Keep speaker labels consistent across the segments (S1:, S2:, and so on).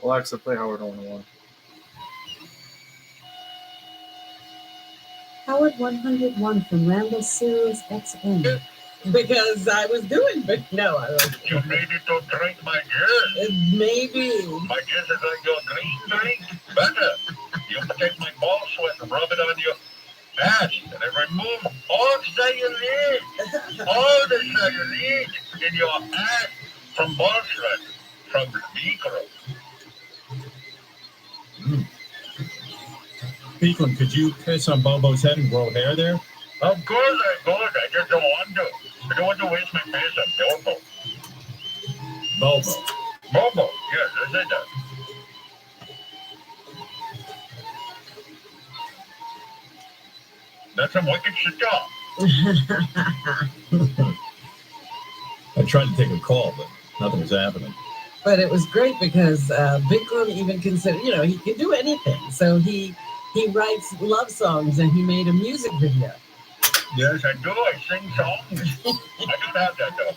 S1: Alexa, play Howard 101.
S2: Howard 101 from Ramble Sirius XM.
S3: Because I was doing, but no, I was.
S4: You needed to drink my juice.
S3: Maybe.
S4: My juice is like your green drink. Better. You take my ball sweat and rub it on your ass, and it removes all cellulite. All the cellulite in your ass from ball sweat, from Bikram.
S5: Beacon, could you piss on Bobo's head and grow hair there?
S4: Of course I could. I just don't want to. I don't want to waste my piss on Bobo.
S5: Bobo.
S4: Bobo, yes, I said that. That's some wicked shit job.
S5: I tried to take a call, but nothing was happening.
S3: But it was great because Bikram even considered, he can do anything. So he writes love songs and he made a music video.
S4: Yes, I do. I sing songs. I don't have that though.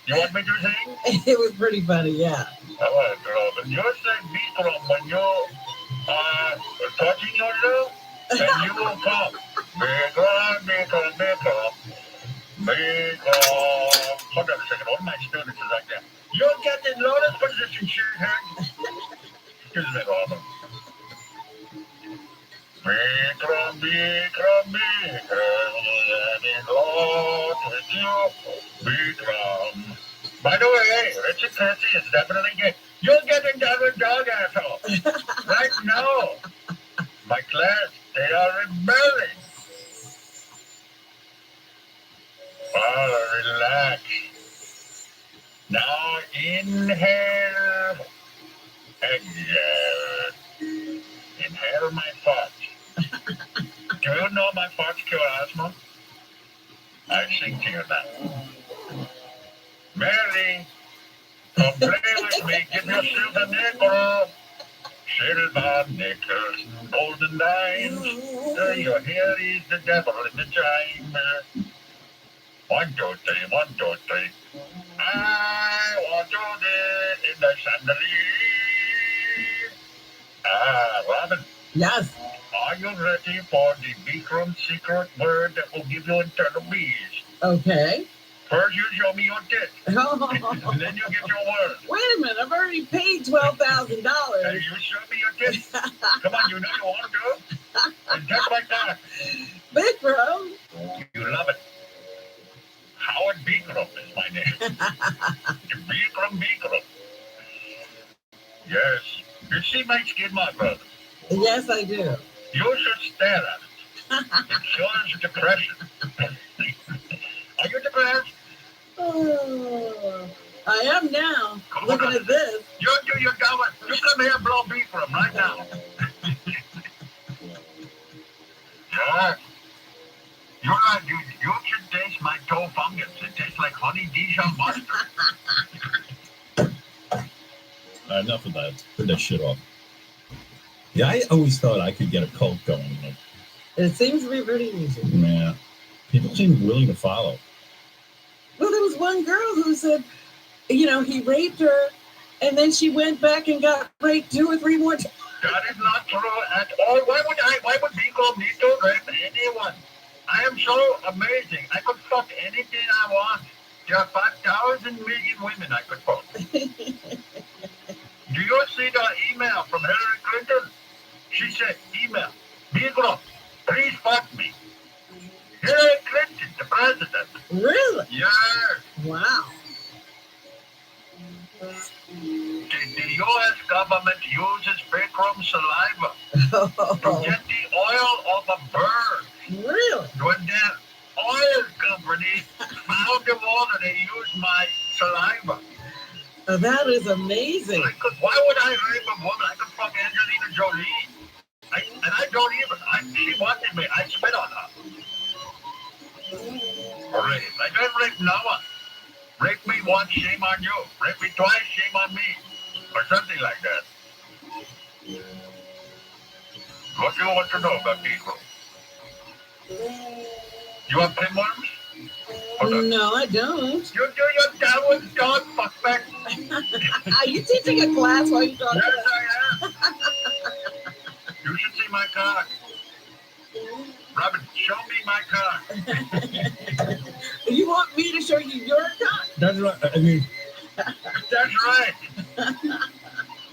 S4: You want me to sing?
S3: It was pretty funny, yeah.
S4: All right, girl. But you say Bikram when you're touching yourself, and you will come. Bikram, Bikram, Bikram. Bikram. Hold on a second. All my students is like that. You're getting lotus position, shithead. Excuse me, Robert. Bikram, Bikram, Bikram, I'm in love with you, Bikram. By the way, Richard Christie is definitely gay. You're getting done with dog asshole. Right now, my class, they are rebelling. Oh, relax. Now inhale, exhale. Inhale my farts. Do you know my farts cure asthma? I sing to you now. Mary, come play with me. Give yourself a nickel. Silver nickels, golden dimes. Your hair is the devil in the chime. 1, 2, 3, 1, 2, 3. I want to live in the chandelier. Robin.
S3: Yes.
S4: Are you ready for the Bikram secret word that will give you internal peace?
S3: Okay.
S4: First, you show me your tit. And then you get your word.
S3: Wait a minute. I've already paid $12,000.
S4: And you show me your tit. Come on, you know you want to. And just like that.
S3: Bikram.
S4: You love it. Howard Bikram is my name. Bikram. Yes. You see my skin, my brother?
S3: Yes, I do.
S4: You should stare at it. It shows depression. Are you depressed?
S3: Oh, I am now. Looking at this.
S4: You're going. You come here and blow Bikram right now. Yes. You should taste my toe fungus. It tastes like honey Dijon mustard.
S5: Enough of that. Put that shit off. Yeah, I always thought I could get a cult going.
S3: It seems to be pretty easy.
S5: Yeah. People seem willing to follow.
S3: Well, there was one girl who said, he raped her, and then she went back and got raped 2 or 3 more times.
S4: That is not true at all. Why would Bikram need to rape anyone? I am so amazing. I could fuck anything I want. There are 5,000 million women I could fuck. Do you see the email from Hillary Clinton? She said, email, Bikram, please fuck me. Hillary Clinton, the president.
S3: Really?
S4: Yes.
S3: Wow.
S4: The U.S. government uses Bikram saliva to get the oil off a bird.
S3: Really?
S4: When the oil company found the water, they used my saliva.
S3: Oh, that is amazing.
S4: Why would I rape a woman? I could fuck Angelina Jolie. And I don't even. She wanted me. I spit on her. Rape. I don't rape no one. Rape me once, shame on you. Rape me twice, shame on me. Or something like that. What do you want to know about people? You have pinworms? Hold on.
S3: No, I don't.
S4: You do your downward dog, fuckback.
S3: Are you teaching a class while you talking?
S4: Yes, I am. You should see my cock. Robin, show me my cock.
S3: You want me to show you your cock?
S5: That's right. I mean,
S4: That's right.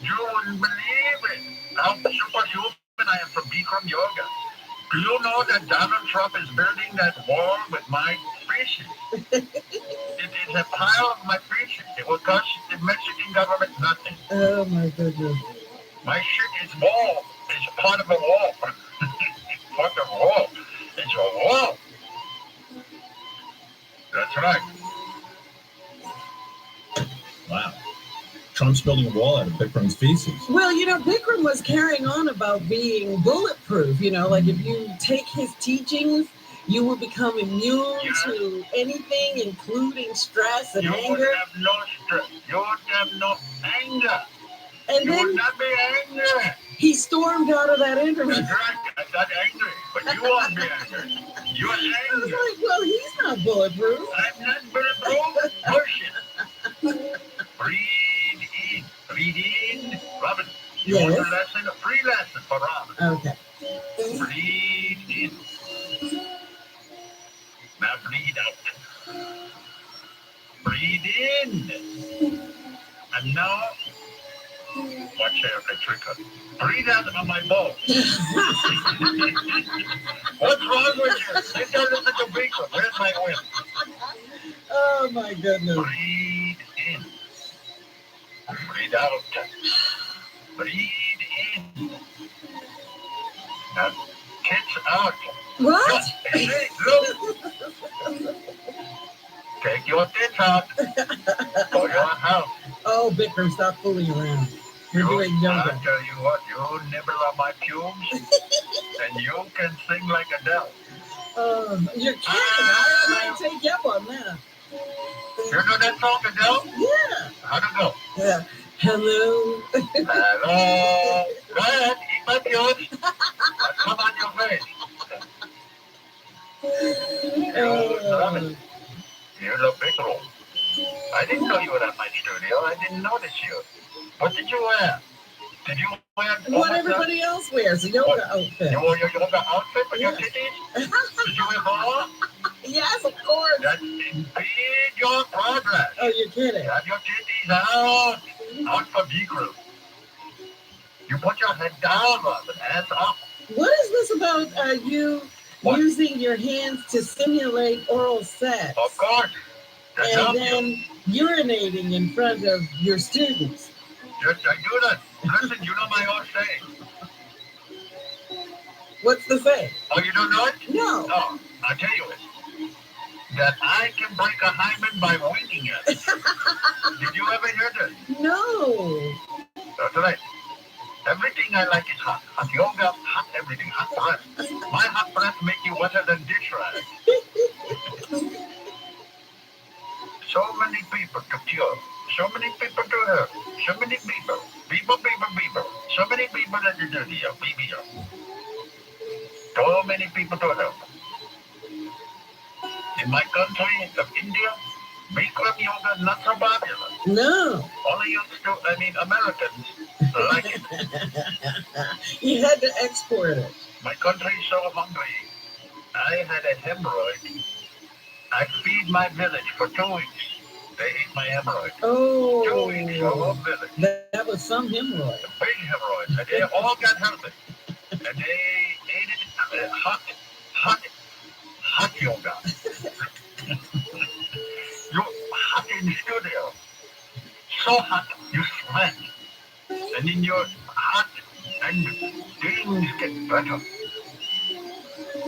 S4: You wouldn't believe it. How superhuman I am from Bikram Yoga. Do you know that Donald Trump is building that wall with my feces? It is a pile of my feces. It will cost the Mexican government nothing.
S3: Oh my goodness.
S4: My shit is wall. It's part of a wall. It's part of a wall. It's a wall. That's right.
S5: wow. Trump's building a wall out of Bikram's feces.
S3: Well, Bikram was carrying on about being bulletproof. Like if you take his teachings, you will become immune to anything, including stress and
S4: You
S3: anger.
S4: would have no stress. You would have no anger.
S3: And
S4: You would
S3: then
S4: not be angry.
S3: he stormed out of that interview.
S4: That's right. I'm not angry, but you won't be angry. You're
S3: I was
S4: angry.
S3: like, well, he's not bulletproof.
S4: I'm not bulletproof. Bullshit. Breathe in. Breathe in. Robin, you want a
S3: Yes.
S4: lesson? A free lesson for Robin.
S3: Okay.
S4: Breathe in. Now breathe out. Breathe in. And now, watch out, the trigger. Breathe out on my balls. What's wrong with you? You don't listen to Bikram. Where's my win?
S3: Oh my goodness.
S4: Breathe in. Breathe out. Breathe in. Now, tits out.
S3: What?
S4: Hey, look. Take your tits out for your health.
S3: Oh, Bikram, stop fooling around. You're doing
S4: I'll
S3: yoga.
S4: tell you what, you nibble on my pubes and you can sing like Adele.
S3: Oh, you're kidding. I might take you up on that.
S4: You know that song, Adele?
S3: Yeah.
S4: How'd it go?
S3: Yeah. Hello.
S4: Hello. Go ahead, eat my pubes. I'll come on your face. You're the big room. I didn't know you were at my studio. I didn't notice you. What did you wear? Did you wear
S3: What everybody else wears, a yoga outfit.
S4: You wore your yoga outfit for your
S3: Yeah.
S4: titties? Did you wear bra?
S3: Yes, of course.
S4: That impede your progress.
S3: Oh, you're kidding.
S4: Have your titties out. Out for Bikram. You put your head down, Robin. Hands up.
S3: What is this about you
S4: What?
S3: using your hands to simulate oral sex
S4: Of course. That's
S3: and
S4: up you.
S3: then urinating in front of your students?
S4: Yes, I do that. Listen, you know my own saying.
S3: What's the saying?
S4: Oh, you don't know it?
S3: No.
S4: No, I'll tell you it. That I can break a hymen by winking it. Did you ever hear this?
S3: No.
S4: That's right. Everything I like is hot. Hot yoga, hot everything, hot breath. My hot breath make you wetter than dish rag. So many people to cure. So many people to help. So many people. People. So many people that you do here. People. So many people to help. In my country of India, Bikram yoga is not so popular.
S3: No.
S4: Only Americans like it.
S3: You had to export it.
S4: My country is so hungry. I had a hemorrhoid. I feed my village for 2 weeks. They ate my hemorrhoid. 2 weeks, the whole
S3: Oh.
S4: village.
S3: That was some hemorrhoid.
S4: A big hemorrhoid. And they all got healthy. And they ate it hot yoga. You're hot in the studio. So hot, you sweat. And then you're hot, and things get better.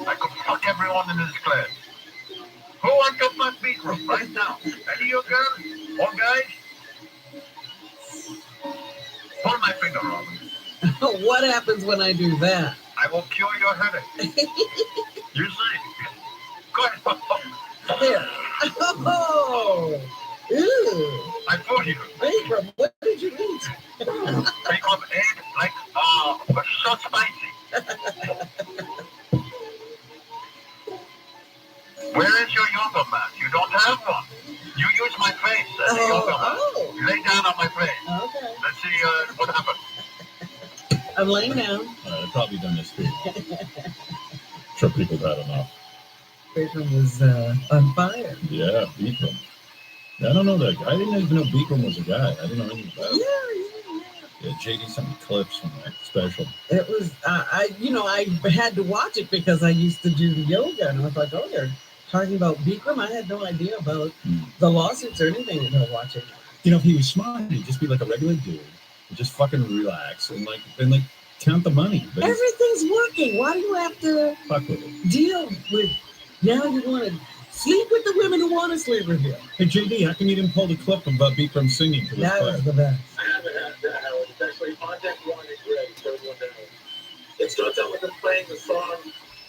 S4: I could fuck everyone in this class. Who wants to fuck Bikram right now? Any of you girls or guys? Pull my finger, Robin.
S3: What happens when I do that?
S4: I will cure your headache. You see? Go ahead.
S3: There. Oh. Ew.
S4: I told you.
S3: Bikram, what did you eat?
S4: Bikram ate like, so spicy. Where is your yoga mat? You
S3: One laying down.
S5: I've probably done this too. Sure, people have had enough.
S3: Bikram was on fire.
S5: Yeah, Bikram. I don't know that guy. I didn't even know Bikram was a guy. I didn't know anything about it. Yeah, JD sent me clips from that special.
S3: It was, I had to watch it because I used to do the yoga, and I was like, oh, they're talking about Bikram. I had no idea about the lawsuits or anything until watching.
S5: You know, if he was smart, he'd just be like a regular dude, and just fucking relax and count the money. But
S3: everything's working. Why do you have to
S5: fuck with it?
S3: Deal with? Now you want to sleep with the women who want to sleep with you.
S5: Hey JD, how come you didn't pull the clip of Bikram singing to this
S3: That
S5: play?
S3: was the best.
S4: I haven't had that, Howard. It's actually on deck one is ready. Third one down. It starts out with him playing the song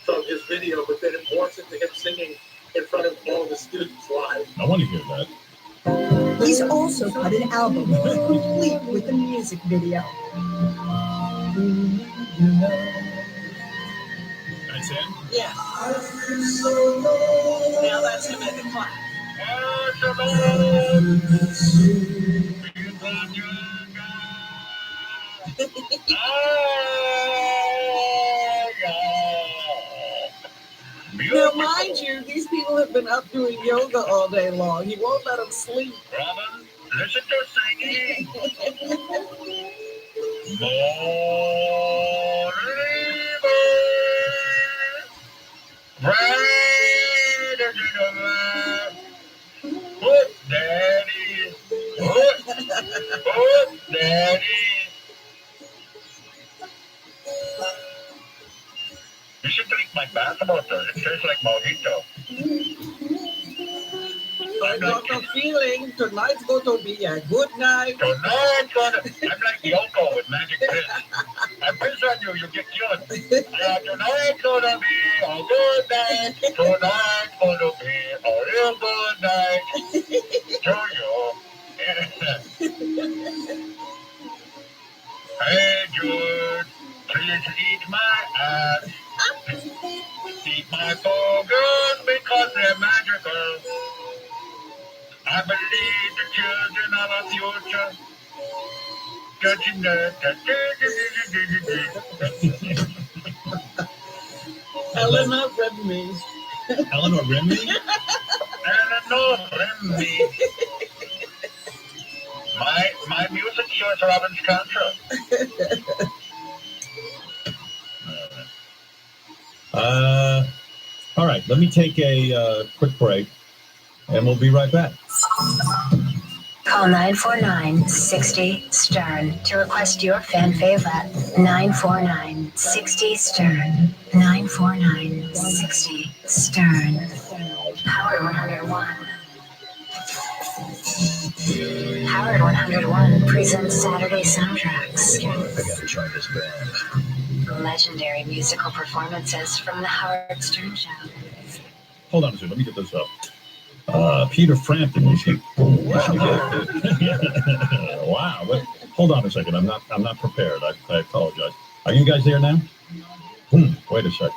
S4: from his video, but then it morphs into him singing in front of all the students live.
S5: I want to hear that.
S2: He's also cut an album complete with a music video.
S5: That's him?
S3: Yeah. Now that's him at the clap. Now, mind you, these people have been up doing yoga all day long. He won't let them sleep.
S4: Robin, listen to singing. Daddy. You should drink my bath water. It tastes like mojito.
S3: I got the feeling tonight's going to be a good night.
S4: Tonight's gonna. I'm like Yoko with magic piss. I piss on you, you get killed. Tonight's gonna be a good night. Tonight's gonna be a real good night. To you. Hey Jude, please eat my ass. Eat my boogers because they're magical. I believe the children of our future. Touching the.
S3: Eleanor Redme.
S5: Eleanor Redme?
S4: Eleanor Redme. My music shows Robin's Contra.
S5: All right, let me take a quick break, and we'll be right back.
S1: Call 949-60-STERN to request your fan favorite. 949-60-STERN. 949-60-STERN. Howard 101. Howard 101 presents Saturday Soundtracks.
S5: I gotta try this band.
S1: Legendary musical performances from the Howard Stern Show.
S5: Hold on a second, let me get this up. Peter Frampton is here. Wow. Hold on a second. I'm not prepared. I apologize. Are you guys there now? Wait a sec.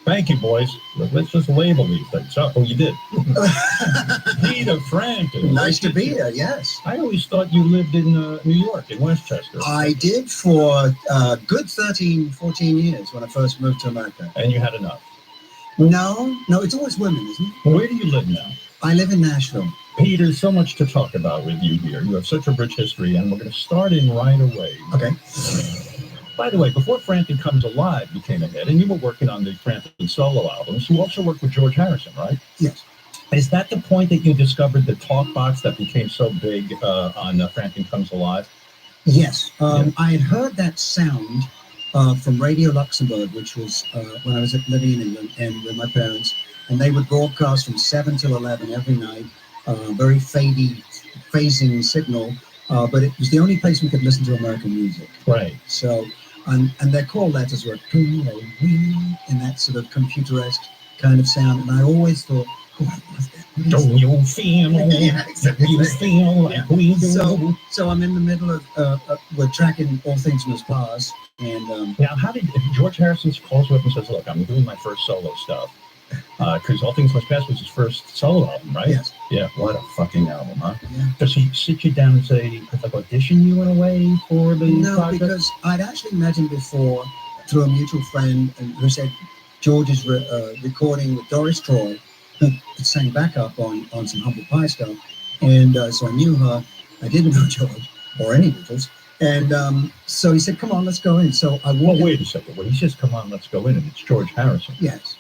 S5: Thank you, boys. Let's just label these things. Oh, you did. Peter Frampton.
S6: Nice to be here, yes.
S5: I always thought you lived in New York, in Westchester.
S6: I did for a good 13, 14 years when I first moved to America.
S5: And you had enough?
S6: No, it's always women, isn't it?
S5: Where do you live now?
S6: I live in Nashville.
S5: Peter, so much to talk about with you here. You have such a rich history, and we're going to start in right away.
S6: Okay.
S5: By the way, before Frampton Comes Alive became a hit, and you were working on the Frampton solo albums, you also worked with George Harrison, right?
S6: Yes.
S5: Is that the point that you discovered the talk box that became so big on Frampton Comes Alive?
S6: Yes. I had heard that sound from Radio Luxembourg, which was when I was living in England and with my parents, and they would broadcast from 7 till 11 every night, very phasing signal, but it was the only place we could listen to American music.
S5: Right.
S6: So, and their call letters were in that sort of computeresque kind of sound, and I always thought,
S5: don't you feel?
S6: Yeah, exactly.
S5: You feel like we do.
S6: So I'm in the middle of we're tracking All Things Must Pass, and
S5: now, how did George Harrison calls you up and says, "Look, I'm doing my first solo stuff. Because All Things Must Pass was his first solo album, right?
S6: Yes.
S5: Yeah, what a fucking album, huh?
S6: Yeah.
S5: Does he sit you down and say, like, audition you in a way for the
S6: No,
S5: project?
S6: because I'd actually met him before through a mutual friend who said George is recording with Doris Troy, who sang backup on some Humble Pie stuff. And so I knew her. I didn't know George or any Beatles. And so he said, come on, let's go in. So I walked in.
S5: Wait a second. When he says, come on, let's go in, and it's George Harrison.
S6: Yes.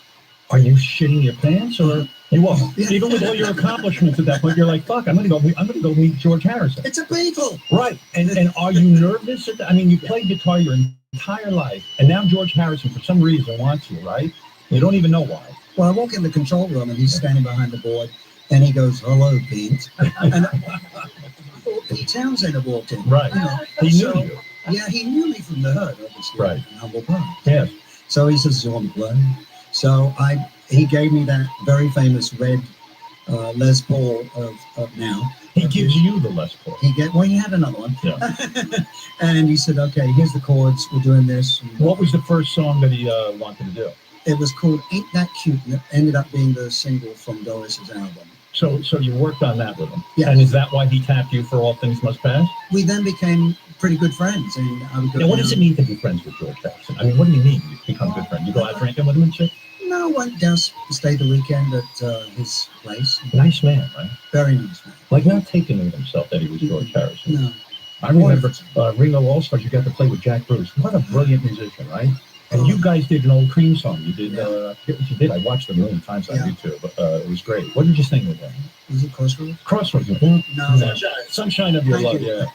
S5: Are you shitting your pants, or you are?
S6: Yeah.
S5: Even with all your accomplishments at that point, you're like, "Fuck, I'm gonna go meet George Harrison."
S6: It's a Beatle.
S5: Right? And are you nervous? I mean, you played guitar your entire life, and now George Harrison, for some reason, wants you, right? You don't even know why.
S6: Well, I walk in the control room, and he's standing behind the board, and he goes, "Hello, Pete." And Pete Townsend had walked in.
S5: Right?
S6: You know,
S5: He
S6: so-
S5: knew you.
S6: Yeah, he knew me from the Herd, obviously.
S5: Right.
S6: In Humble Pie.
S5: Yes.
S6: So he says, "You want to play?" So he gave me that very famous red Les Paul of now.
S5: He gives you the Les Paul.
S6: He had another one.
S5: Yeah.
S6: And he said, "Okay, here's the chords. We're doing this." And
S5: What was the first song that he wanted to do?
S6: it was called "Ain't That Cute," and it ended up being the single from Doris's album.
S5: So you worked on that with him.
S6: Yeah.
S5: And is that why he tapped you for All Things Must Pass?
S6: We then became pretty good friends, and I would go.
S5: Now, what
S6: down-
S5: does it mean to be friends with George Harrison? I mean, what do you mean you become good friends? You go out drinking with him and shit?
S6: No, went down, stayed the weekend at his place.
S5: Nice man, right?
S6: Very nice man.
S5: Like, not taking it himself that he was George Harrison.
S6: No,
S5: I remember Ringo All-Stars, you got to play with Jack Bruce. What a brilliant musician, right? And you guys did an old Cream song. You did, I forget what you did. I watched it a million times on
S6: Yeah.
S5: YouTube. It was great. What did you sing with him?
S6: was it Crossroads?
S5: Crossroads.
S6: No.
S5: Sunshine of Your
S6: Thank
S5: Love,
S6: you.
S5: yeah.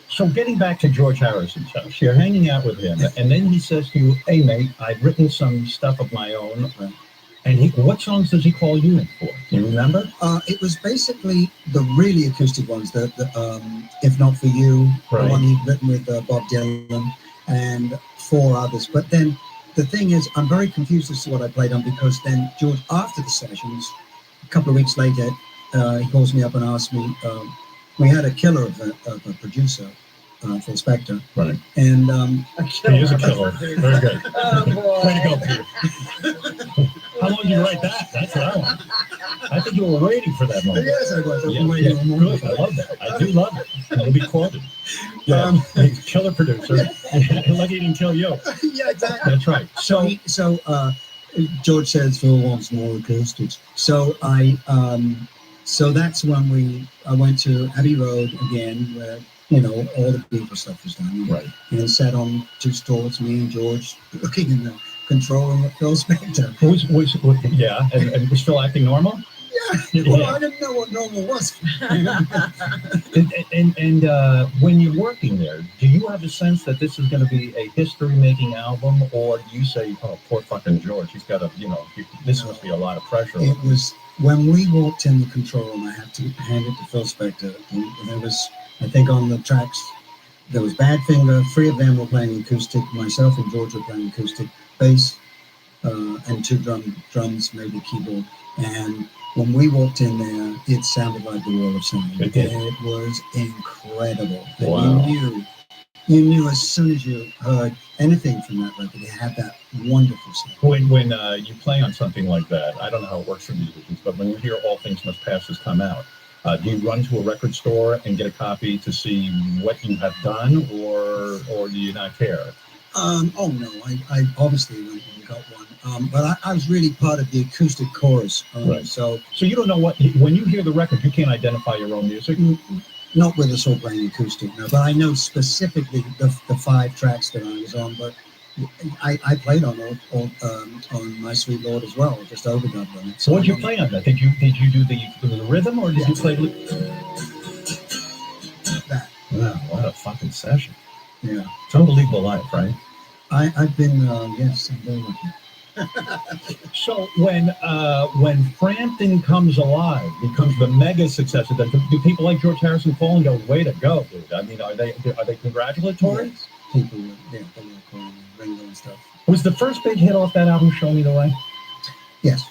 S5: So getting back to George Harrison's house, you're hanging out with him, and then he says to you, "Hey, mate, I've written some stuff of my own." And what songs does he call you in for? Do you remember?
S6: It was basically the really acoustic ones, the If Not For You,
S5: Right.
S6: the one he'd written with Bob Dylan, and 4 others. But then the thing is, I'm very confused as to what I played on, because then George, after the sessions, a couple of weeks later, he calls me up and asks me, we had a killer of a producer, Phil Spector,
S5: Right.
S6: and
S5: He is a killer. Very good.
S3: Oh, boy.
S5: Way to go, Peter. How long did you write that? That's what I want. I think you were waiting for that moment.
S6: yes, I was. I've
S5: Yeah,
S6: been waiting all morning.
S5: good. I love that. I do love it. It'll be quoted. Yeah, he's a killer producer. Lucky he didn't kill you.
S6: Yeah, exactly.
S5: That's right. So,
S6: George says Phil wants more acoustics. So so that's when I went to Abbey Road again, where all the Beatles stuff was done.
S5: right.
S6: And sat on 2 stalls, me and George, looking in the control room at Phil Spector.
S5: And was Phil acting normal?
S6: Yeah. Well, I didn't know what normal was.
S5: And when you're working there, do you have a sense that this is going to be a history-making album, or do you say, "Oh, poor fucking George, he's got to, this must be a lot of pressure"?
S6: It was when we walked in the control room. I have to hand it to Phil Spector. And there was, I think, on the tracks, there was Badfinger. 3 of them were playing acoustic. Myself and George were playing acoustic, bass, and 2 drums, maybe keyboard. And when we walked in there, it sounded like the Wall of Sound.
S5: It did.
S6: It was incredible. And
S5: Wow.
S6: You knew as soon as you heard anything from that record, it had that wonderful sound.
S5: When you play on something like that, I don't know how it works for musicians, but when you hear All Things Must Pass has come out, do you run to a record store and get a copy to see what you have done, or do you not care?
S6: Oh no, I obviously went and got one, but I was really part of the acoustic chorus.
S5: Right.
S6: So
S5: you don't know when you hear the record, you can't identify your own music.
S6: not with us all playing acoustic, no, but I know specifically the 5 tracks that I was on. But I played on on My Sweet Lord as well, just overdubbed on it.
S5: So what did you play on that? Did you do the rhythm, or did you play
S6: that?
S5: Wow, what a fucking session!
S6: Yeah,
S5: It's unbelievable life, right?
S6: I've been yes, I'm very lucky.
S5: So when Frampton Comes Alive becomes the mega success, do people like George Harrison call and go, "Way to go, dude"? I mean, are they congratulatory?
S6: Yes. People were calling me Ringo and stuff.
S5: Was the first big hit off that album Show Me the Way?
S6: Yes.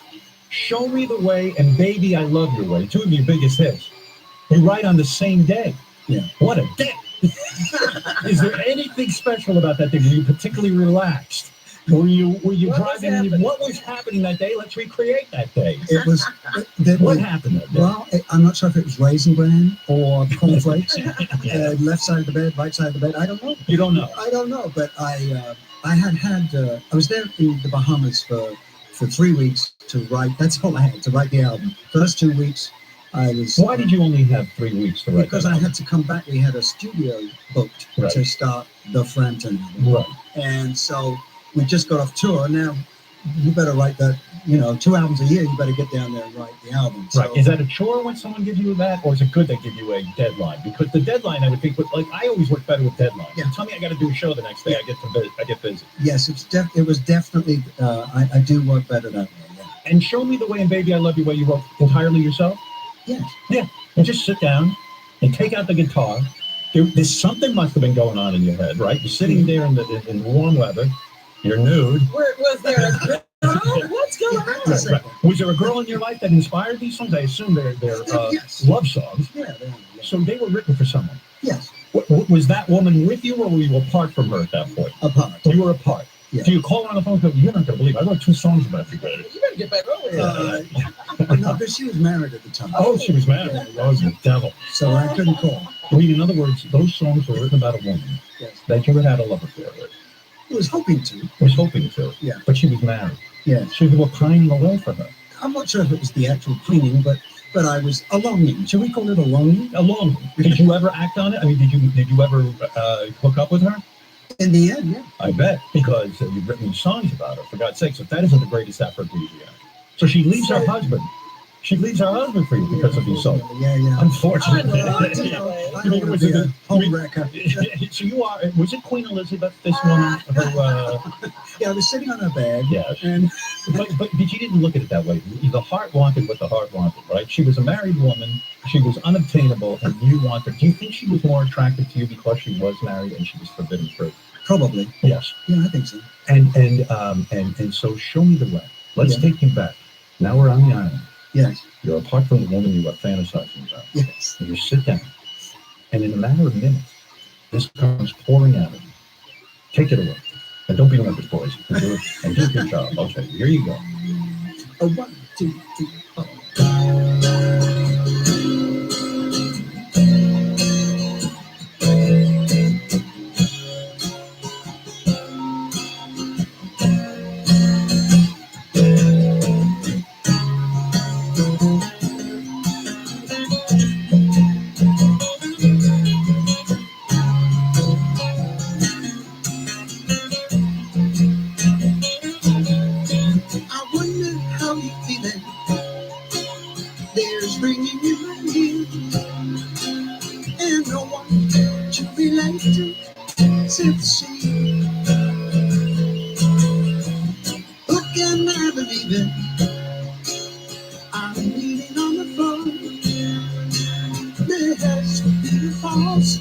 S5: Show Me the Way and Baby I Love Your Way, 2 of your biggest hits. They write on the same day.
S6: Yeah.
S5: What a dick! Is there anything special about that thing? Were you particularly relaxed? Were you
S3: What was
S5: driving?
S3: happening?
S5: What was happening that day? Let's recreate that day.
S6: It was.
S5: What happened that day?
S6: Well, I'm not sure if it was Raisin Bran or cornflakes.
S5: Yeah.
S6: Left side of the bed, right side of the bed. I don't know.
S5: You don't know.
S6: I don't know, but I was there in the Bahamas for 3 weeks to write. That's all I had to write the album. First 2 weeks, I was.
S5: Why did you only have 3 weeks to write?
S6: Because I had to come back. We had a studio booked
S5: Right.
S6: to start the Frampton album.
S5: Right.
S6: And so we just got off tour. Now you better write that. 2 albums a year. You better get down there and write the album. So,
S5: Right. Is that a chore when someone gives you that, or is it good they give you a deadline? Because the deadline, I would think, I always work better with deadlines.
S6: Yeah.
S5: You tell me I got to do a show the next day, I get busy.
S6: Yes, it was definitely. I do work better that way. Yeah.
S5: And Show Me the Way and Baby I Love You Way you wrote entirely yourself.
S6: Yes.
S5: Yeah. And just sit down and take out the guitar. There's something must have been going on in your head, right? You're sitting there in warm weather. You're nude.
S3: Was there a girl? What's going on?
S5: Right. Was there a girl in your life that inspired these songs? I assume they're
S6: Yes.
S5: love songs.
S6: Yeah.
S5: So they were written for someone.
S6: Yes.
S5: Was that woman with you, or were you apart from her at that point?
S6: Apart.
S5: You were apart.
S6: Yeah.
S5: So you call her on the phone and go, "You're not going to believe I wrote 2 songs about you, baby."
S3: You better get back over here.
S6: No, because she was married at the time.
S5: Oh, she was married.
S6: Yeah.
S5: I was a devil.
S6: So I couldn't call.
S5: I mean, in other words, those songs were written about a woman
S6: Yes.
S5: that you had a love affair with.
S6: I was hoping to.
S5: Was hoping to.
S6: Yeah.
S5: But she was married.
S6: Yeah.
S5: So you were pining away for her.
S6: I'm not sure if it was the actual pining, but I was a longing. Should we call it a longing?
S5: Alone. Did you ever act on it? I mean, did you ever hook up with her?
S6: In the end, yeah.
S5: I bet, because you've written these songs about her. For God's sakes, if that isn't the greatest aphrodisiac. So she leaves her husband. She leaves her husband for you because of these songs.
S6: Yeah.
S5: Unfortunately.
S3: Unfortunately.
S6: I don't want to be a home wrecker.
S5: So you are, was it Queen Elizabeth, this woman?
S6: Yeah, I was sitting on her bed.
S5: Yes.
S6: And
S5: But you didn't look at it that way. The heart wanted what the heart wanted, right? She was a married woman. She was unobtainable, and you wanted. Do you think she was more attractive to you because she was married and she was forbidden fruit?
S6: probably.
S5: Yes.
S6: Yeah, I think so.
S5: And so Show Me the Way. Let's take you back. Now we're on the island.
S6: Yes.
S5: You're apart from the woman you are fantasizing about.
S6: Yes.
S5: And you sit down, and in a matter of minutes, this comes pouring out of you. Take it away. And don't be nervous, boys. You can do it. And do a good job. Okay, here you go.
S6: A 1, 2, 3, 4. I wonder how you feeling. There's ringing in my ears, and no one to relate to except the sea. Who can I believe in? I'm kneeling on the floor. There has to be a false.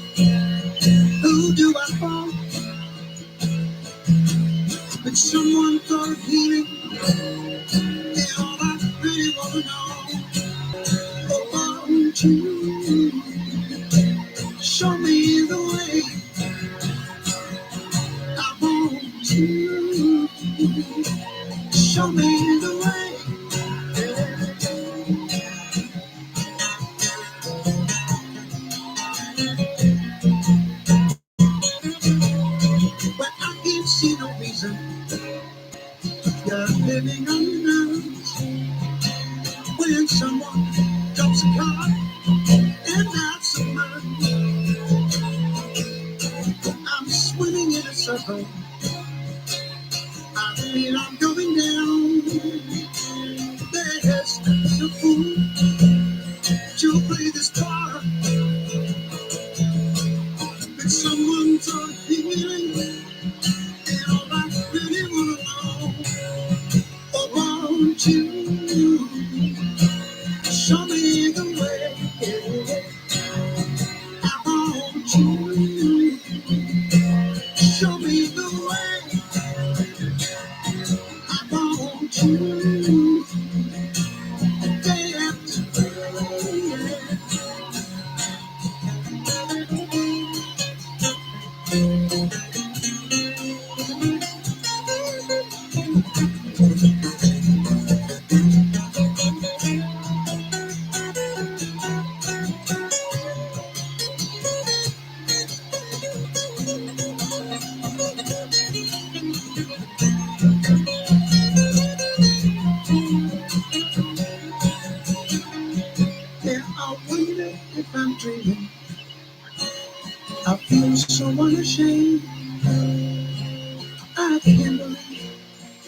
S6: Who do I fall? But someone thought of healing. And all I really want to know. Oh, won't you show me the way? I want you show me the way. But I can't see no reason you're living on your nerves. When someone drops a card and not some money, I'm swimming in a circle. I feel I'm going down. There's a fool to play this part. But someone's on feeling, and all I really want to know. Oh, won't you show me the way? I want you show me the way. I want you day after day.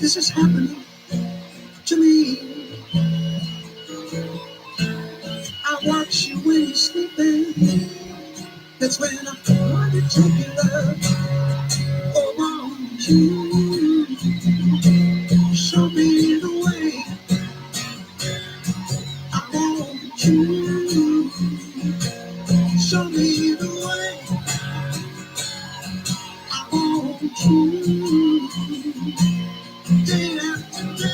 S6: this is happening to me. I watch you when you're sleeping. That's when I want to take your love. Oh, won't you show me the way? I want you show me the way. I want you day after day.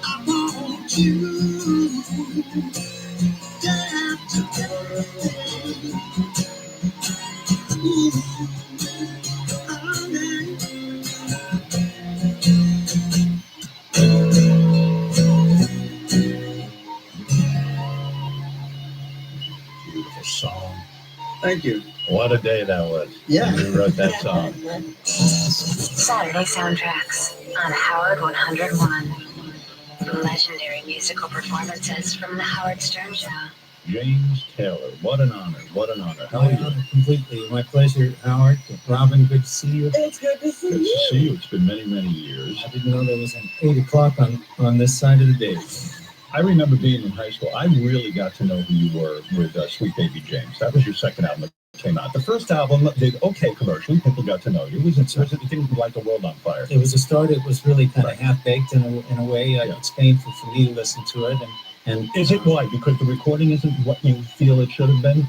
S6: I want you day after day. Ooh, honey.
S5: Beautiful song.
S6: Thank you.
S5: What a day that was.
S6: Yeah.
S5: You wrote that song.
S1: Saturday soundtracks on Howard 101. Legendary musical performances from the Howard Stern Show.
S5: James Taylor. What an honor. What an honor. How are you?
S7: Completely. My pleasure, Howard. Robin, good to see you.
S3: It's good to see
S5: Good to
S3: you.
S5: see you. It's been many, many years.
S7: I didn't know there was an 8 o'clock on this side of the day.
S5: I remember being in high school. I really got to know who you were with Sweet Baby James. That was your second album that came out. The first album did okay commercially. People got to know you. It didn't light the world on fire.
S7: It was a start. It was really kind of half-baked in a way.
S5: Yeah.
S7: It's painful for me to listen to it. And
S5: Is it why? Because the recording isn't what you feel it should have been?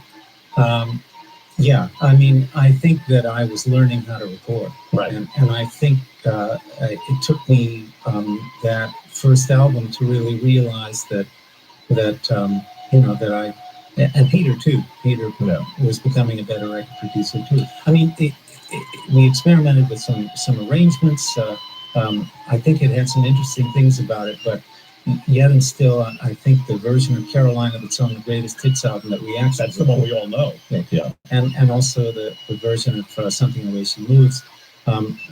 S7: Yeah, I mean, I think that I was learning how to record.
S5: Right.
S7: And I think it took me that first album to really realize that I, and Peter too. Peter was becoming a better record producer too. I mean, we experimented with some arrangements. I think it had some interesting things about it, but yet and still, I think the version of Carolina that's on the Greatest Hits album that we actually
S5: That's the one we all know. Yeah.
S7: and also the version of Something the Way She Moves.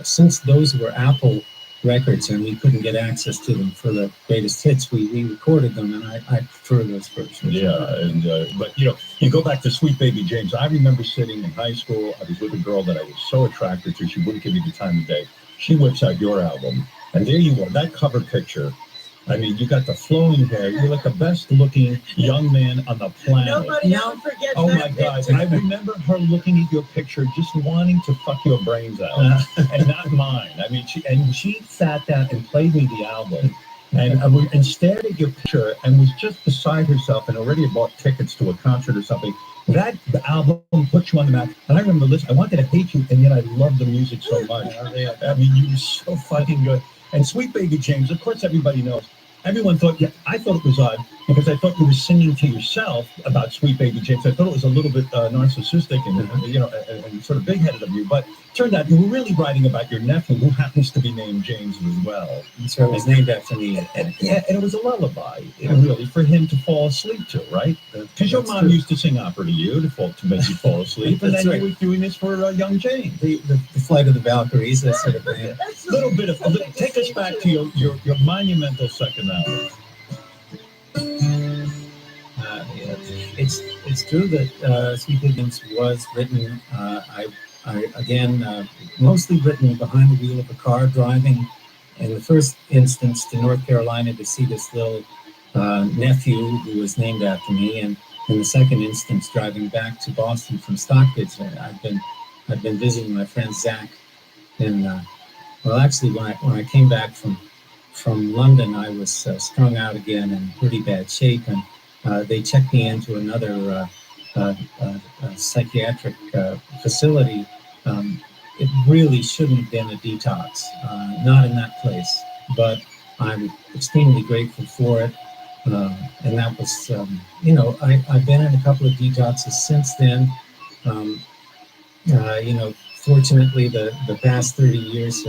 S7: Since those were Apple records and we couldn't get access to them for the Greatest Hits, we re-recorded them, and I prefer those versions.
S5: Yeah, and but you go back to Sweet Baby James. I remember sitting in high school. I was with a girl that I was so attracted to. She wouldn't give me the time of day. She whips out your album, and there you are. That cover picture. I mean, you got the flowing hair. You're like the best looking young man on the planet.
S3: Nobody ever forgets
S5: Oh
S3: that
S5: my God.
S3: picture.
S5: I remember her looking at your picture, just wanting to fuck your brains out, and not mine. I mean, she sat down and played me the album, and stared at your picture, and was just beside herself, and already bought tickets to a concert or something. That album put you on the map, and I remember listening. I wanted to hate you, and yet I loved the music so much. I mean, you were so fucking good. And Sweet Baby James, of course, everybody knows. Everyone thought, I thought it was odd because I thought you were singing to yourself about Sweet Baby James. I thought it was a little bit narcissistic and sort of big-headed of you. But it turned out you were really writing about your nephew, who happens to be named James as well.
S7: So it was named after me.
S5: And it was a lullaby, really, for him to fall asleep to, right? Because your mom used to sing opera to you to make you fall asleep, and then you were doing this for young James.
S7: The Flight of the Valkyries, that sort of thing.
S5: A little bit of take us back to your monumental second album.
S7: It's true that Sweet Baby James was written. Mostly written behind the wheel of a car, driving in the first instance to North Carolina to see this little nephew who was named after me, and in the second instance driving back to Boston from Stockbridge. I've been visiting my friend Zach, and actually when I came back from London, I was strung out again in pretty bad shape, and they checked me into another psychiatric facility. It really shouldn't have been a detox, not in that place, but I'm extremely grateful for it. And that was, I've been in a couple of detoxes since then. Fortunately, the past 30 years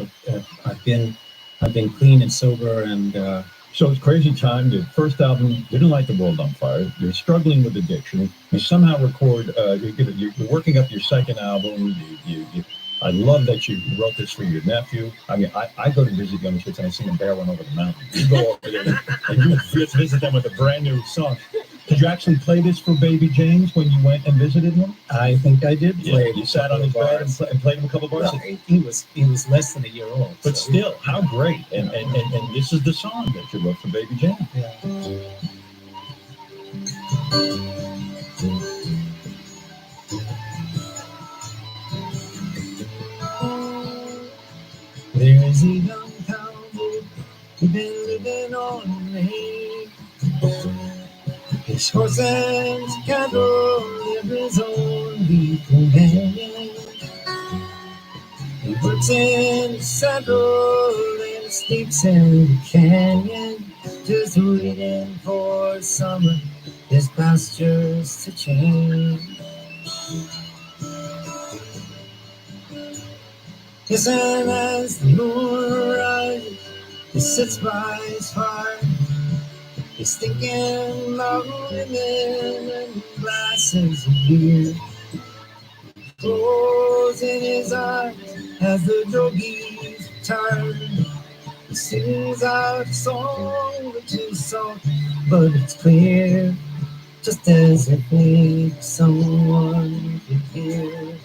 S7: I've been clean and sober, and
S5: so it's crazy time. Your first album didn't light the world on fire. You're struggling with addiction. You somehow record. You're working up your second album. I love that you wrote this for your nephew. I mean, I go to visit young kids and I see them barreling over the mountain. You go over there and you visit them with a brand new song. Did you actually play this for Baby James when you went and visited him?
S7: I think I did play.
S5: You sat on his bed and played him a couple bars.
S7: Well, he was less than a year old.
S5: But still, how great! And this is the song that you wrote for Baby James.
S7: Yeah. There's a young cowboy who's been living on the range. His horse and his cattle live his only companion. He works in the saddle and sleeps in the canyon, just waiting for summer, his pastures to change. Yes, and as the moon rises, he sits by his fire. He's thinking about women and glasses of beer. Closing his eyes as the doggies return. He sings out a song which is soft, but it's clear, just as if maybe someone could hear.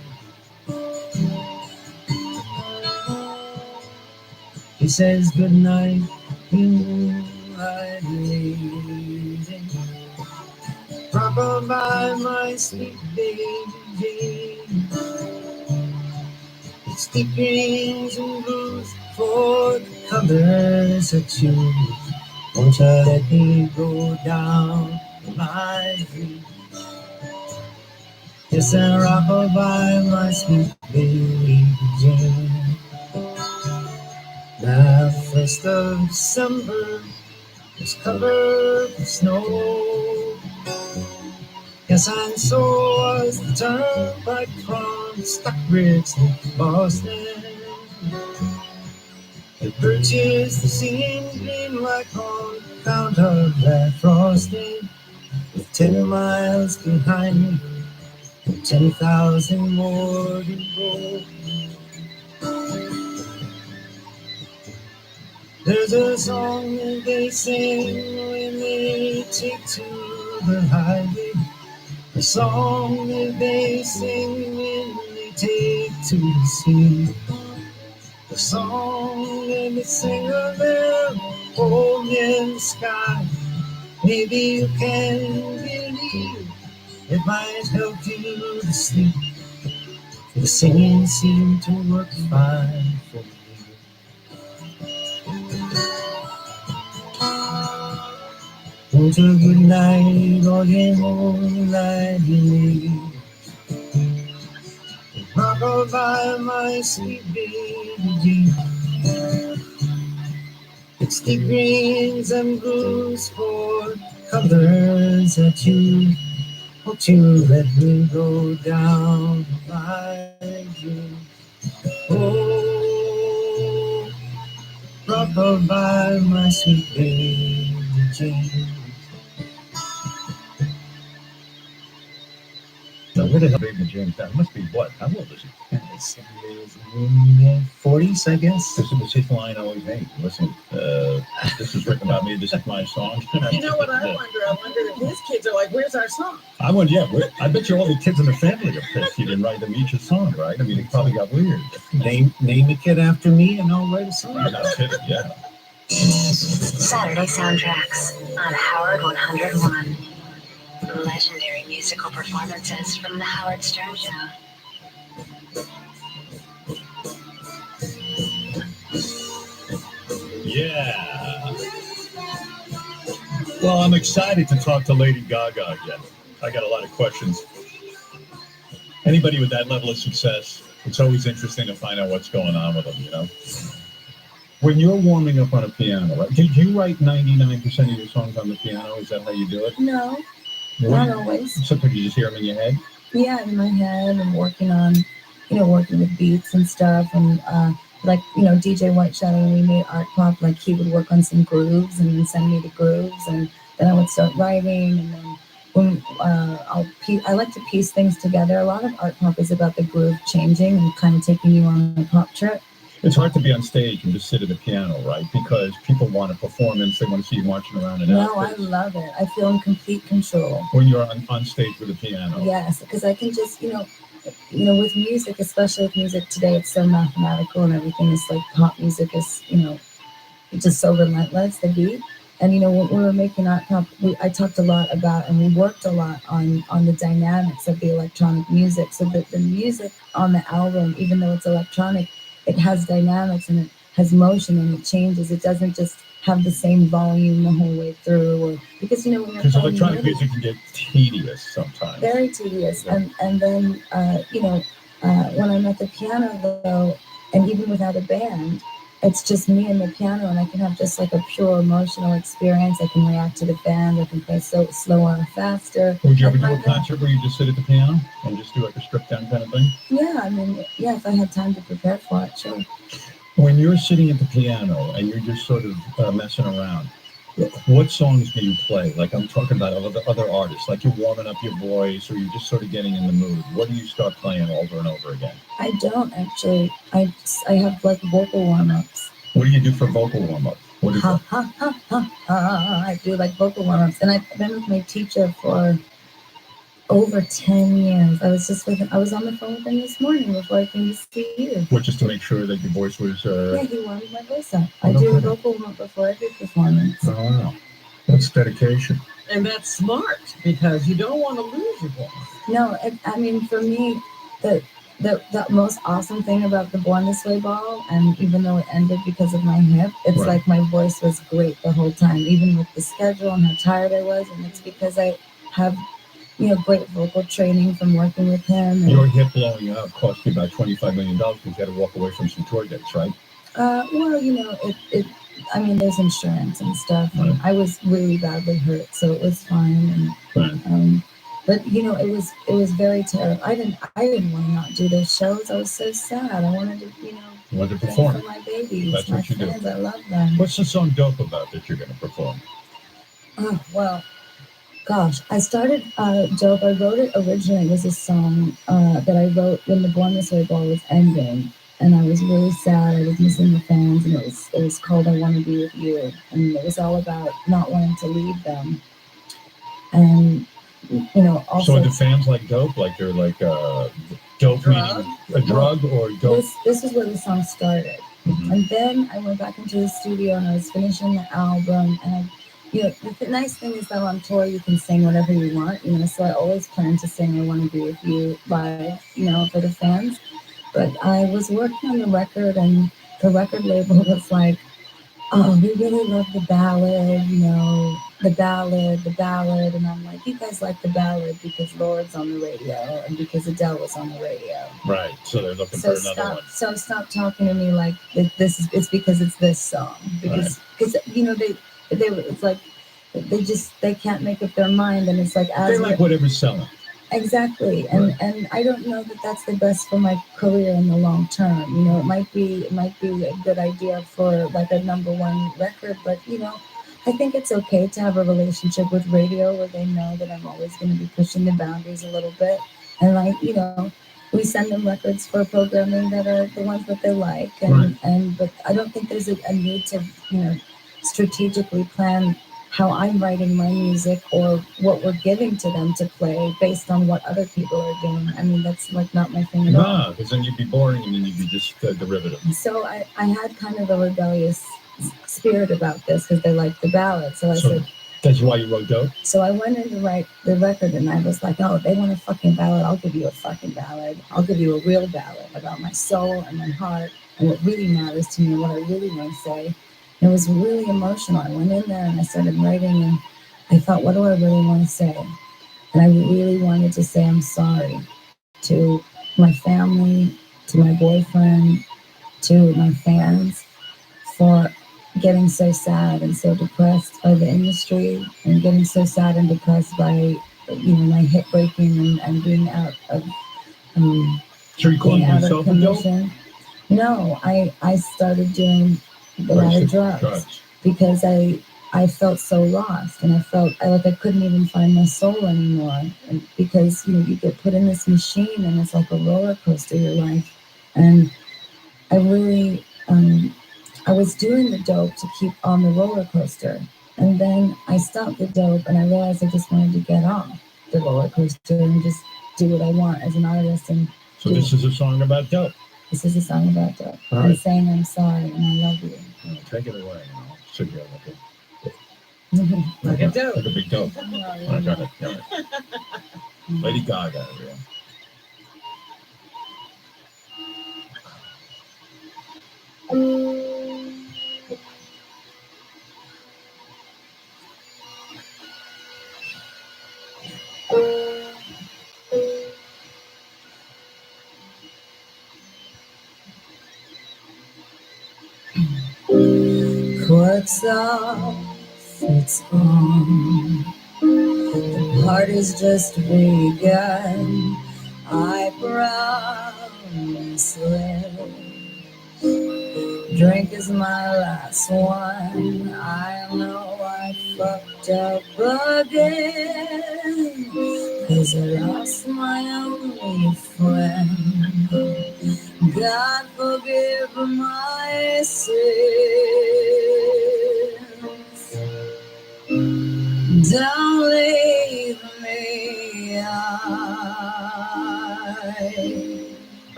S7: He says goodnight, moonlight lady. Rock-a-bye, my sweet baby Jane. It's deep greens and blues for the colors that you won't you let me go down my dream. Yes, and rock-a-bye, my sweet baby Jane. The 1st of December was covered with snow. Yes, and so was the turnpike from Stockbridge to Boston. The birches, the singing green like on account of that frosting. With 10 miles behind me, and 10,000 more to go. There's a song that they sing when they take to the highway. A song that they sing when they take to the sea. A song that they sing of their home in the sky. Maybe you can believe it might help you to sleep. The singing seemed to work fine for me. Won't you good night, or get moonlight lady. Rock-a-bye, my sweet baby Jane. It's the greens and blues for colors that you won't you let me go down my dream. Oh, rock-a-bye, my sweet baby Jane.
S5: Now, where the hell Baby James at? Must be what? How old is he?
S7: 40s, I guess.
S5: This was his line always made. Listen, this is written about me. This is my song.
S3: You know what I wonder? I wonder if his kids are like, "Where's our song?"
S5: I wonder, yeah. I bet you all the kids in the family are pissed he didn't write them each a song, right? I mean, it probably got weird.
S7: Name a kid after me and I'll write a song.
S5: You're not kidding, yeah.
S1: Saturday soundtracks on Howard 101. Legendary musical performances from the Howard Stern Show.
S5: Yeah. Well, I'm excited to talk to Lady Gaga again. I got a lot of questions. Anybody with that level of success, it's always interesting to find out what's going on with them, you know? When you're warming up on a piano, right? Did you write 99% of your songs on the piano? Is that how you do it?
S8: No, not always.
S5: Sometimes you just hear them in your head?
S8: Yeah, in my head, and working on, working with beats and stuff. And DJ White Shadow, when we made art pop, like he would work on some grooves and then send me the grooves, and then I would start writing. And then when I like to piece things together. A lot of art pop is about the groove changing and kind of taking you on a pop trip.
S5: It's hard to be on stage and just sit at a piano, right? Because people want a performance. They want to see you marching around in
S8: No, I
S5: outfits.
S8: love it. I feel in complete control.
S5: When you're on stage with a piano.
S8: Yes, because I can just, with music, especially with music today, it's so mathematical and everything is like pop music is, it's just so relentless, the beat. And when we were making Art Pop, I talked a lot about, and we worked a lot on the dynamics of the electronic music. So that the music on the album, even though it's electronic, it has dynamics and it has motion and it changes. It doesn't just have the same volume the whole way through, or because when you're
S5: Because
S8: playing
S5: electronic
S8: MIDI,
S5: music can get tedious sometimes.
S8: very tedious.
S5: Yeah.
S8: And then when I'm at the piano though, and even without a band, it's just me and the piano, and I can have just like a pure emotional experience. I can react to the band. I can play so slower or faster.
S5: Would you ever do
S8: Like
S5: a
S8: that.
S5: concert where you just sit at the piano and just do like a stripped down kind of thing?
S8: Yeah, if I had time to prepare for it, sure.
S5: When you're sitting at the piano and you're just sort of messing around, what songs do you play? Like I'm talking about other artists, like you're warming up your voice or you're just sort of getting in the mood. What do you start playing over and over again?
S8: I don't actually. I have like vocal warm-ups.
S5: What do you do for vocal warm-up? What is
S8: Ha
S5: that?
S8: ha ha ha ha. I do like vocal warm-ups, and I've been with my teacher for over 10 years. I was on the phone with him this morning before I came to see you.
S5: What, just to make sure that your voice was...
S8: Yeah, he warmed my voice up. I do a vocal warm-up before every performance.
S5: Oh, wow. That's dedication.
S3: And that's smart because you don't want to lose your voice.
S8: No, for me, the most awesome thing about the Born This Way ball, and even though it ended because of my hip, it's
S5: Right.
S8: like my voice was great the whole time, even with the schedule and how tired I was. And it's because I have, great vocal training from working with him. And,
S5: Your hip blowing up cost you about $25 million because you had to walk away from some tour dates, right?
S8: There's insurance and stuff. And
S5: Right.
S8: I was really badly hurt, so it was fine. And, but it was very terrible. I didn't want to not do those shows. I was so sad. I wanted to,
S5: You wanted to
S8: play
S5: perform.
S8: for my babies,
S5: That's
S8: my
S5: what you do.
S8: fans. I love them.
S5: What's the song Dope about that you're going to perform?
S8: Oh, well, gosh, I started Dope. I wrote it originally. It was a song that I wrote when the Born This Way ball was ending. And I was really sad. I was missing the fans, and it was called "I Want to Be with You," and it was all about not wanting to leave them. And also
S5: So the fans like dope, like they're like dope meaning a drug or dope.
S8: This is where the song started, and then I went back into the studio and I was finishing the album. And the nice thing is that on tour you can sing whatever you want. So I always plan to sing "I Want to Be with You" live, for the fans. But I was working on the record, and the record label was like, "Oh, we really love the ballad, the ballad." And I'm like, "You guys like the ballad because Lord's on the radio and because Adele was on the radio."
S5: Right. So they're looking for another one.
S8: So stop talking to me like it's because it's this song. Because it's like they can't make up their mind, and it's like
S5: They like whatever's selling.
S8: Exactly, and I don't know that that's the best for my career in the long term. It might be a good idea for like a #1 record, but I think it's okay to have a relationship with radio where they know that I'm always going to be pushing the boundaries a little bit, and we send them records for programming that are the ones that they like, but I don't think there's a need to strategically plan how I'm writing my music or what we're giving to them to play based on what other people are doing. That's like not my thing at all.
S5: No, because then you'd be boring and then you'd be just derivative.
S8: So I had kind of a rebellious spirit about this because they like the ballad. So I said,
S5: that's why you wrote Dope?
S8: So I went in to write the record and I was like, oh, they want a fucking ballad. I'll give you a fucking ballad. I'll give you a real ballad about my soul and my heart and what really matters to me and what I really want to say. It was really emotional. I went in there and I started writing and I thought, what do I really want to say? And I really wanted to say I'm sorry to my family, to my boyfriend, to my fans for getting so sad and so depressed by the industry and getting so sad and depressed by, my hip breaking and being out of
S5: So you calling yourself a dope?
S8: No, I started doing a lot of drugs because I felt so lost and I felt like I couldn't even find my soul anymore. And because you get put in this machine and it's like a roller coaster your life. And I really I was doing the dope to keep on the roller coaster. And then I stopped the dope and I realized I just wanted to get off the roller coaster and just do what I want as an artist. And
S5: So this is a song about dope.
S8: This is a song about dope.
S5: All
S8: I'm
S5: right.
S8: saying I'm sorry and I love you.
S5: Take it away. Sit here like
S3: Like a dope.
S5: like a big dope.
S8: Oh,
S5: I got it. Got it. Lady Gaga. Yeah.
S8: Corks off, it's on. The party's just begun. I promise drink is my last one. I know I fucked up again, 'cause I lost my only friend. God forgive my sins. Don't leave me.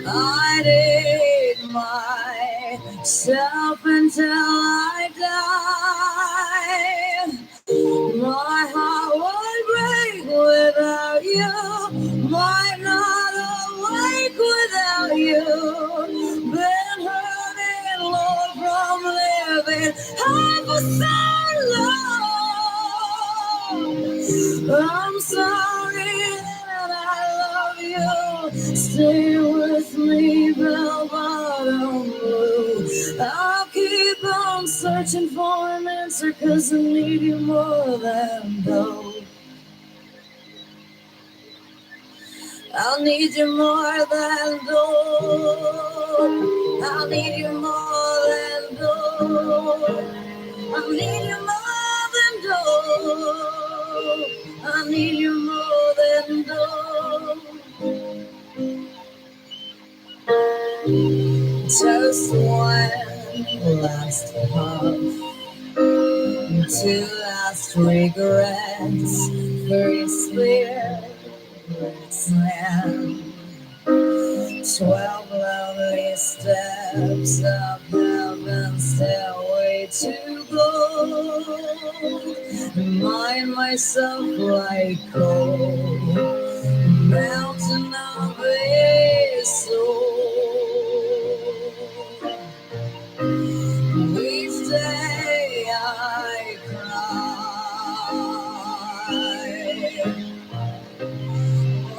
S8: I need myself until I die. My heart would break without you. Might not awake without you. Been hurting, Lord, from living half for so long. I'm sorry and I love you. Stay with me, bell bottom blue. I'll keep on searching for an answer, 'cause I need you more than gold. I'll need you more than gold. I'll need you more than gold. I'll need you more than gold. I need you more than gold. Just one last puff, two last regrets, three spirits and 12 lonely steps up heaven's stairway to go. Remind myself like cold, mountain of a soul. Each day I cry.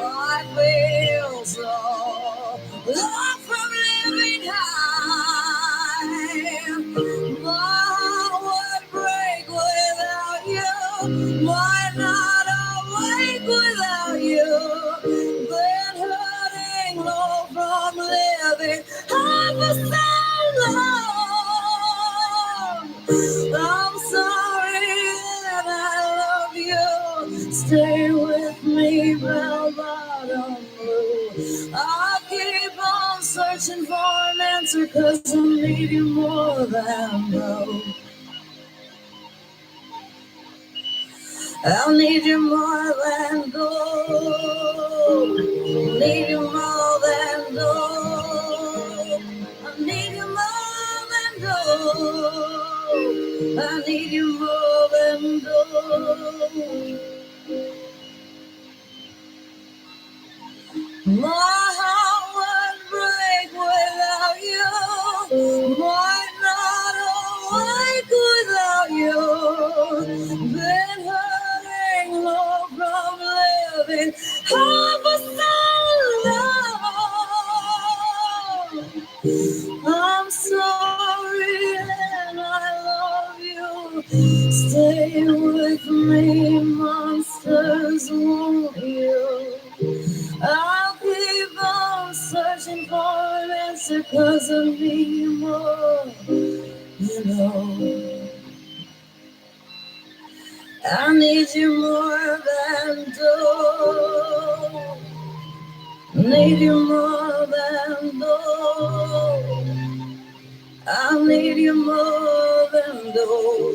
S8: I feel so low from living high. My heart would break without you. Might not awake without you. Been hurting low from living high for so long. I'm sorry and I love you. Stay with me, bell bottom blue. I'll keep on searching for an answer, 'cause I need you more than gold. I'll need you more than gold. Need you more than gold. I need you more than gold. I need you more than gold. My heart would break without you. Might not awake without you. Been hurting low from living half for so long. I'm sorry and I love you. Stay with me, monsters, won't you? I'll keep on searching for an answer, 'cause I need you more, you know. I need you more than gold. I Need you more than gold. I need you more than gold.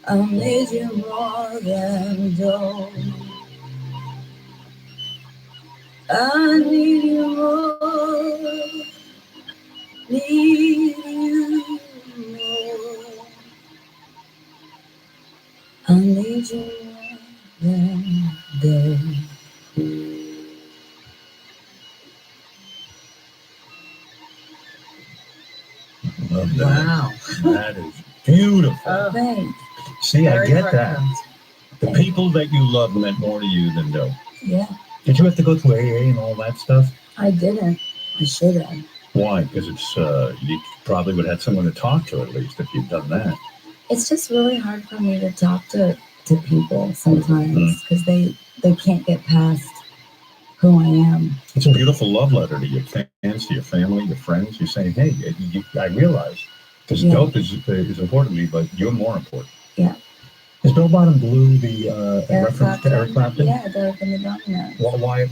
S8: I need you more than gold. I need you more. Need you more. I need you more than gold.
S5: Love that.
S3: Wow.
S5: That is beautiful.
S8: Thanks.
S5: See, I
S3: Very
S5: get that.
S3: profound.
S5: The people that you love meant more to you than Doe.
S8: Yeah,
S5: Did you have to go through AA and all that stuff?
S8: I didn't. I should have.
S5: Why? Because it's you probably would have had someone to talk to at least if you'd done that.
S8: It's just really hard for me to talk to people sometimes because they can't get past who I am.
S5: It's a beautiful love letter to your fans, to your family, your friends. You're saying, hey, I realize this dope is important to me, but you're more important.
S8: Yeah.
S5: Is Bell Bottom Blue the reference to Eric Clapton?
S8: Yeah, Derek and the Dominoes.
S5: Why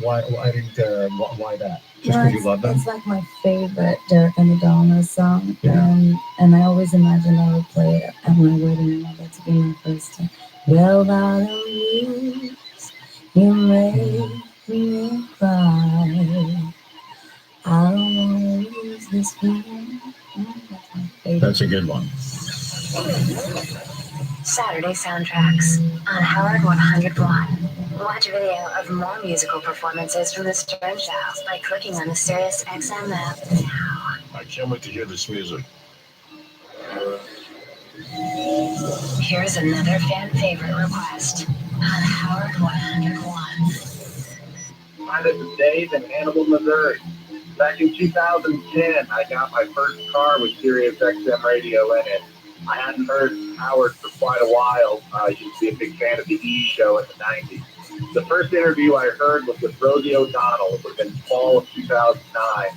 S5: that? Just because you love them?
S8: It's like my favorite Derek and the Dominoes song.
S5: Yeah.
S8: And I always imagined I would play it at my wedding and I'd like to be my first time. Bell Bottom Blues, you make me cry. I don't want to lose this feeling. That's my favorite.
S5: That's a good one.
S1: Saturday soundtracks on Howard 101. Watch video of more musical performances from the Stern Show by clicking on the Sirius XM app now.
S5: I can't wait to hear this music.
S1: Here's another fan favorite request on Howard 101.
S4: Hi, this is Dave in Hannibal, Missouri. Back in 2010, I got my first car with Sirius XM radio in it. I hadn't heard Howard for quite a while. I used to be a big fan of the E! Show in the 90s. The first interview I heard was with Rosie O'Donnell. It was in fall of 2009.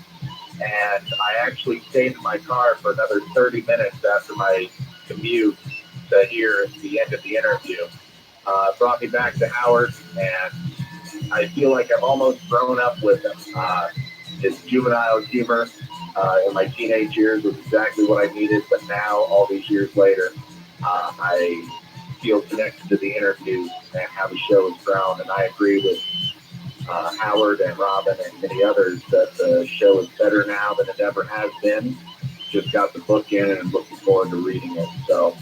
S4: And I actually stayed in my car for another 30 minutes after my commute to hear the end of the interview. Brought me back to Howard, and I feel like I've almost grown up with him. His juvenile humor in my teenage years was exactly what I needed, but now, all these years later, I feel connected to the interview and how the show has grown, and I agree with Howard and Robin and many others that the show is better now than it ever has been. Just got the book in and I'm looking forward to reading it. So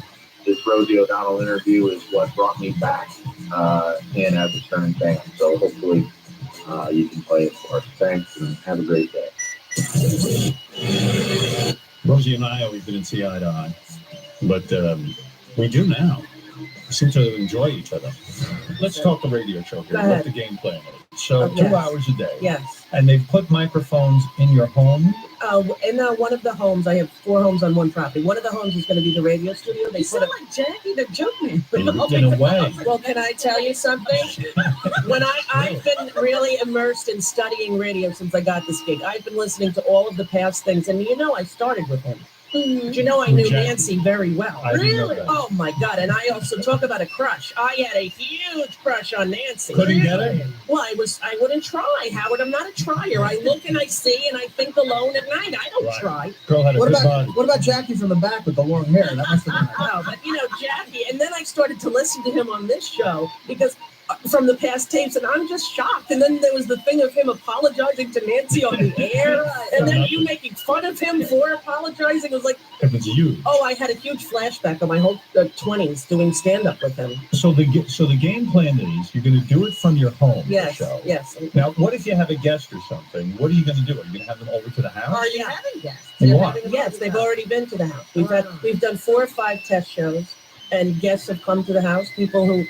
S4: this Rosie O'Donnell interview is what brought me back in as a Stern fan. So hopefully you can play it for us. Thanks and have a great day.
S5: Rosie and I always didn't see eye to eye, but we do now. We seem to enjoy each other. Let's talk the radio show here. What the game plan is. So 2 hours a day.
S3: Yes.
S5: And they've put microphones in your home?
S3: In one of the homes, I have 4 homes on one property. One of the homes is going to be the radio studio. They sound like Jackie the Jokeman.
S5: In a way.
S3: Well, can I tell you something? When I've been really immersed in studying radio since I got this gig. I've been listening to all of the past things, and I started with him. Mm-hmm. You know, I knew Nancy very well.
S5: Really?
S3: Oh my God! And I also talk about a crush. I had a huge crush on Nancy.
S5: Couldn't get it?
S3: Well, I wouldn't try, Howard. I'm not a trier. I look and I see and I think alone at night. I don't try.
S5: Girl had a good body.
S2: What about Jackie from the back with the long hair? That must have been nice.
S3: No, but Jackie. And then I started to listen to him on this show because from the past tapes, and I'm just shocked. And then there was the thing of him apologizing to Nancy on the air, and then you making fun of him for apologizing. It was like,
S5: it was you.
S3: Oh, I had a huge flashback of my whole 20s doing stand-up with him.
S5: So the game plan is you're going to do it from your home.
S3: Yes,
S5: show.
S3: yes.
S5: Now, what if you have a guest or something? What are you going to do? Are you going to have them over to the house?
S3: Are you having guests?
S5: Yes,
S3: they've already been to the house. We've done 4 or 5 test shows. And guests have come to the house. People who,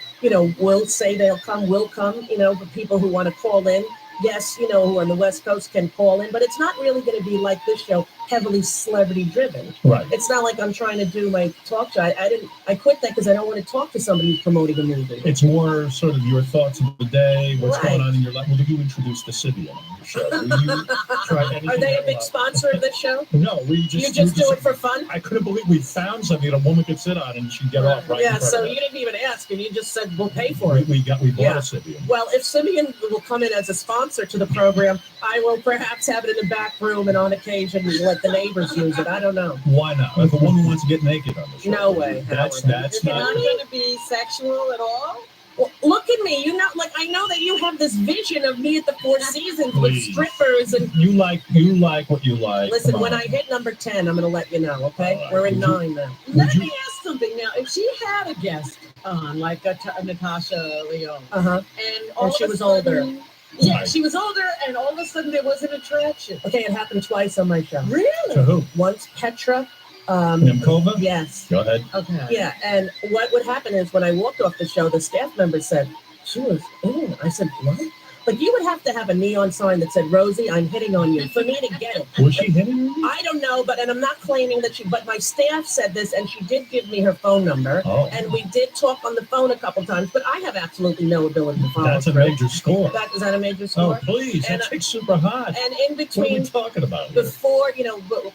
S3: will say they'll come, will come. But people who want to call in, yes, who are on the West Coast can call in. But it's not really going to be like this show. heavily celebrity driven.
S5: Right.
S3: It's not like I'm trying to do my talk show. I quit that because I don't want to talk to somebody who's promoting a movie.
S5: It's more sort of your thoughts of the day, what's
S3: Right.
S5: going on in your life. Well, you introduced the Sibian on your show. Will you try anything?
S3: Are they a big
S5: else?
S3: sponsor of this show?
S5: No, we just
S3: You just do it for fun?
S5: I couldn't believe we found something that a woman could sit on and she'd get off right.
S3: Yeah,
S5: in front
S3: so
S5: of
S3: you
S5: us.
S3: didn't even ask, and you just said we'll pay for it.
S5: We bought
S3: Yeah.
S5: a Sibian.
S3: Well, if Simeon will come in as a sponsor to the program, I will perhaps have it in the back room, and on occasion let the neighbors use it. I don't know.
S5: Why not? If a woman wants to get naked on the show,
S3: No way,
S5: That's
S3: Howard.
S5: that's
S9: Is it
S5: not.
S9: not going to be sexual at all?
S3: Well, look at me. I know that you have this vision of me at the Four Seasons with
S5: Please.
S3: strippers and.
S5: You like what you like.
S3: Listen,
S5: Come
S3: when
S5: on.
S3: I hit number 10, I'm going to let you know. Okay,
S5: All right.
S3: we're in
S5: Would you-
S3: 9 now.
S9: Let
S5: you-
S9: me ask something now. If she had a guest on, like Natasha Leone,
S3: Uh huh.
S9: and all
S3: And
S9: of
S3: she
S9: a
S3: was
S9: sudden-
S3: older.
S9: Yeah,
S5: Right.
S9: she was older, and all of a sudden there was an attraction.
S3: Okay, it happened twice on my show.
S9: Really?
S5: To who?
S3: Once Petra.
S5: Nemkova?
S3: Yes.
S5: Go ahead.
S9: Okay.
S3: Yeah, and what would happen is when I walked off the show, the staff member said she was in. I said, what? Like you would have to have a neon sign that said, Rosie, I'm hitting on you for me to get it.
S5: Was she hitting you?
S3: I don't know, and I'm not claiming that but my staff said this, and she did give me her phone number,
S5: Oh,
S3: and we did talk on the phone a couple times, but I have absolutely no ability to follow
S5: that's a
S3: through.
S5: major score.
S3: Is that a major
S5: Oh,
S3: score?
S5: please.
S3: And,
S5: That chick's super hot.
S3: And in
S5: What are we
S3: between,
S5: talking about here?
S3: before,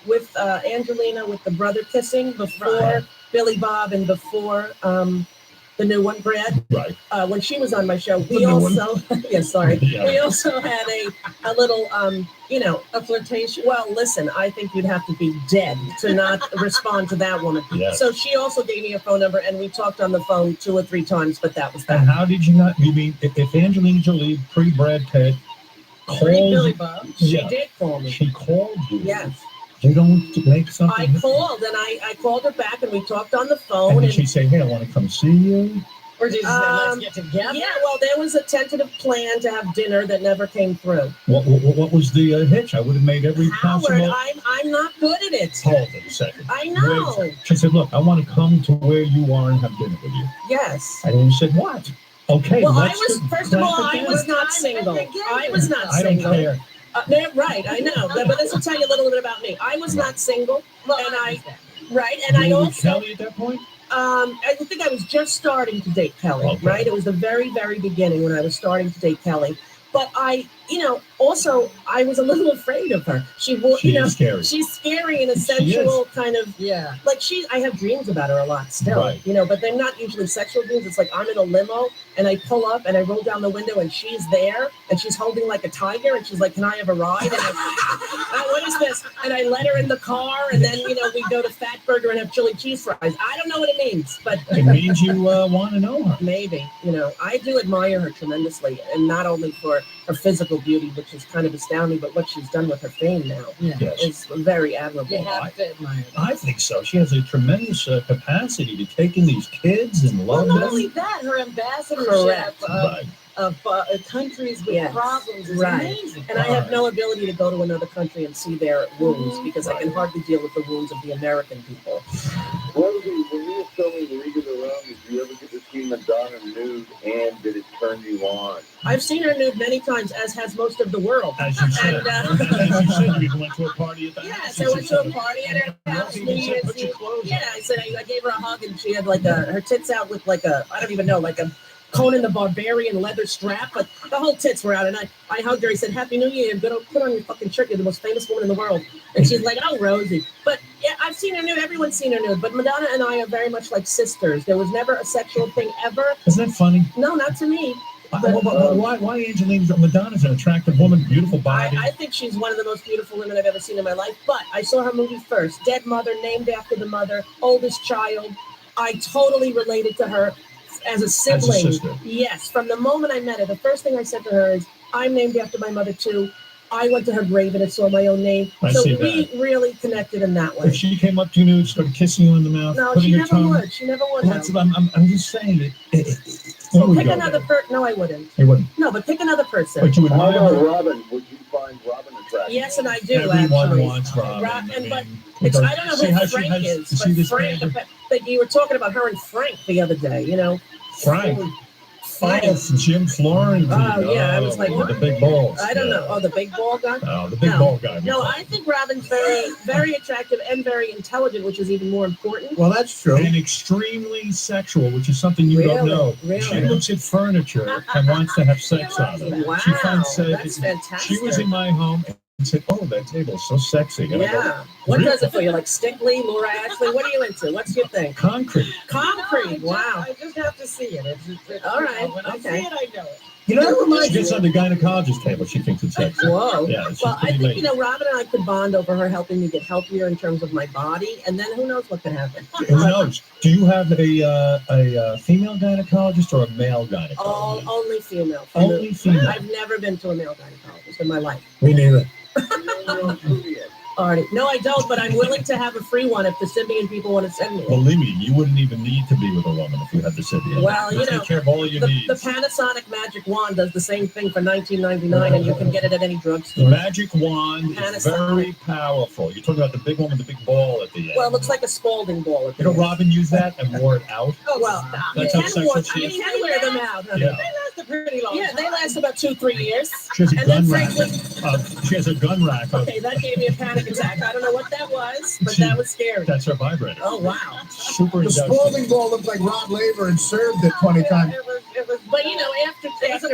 S3: with Angelina, with the brother kissing, before
S5: Right.
S3: Billy Bob, and before the new one, Brad,
S5: Right.
S3: when she was on my show,
S5: The
S3: we
S5: new one.
S3: also, yeah, sorry,
S5: Yeah.
S3: we also had a little,
S9: A flirtation.
S3: well, listen, I think you'd have to be dead to not respond to that woman.
S5: Yes.
S3: So she also gave me a phone number, and we talked on the phone 2 or 3 times, but that was
S5: And
S3: that.
S5: how did you not? You mean if Angelina Jolie, pre-Brad Pitt,
S9: Billy
S5: called,
S9: Bob.
S3: She
S5: yeah,
S3: did call me.
S5: she called you?
S3: Yes.
S5: You don't make something.
S3: I called, and I called her back, and we talked on the
S5: And
S3: phone.
S5: did she say, "Hey, I want to come see you"?
S9: Or did you say, let's
S3: Um,
S9: get together?
S3: Yeah, well, there was a tentative plan to have dinner that never came through.
S5: What was the hitch? I would have made every
S3: Howard,
S5: possible.
S3: I'm not good at it.
S5: Hold it a second.
S3: I know.
S5: Wait. She said, "Look, I want to come to where you are and have dinner with you."
S3: Yes.
S5: And you said, "What?" Okay.
S3: Well, I
S5: let's
S3: was,
S5: do-
S3: first of all,
S5: crack
S3: I
S5: it
S3: was
S5: down.
S3: not single. I was not
S5: I don't
S3: single.
S5: care.
S3: Right, I know. But this will tell you a little bit about me. I was not single,
S9: Well,
S3: and
S9: I
S3: I,
S9: understand.
S3: right, and I
S5: You were with
S3: also,
S5: Kelly at that point.
S3: I think I was just starting to date Kelly,
S5: Okay.
S3: right? It was the very, very beginning when I was starting to date Kelly. But also, I was a little afraid of her.
S5: She is scary.
S3: she's scary in a
S5: She is.
S3: sensual kind of,
S9: Yeah.
S3: like I have dreams about her a lot still,
S5: Right.
S3: but they're not usually sexual dreams. It's like I'm in a limo and I pull up and I roll down the window and she's there and she's holding like a tiger and she's like, "Can I have a ride?" And what is this? And I let her in the car and then, we go to Fat Burger and have chili cheese fries. I don't know what it means, but
S5: It means you want to know her.
S3: maybe, I do admire her tremendously, and not only for her physical beauty, which is kind of astounding, but what she's done with her fame now
S9: Yeah.
S5: Yes.
S3: is very admirable.
S9: You have to admire it.
S5: I think so. She has a tremendous capacity to take in these kids and
S9: Well,
S5: love
S9: not
S5: them.
S9: only that, her ambassadorship
S3: Correct.
S5: Right.
S9: of countries with
S3: Yes.
S9: problems is
S3: Right.
S9: amazing.
S3: And I have no ability to go to another country and see their wounds because I can hardly deal with the wounds of the American people.
S4: Rosie, when you were filming The League of Their Own, did you ever get to see Madonna nude, and did it turn you on?
S3: I've seen her nude many times, as has most of the world.
S5: As you said.
S3: And,
S5: As you said, you went to a party at the house.
S3: Yes, I went to a party at her house.
S5: Rosie
S3: New
S5: even said,
S3: Year's
S5: "Put your
S3: Eve.
S5: clothes
S3: Yeah, I said I gave her a hug, and she had like her tits out with like I don't even know, like a Conan the Barbarian leather strap, but the whole tits were out. And I hugged her. I said, "Happy New Year. Go put on your fucking shirt. You're the most famous woman in the world." And she's like, "Oh, Rosie." But yeah, I've seen her nude. Everyone's seen her nude. But Madonna and I are very much like sisters. There was never a sexual thing ever.
S5: Isn't that funny?
S3: No, not to me.
S5: Why Angelina? Madonna's an attractive woman, beautiful body.
S3: I think she's one of the most beautiful women I've ever seen in my life. But I saw her movie first, Dead Mother, named after the mother, oldest child. I totally related to her as a sibling.
S5: sister.
S3: Yes, from the moment I met her, the first thing I said to her is, "I'm named after my mother too." I went to her grave and it saw my own name.
S5: I
S3: So
S5: see
S3: we really connected in that way.
S5: If she came up to you and started kissing you in the mouth,
S3: No,
S5: putting
S3: she
S5: her
S3: never
S5: tongue.
S3: would. She never would.
S5: Well,
S3: no.
S5: I'm just saying that.
S3: So pick another person. No, I wouldn't.
S5: You wouldn't.
S3: No, but pick another person.
S5: But you
S4: How
S5: admire
S4: about
S5: her.
S4: Robin? Would you find Robin attractive?
S3: Yes, and I do.
S5: Everyone
S3: actually.
S5: wants Robin.
S3: But
S5: because
S3: I don't know
S5: see
S3: who
S5: how she
S3: Frank
S5: has-
S3: is,
S5: see
S3: but
S5: this
S3: Frank.
S5: man-
S3: But you were talking about her and Frank the other day.
S5: Frank.
S3: fights.
S5: Oh, Jim Florentine.
S3: Oh, yeah, I was like,
S5: with the big balls.
S3: I don't know. Oh, the big ball guy?
S5: Oh, the big
S3: No.
S5: ball guy.
S3: No, I think Robin's very attractive and very intelligent, which is even more important.
S6: Well, that's true.
S5: And extremely sexual, which is something you don't know.
S3: Really?
S5: She looks at furniture and wants to have sex on it.
S3: Wow,
S5: She finds
S3: that's fantastic.
S5: She was in my home and said, "Oh, that table's so sexy." And I go,
S3: Yeah. What does it for you? Like Stickley, Laura Ashley? What are you into? What's your thing?
S5: concrete.
S3: Concrete. Wow.
S9: I just have to see it.
S3: All right,
S9: When I
S3: okay.
S9: see it, I know it.
S6: You know, that
S5: She
S6: reminds me.
S5: gets on the gynecologist table. She thinks it's sexy.
S3: Whoa.
S5: Yeah, it's
S3: Well,
S5: just
S3: I
S5: pretty
S3: think,
S5: late.
S3: Robin and I could bond over her helping me get healthier in terms of my body, and then who knows what could happen.
S5: Who knows? Do you have a female gynecologist or a male gynecologist?
S3: Only female.
S5: Only female.
S3: I've never been to a male gynecologist in my life.
S5: Me neither.
S3: Already. No, I don't, but I'm willing to have a free one if the Symbian people want to send me.
S5: Believe me, you wouldn't even need to be with a woman if you had the Sybian.
S3: Well,
S5: They'll take care of all your needs.
S3: The Panasonic Magic Wand does the same thing for $19.99, and you can get it at any
S5: The
S3: drugstore.
S5: magic wand is
S3: Panasonic.
S5: very powerful. You're talking about the big one with the big ball at the end.
S3: Well, it looks like a Spalding ball. At the
S5: You know,
S3: end.
S5: Robin used that and wore it out.
S3: Oh, well,
S5: That's
S3: you
S5: how
S3: can
S5: sexual
S3: wear-
S5: she
S3: you
S5: is.
S3: can wear them out, honey.
S5: Yeah.
S9: They last a pretty long
S3: Yeah,
S9: time.
S3: they last about 2-3 years.
S5: She has a
S3: And then
S5: gun rack.
S3: Franklin,
S5: She has a gun rack.
S3: okay, that gave me a panic attack. I don't know what that was, but
S5: She-
S3: that was scary.
S5: That's her vibrator.
S3: Oh, wow.
S5: Super
S6: The
S5: industrial.
S6: Spalding ball looked like Rod Laver and served it 20 times.
S9: It was,
S3: But,
S9: a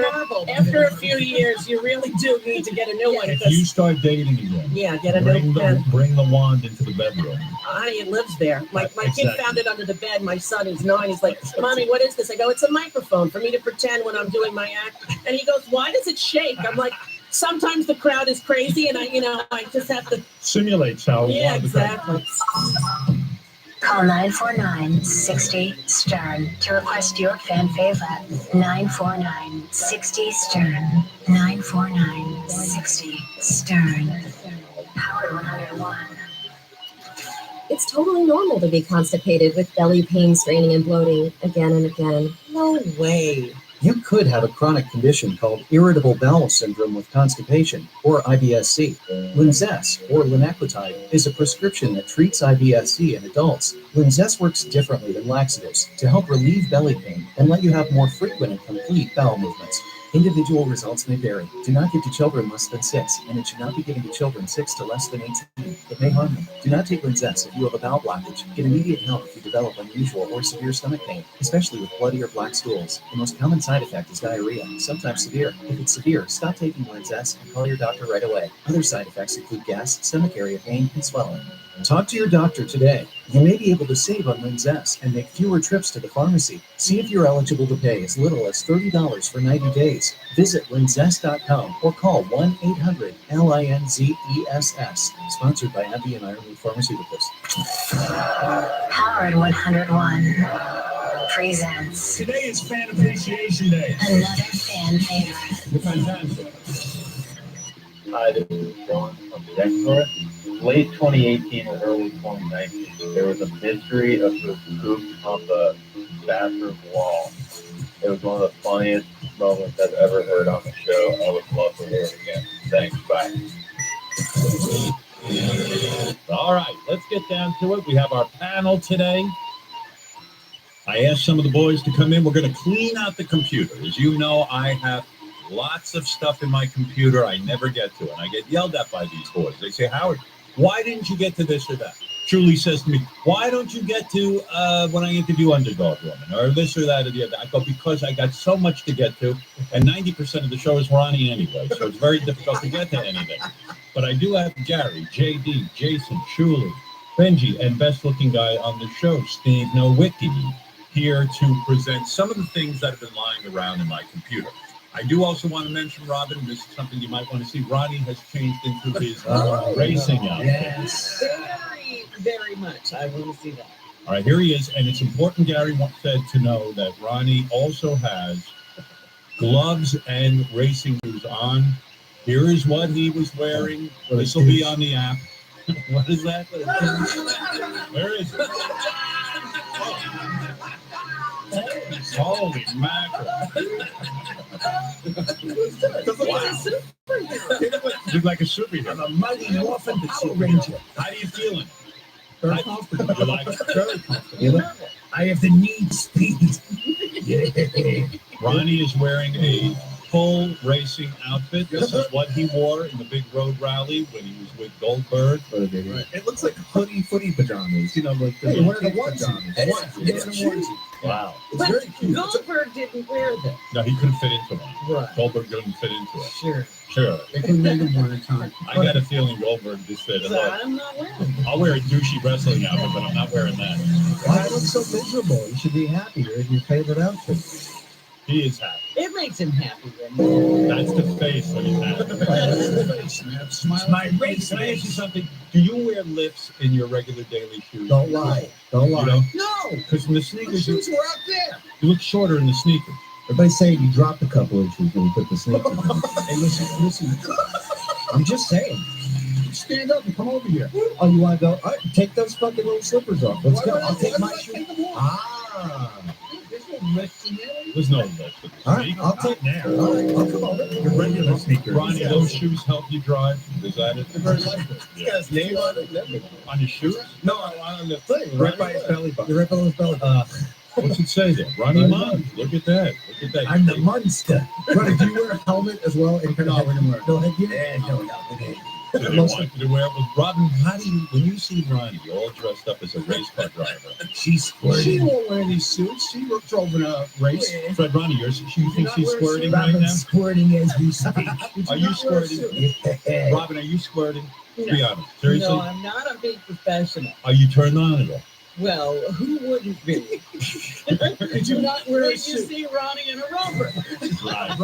S9: marvel.
S3: after a few years, you really do need to get a new one.
S5: If
S3: because-
S5: you start dating again,
S3: Yeah, get a new pen.
S5: bring the wand into the bedroom.
S3: Honey, it lives there. My kid
S5: Exactly.
S3: found it under the bed. My son is 9. He's like, Mommy, what is this? I go, it's a microphone for me to pretend when I'm doing my act. And he goes, why does it shake? I'm like, sometimes the crowd is crazy and I just have to.
S5: Simulates how.
S3: Yeah,
S5: the-
S3: exactly.
S1: Call 949-60-STERN to request your fan favorite. 949-60-STERN. 949-60-STERN. Howard 101.
S10: It's totally normal to be constipated with belly pain, straining, and bloating again and again.
S9: No way.
S11: You could have a chronic condition called irritable bowel syndrome with constipation, or IBS-C. Linzess, or linaclotide, is a prescription that treats IBS-C in adults. Linzess works differently than laxatives to help relieve belly pain and let you have more frequent and complete bowel movements. Individual results may vary. Do not give to children less than 6, and it should not be given to children 6 to less than 18. It may harm them. Do not take Linzess if you have a bowel blockage. Get immediate help if you develop unusual or severe stomach pain, especially with bloody or black stools. The most common side effect is diarrhea, sometimes severe. If it's severe, stop taking Linzess and call your doctor right away. Other side effects include gas, stomach area pain, and swelling. Talk to your doctor today. You may be able to save on Linzess and make fewer trips to the pharmacy. See if you're eligible to pay as little as $30 for 90 days. Visit linzess.com or call 1-800-LINZESS. Sponsored by AbbVie and Ironwood Pharmaceuticals.
S1: Howard 101 presents
S5: Today is Fan Appreciation Day.
S1: another fan favorite.
S5: You're fantastic.
S12: Hi, this is John from the Explore. Late 2018 or early 2019, there was a mystery of the poop on the bathroom wall. It was one of the funniest moments I've ever heard on the show. I would love to hear it again. Thanks, bye.
S5: All right, let's get down to it. We have our panel today. I asked some of the boys to come in. We're going to clean out the computer. As you know, I have lots of stuff in my computer I never get to, and I get yelled at by these boys. They say, Howard, why didn't you get to this or that? Julie says to me, why don't you get to when I interview Underdog Woman or this or that or the other? I go, because I got so much to get to, and 90% of the show is Ronnie anyway, so it's very difficult to get to anything. But I do have Gary, JD, Jason, Julie, Benji, and best-looking guy on the show, Steve Nowicki, here to present some of the things that have been lying around in my computer. I do also want to mention, Robin, this is something you might want to see. Ronnie has changed into his racing outfit.
S9: Yes. Very, very much. I want to see that.
S5: All right, here he is. And it's important, Gary said, to know that Ronnie also has gloves and racing shoes on. Here is what he was wearing. This will be on the app. What is that? Where is it? Holy mackerel. You look like a superhero.
S6: I'm a mighty morphin Power Ranger.
S5: How are you feeling?
S6: Very comfortable.
S5: You like it?
S6: Very comfortable. I have the need speed. Yeah.
S5: Ronnie is wearing a full racing outfit. This is what he wore in the big road rally when he was with Goldberg.
S13: Right. It looks like hoodie footy pajamas. You know, like the
S6: Hey, one of the
S13: pajamas.
S6: It's cute.
S5: Wow.
S6: It's
S9: But
S6: very cute.
S9: Goldberg didn't wear this.
S5: No, he couldn't fit into one.
S9: Right.
S5: Goldberg couldn't fit into it.
S6: Sure.
S5: Sure.
S6: They can make them one at a time.
S5: I got a feeling Goldberg just said,
S9: So
S5: look,
S9: I'm not wearing it.
S5: I'll wear a douchey wrestling outfit, but I'm not wearing that.
S13: Why look so miserable? You should be happy. You're in your favorite outfit.
S5: He is happy.
S9: It makes him happy when
S5: That's the face when he's happy.
S6: It's my race.
S5: Can I ask you something? Do you wear lifts in your regular daily shoes?
S13: Don't lie. Don't
S5: You
S13: lie.
S5: don't?
S6: No,
S5: Because in the
S6: the
S5: sneakers,
S6: shoes were out there.
S5: you look shorter in the sneakers.
S13: Everybody's saying you dropped a couple inches when you put the sneakers on.
S6: Hey, listen.
S13: I'm just saying.
S6: Stand up and come over here.
S13: Oh, you want to go? All right, take those fucking little slippers off. Let's
S6: Why
S13: go.
S6: would I-
S13: I'll take
S6: why
S13: my
S6: would I
S13: shoes.
S6: take them off?
S13: Ah.
S6: There's no lift in there.
S5: There's no lift in the
S13: All right,
S5: sneakers.
S13: I'll take
S5: Not now.
S13: All right, I'll come over.
S6: Your regular sneakers.
S5: Ronnie, those shoes help you drive? Is that it?
S6: They're very lightweight.
S5: Yeah.
S6: His name on it and everything.
S5: On your shoes?
S6: No, on the thing.
S13: Right by his belly button. You're right below his belly button.
S5: What's it say there? Ronnie Munn. Look at that. Look at that.
S13: I'm the monster. Ronnie, do you wear a helmet as well? And
S6: No, we didn't wear it.
S13: no headgear?
S6: Yeah, no.
S5: Do they want you to wear it? Robin, how do you, when you see Ronnie all dressed up as a race car driver,
S13: She's
S6: She
S13: squirting.
S6: won't wear these suits. She drove in a race.
S5: Fred, Ronnie, you think
S6: not
S5: she's
S6: wear a
S5: squirting
S6: suit.
S5: right now?
S13: Robin's squirting as we speak.
S5: Are you squirting?
S13: Yeah.
S5: Robin, are you squirting?
S9: No.
S5: Be honest. Seriously?
S9: No, I'm not a big professional.
S5: Are you turned on at all?
S9: Well, who wouldn't be?
S6: Did you not wear
S9: When
S6: a
S9: you
S6: suit?
S9: see Ronnie in a rubber.
S5: Right.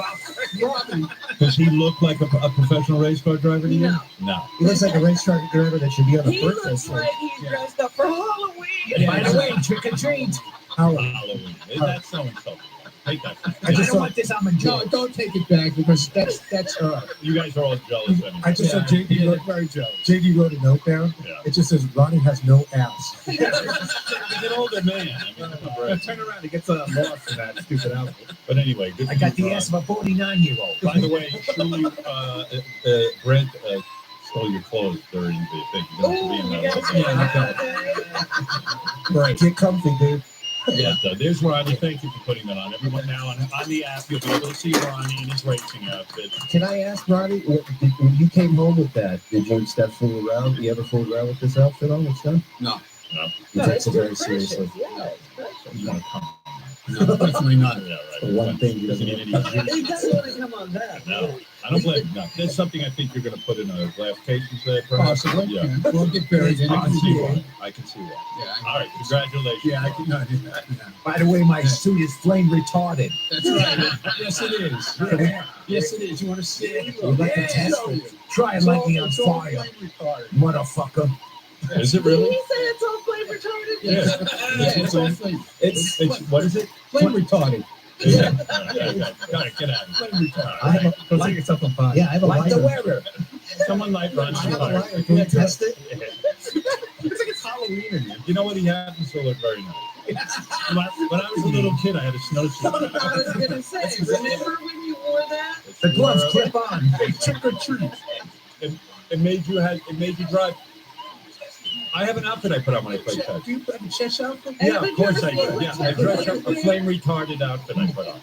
S6: Robin,
S5: Does he look like a professional race car driver to you?
S9: No.
S5: No.
S13: He looks like a racetrack driver that should be on a
S9: He
S13: birthday
S9: looks
S13: suit.
S9: like he's dressed up for Halloween.
S13: By the way, trick or treat. Halloween.
S5: Halloween. That's so insulting. Take that.
S13: I just
S6: don't
S13: want this. I'm a
S6: no,
S13: joke.
S6: don't take it back because that's her.
S5: You guys are all jealous anyway.
S13: I just saw
S6: Yeah,
S13: JD
S6: you
S13: wrote,
S6: look very jealous.
S13: JD wrote a note down.
S5: Yeah.
S13: It just says Ronnie has no ass.
S5: He's an older man. I mean,
S13: Turn around, he gets lost in that stupid outfit.
S5: but anyway, good
S13: I
S5: for
S13: got
S5: you,
S13: the
S5: Ron.
S13: ass of a 49-year-old.
S5: By the way, truly, Brent stole your clothes during the thing. You don't have to be in
S9: Oh, you
S5: that.
S9: gotta
S5: Yeah,
S9: say
S13: Right, get comfy, dude.
S5: yeah, so there's Ronnie. Thank you for putting that on. Everyone now on the app, you'll be able to see Ronnie in his racing outfit.
S13: Can I ask Ronnie, when you came home with that, did you step fool around? You ever fool around with this outfit on and stuff?
S6: No,
S5: No,
S13: He
S9: No,
S13: takes
S9: it's
S13: it very
S9: precious.
S13: seriously.
S9: Yeah, it's precious.
S5: you want to come?
S6: no, definitely not.
S5: Yeah, right.
S13: The one thing he doesn't
S5: Doesn't need any juice.
S9: He doesn't want to come on that.
S5: No, I don't blame you. No, there's something I think you're going to put in a glass case instead. perhaps?
S6: Possibly.
S5: Yeah.
S6: Yeah. We'll get buried in
S5: I can see
S6: it.
S5: why. I can see why.
S6: Yeah,
S5: All right, congratulations.
S6: Yeah, I can not do that. Yeah.
S13: By the way, my suit is flame retarded.
S6: That's right. Yes, it is. Yeah. Yes, it is. You want to see it?
S13: You'd like to test it? Try and light me on
S6: It's all
S13: fire,
S6: flame retarded.
S13: motherfucker.
S5: Is it
S9: Did
S5: really?
S9: he say it's all flame retarded?
S5: Yeah.
S6: Yeah, it's all flame.
S5: It's what is it?
S6: Flame retarded.
S5: Yeah. Got it. Get out of here.
S6: Flame retarded.
S13: I have a,
S5: Go take yourself on fire.
S13: yeah, I have a
S5: Light the
S13: lighter.
S5: wearer. Someone light Ron's
S13: I have a
S5: fire.
S13: lighter. Can we test it?
S6: It's like it's Halloween in here.
S5: You know what? He happens to look very nice. When I was a little kid, I had a snowsuit.
S9: I was going to say, remember when you wore that?
S13: The gloves clip on.
S6: Hey, trick or treat.
S5: It made you drive. I have an outfit I put on when I play tag.
S6: Do you have a chest outfit?
S5: Yeah, of course I do. Yeah, I dress up a flame retarded outfit I put on.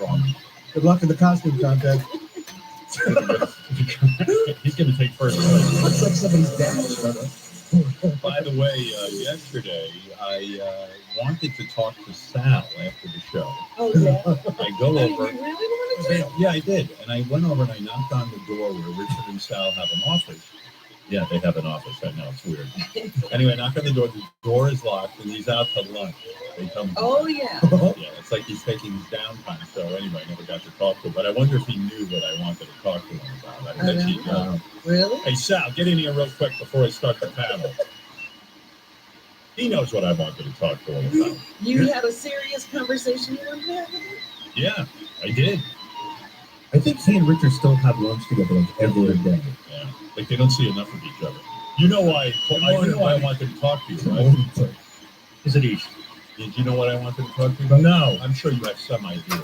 S5: Wrong.
S13: Good luck in the costume contest.
S5: He's going to take first place.
S13: Looks like somebody's dad.
S5: By the way, yesterday I wanted to talk to Sal after the show.
S9: Oh, yeah.
S5: I go
S9: You
S5: over.
S9: really wanted to?
S5: Yeah, I did. And I went over and I knocked on the door where Richard and Sal have an office. Yeah, they have an office. I know, it's weird. Anyway, I knock on the door is locked, and he's out to lunch. They tell me.
S9: Oh, yeah.
S5: Yeah, it's like he's taking his downtime. So anyway, I never got to talk to him. But I wonder if he knew what I wanted to talk to him about. I bet he
S9: Really?
S5: Hey, Sal, get in here real quick before I start the panel. He knows what I wanted to talk to him about.
S9: You had a serious conversation you wanted to have with him?
S5: Yeah, I did.
S13: I think he and Richard still have lunch together like every day.
S5: Yeah, like they don't see enough of each other. You know why? You know why I wanted to talk to you, right?
S7: Is it easy?
S5: Did you know what I wanted to talk to you about?
S7: No.
S5: I'm sure you have some idea.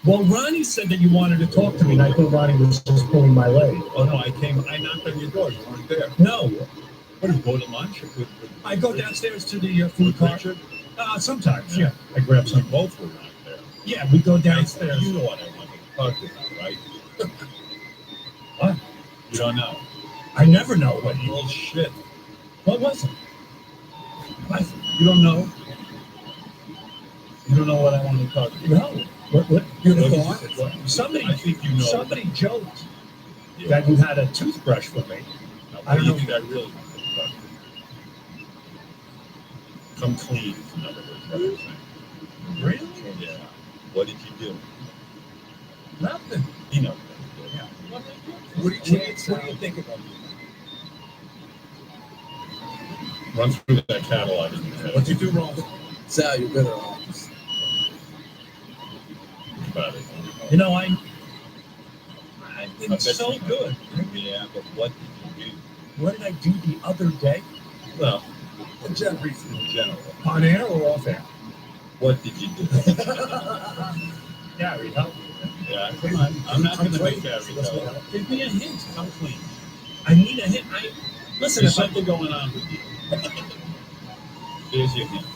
S7: Well, Ronnie said that you wanted to talk to me, and I thought Ronnie was just pulling my leg.
S5: Oh no, I knocked on your door. You weren't there.
S7: No.
S5: What, do you go to lunch? With
S7: I go downstairs to the food
S5: with
S7: court.
S5: Richard?
S7: Sometimes, yeah. I grab
S5: We
S7: some.
S5: both were not there.
S14: Yeah, we go downstairs.
S5: You know what I want to talk about, right? What? You don't know?
S14: I never know what you.
S5: Bullshit.
S14: What was it? What?
S5: You don't know? You don't know what I want to talk about?
S14: No. What
S5: Unicorn?
S14: Somebody,
S5: I think you know.
S14: somebody joked that you had a toothbrush for me.
S5: I don't know. Think I really want to talk about? Come clean, in other words, what I'm saying.
S14: Really?
S5: Yeah. What did you do?
S14: Nothing.
S5: You know.
S14: Yeah.
S5: What do you think about it? Run through that catalog.
S14: What'd you do wrong?
S13: Sal, you're better off.
S5: About it.
S14: You know, I've been so good.
S5: Yeah, but what did you do?
S14: What did I do the other day?
S5: Well, in general.
S14: On air or off air?
S5: What did you do?
S14: Gary, help me.
S5: Yeah, come on. I'm not going to make Gary help. Give me a hint. Come clean.
S14: I need a hint. Listen,
S5: there's something going on with you. There's your hint.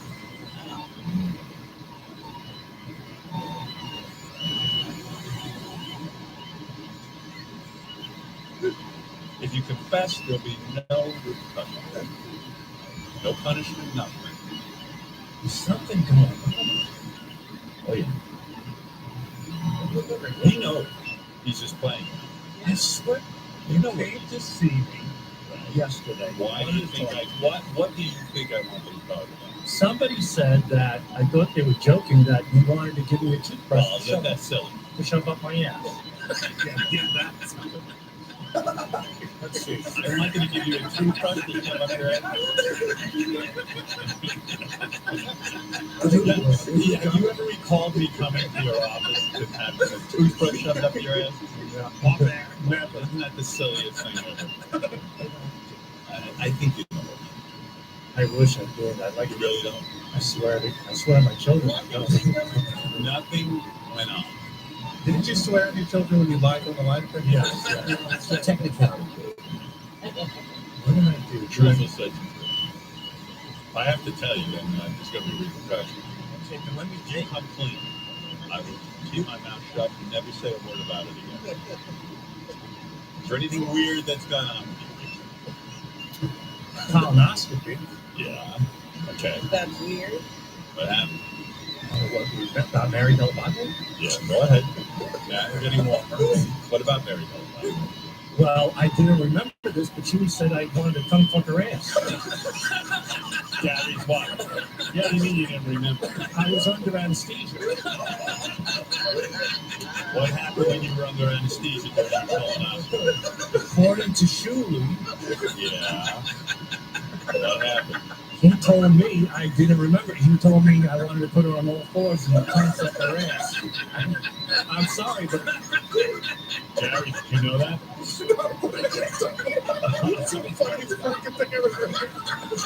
S5: If you confess, there'll be no repercussion. No punishment, nothing.
S14: There's something going on.
S5: Oh, yeah. He knows. He's just playing.
S14: I swear, you came to see me yesterday.
S5: Why do you think what do you think I want to talk about?
S14: Somebody said that I thought they were joking that you wanted to give me a toothbrush
S5: that's silly.
S14: To shove up my ass. That's
S5: Let's see. I'm not going to give you a toothbrush to shove up your ass. Have you ever recalled me coming to your office and having a toothbrush shoved up your ass?
S14: Yeah.
S5: Never. Isn't that the silliest thing ever? I think you know.
S14: I wish I did. I like
S5: you really don't.
S14: I swear on my children.
S5: Nothing went on.
S14: Didn't you swear on your children when you lied on the line? Yes.
S11: It's a technicality.
S14: What did I do?
S5: Truthful such. I have to tell you, then there's going to be repercussions.
S14: Okay, then let me
S5: come clean. I will keep my mouth shut and never say a word about it again. Is there anything weird that's gone on with you?
S14: Colonoscopy.
S5: Yeah. Okay.
S9: That's weird.
S5: What happened?
S14: About Mary Del Valle?
S5: Yeah, go ahead. Now we're getting warmer. What about Mary Del Valle?
S14: Well, I didn't remember this, but she said I wanted to tongue fuck her ass.
S5: Gary's wife. Yeah, you mean you didn't remember?
S14: I was under anesthesia.
S5: What happened when you were under anesthesia during your colonoscopy?
S14: According to Shuli,
S5: yeah. What happened?
S14: He told me I didn't remember. He told me I wanted to put her on all fours and tongue fuck her ass. I'm sorry, but
S5: Gary, did you know that?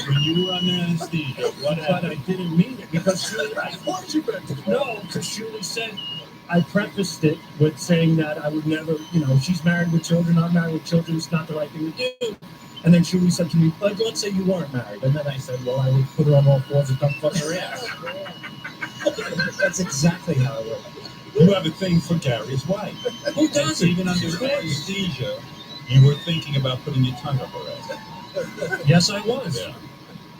S5: When you were under anesthesia, what happened?
S14: But I didn't mean it because Shuli said I prefaced it with saying that I would never, she's married with children, I'm married with children, it's not the right thing to do. And then Shuli said to me, like, let's say you weren't married. And then I said, well, I would put her on all fours and tongue fuck her ass.
S11: That's exactly how it works.
S5: You have a thing for Gary's wife.
S14: Who doesn't?
S5: Even under anesthesia, you were thinking about putting your tongue up her ass.
S14: Yes, I was.
S5: Yeah.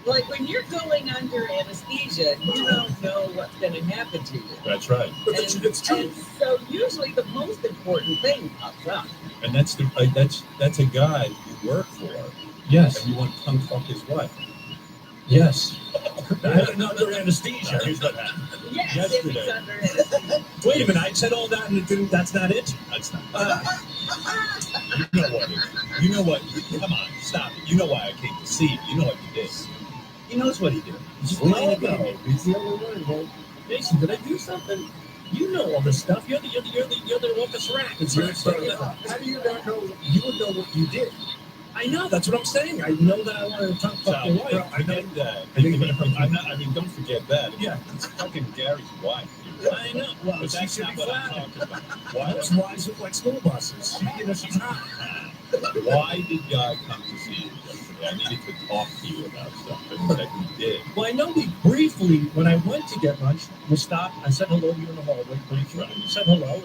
S9: Like when you're going under anesthesia, you don't know what's going to happen to you.
S5: That's right.
S9: It's true. And so usually the most important thing pops up.
S5: And that's a guy you work for.
S14: Yes.
S5: And you want to tongue fuck his wife.
S14: Yes. Under anesthesia.
S5: Here's what happened.
S9: Yes,
S5: yesterday.
S9: under anesthesia.
S14: Wait a minute, I said all that and it didn't, that's not it?
S5: That's not You know what? You know what? Come on, stop it. You know why I came to see you. You know what you did. He knows what he did. He's playing a game.
S14: He's the only one. Well, Jason, did I do something? You know all this stuff. You're the office rat. It's your stuff. How do you not know? You would know what you did. I know. That's what I'm saying. I know that I wanted to tongue fuck your wife.
S5: I get that. Don't forget that.
S14: Yeah.
S5: It's fucking Gary's wife.
S14: I know. Well,
S5: but that's not what I'm talking about.
S14: That's why I look like school buses. She's not.
S5: Why did Guy come to see you yesterday? I needed to talk to you about something that we did.
S14: Well, I know we briefly truthfully, when I went to get lunch, we stopped. I said hello to you in the hallway. You said hello,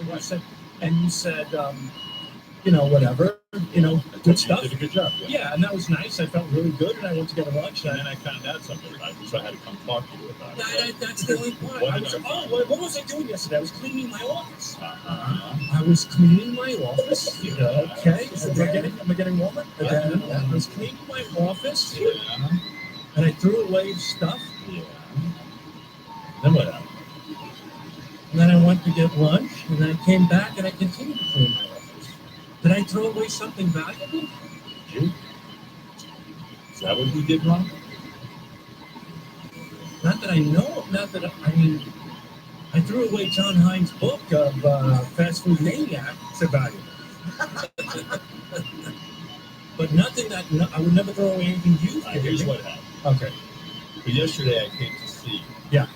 S14: and you said, whatever, good stuff.
S5: You did a good job.
S14: Yeah, and that was nice. I felt really good, and I went to get a lunch.
S5: And then I found out something about you, so I had to come talk to you about it.
S14: That's the only part. What was I doing yesterday? I was cleaning my office.
S5: Uh-huh.
S14: I was cleaning my office. Okay. Am I getting warmer? I was cleaning my office.
S5: Yeah.
S14: And I threw away stuff.
S5: Yeah. Then what happened?
S14: And then I went to get lunch, and then I came back, and I continued to clean my office. Did I throw away something valuable?
S5: Did you? Is that what you did wrong?
S14: Not that I know. I threw away John Hines' book of Fast Food Maniac. It's valuable. But nothing that I would never throw away anything used.
S5: Here's what happened.
S14: Okay.
S5: But yesterday I came to see you.
S14: Yeah.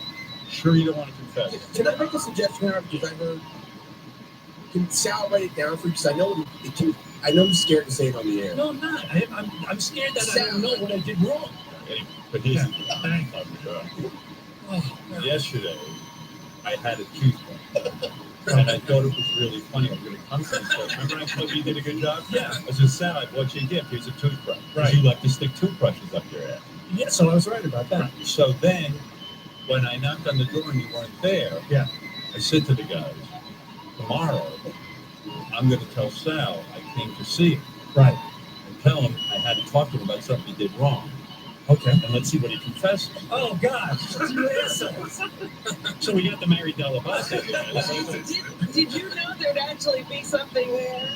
S5: Sure you don't want to confess?
S3: Can I make a suggestion here? Because I heard. Can Sal write it down for you? Because I know I'm scared to say it on the air.
S14: No, I'm not. I'm scared that I don't know what I did wrong.
S5: Anyway, but here's the thing. Yesterday I had a toothbrush. And I thought it was really funny. I was going to come to you. Remember I told you you did a good job?
S14: Yeah.
S5: I said, Sal, I bought you a gift. Here's a toothbrush.
S14: Right.
S5: You like to stick toothbrushes up your ass.
S14: Yeah, so I was right about that.
S5: So then, when I knocked on the door and you weren't there,
S14: yeah,
S5: I said to the guys, tomorrow, I'm going to tell Sal I came to see him.
S14: Right.
S5: And tell him I had to talk to him about something he did wrong.
S14: Okay.
S5: And let's see what he confesses.
S14: Oh, gosh.
S5: So we got the Mary Della Base.
S9: Did you know there'd actually be something there?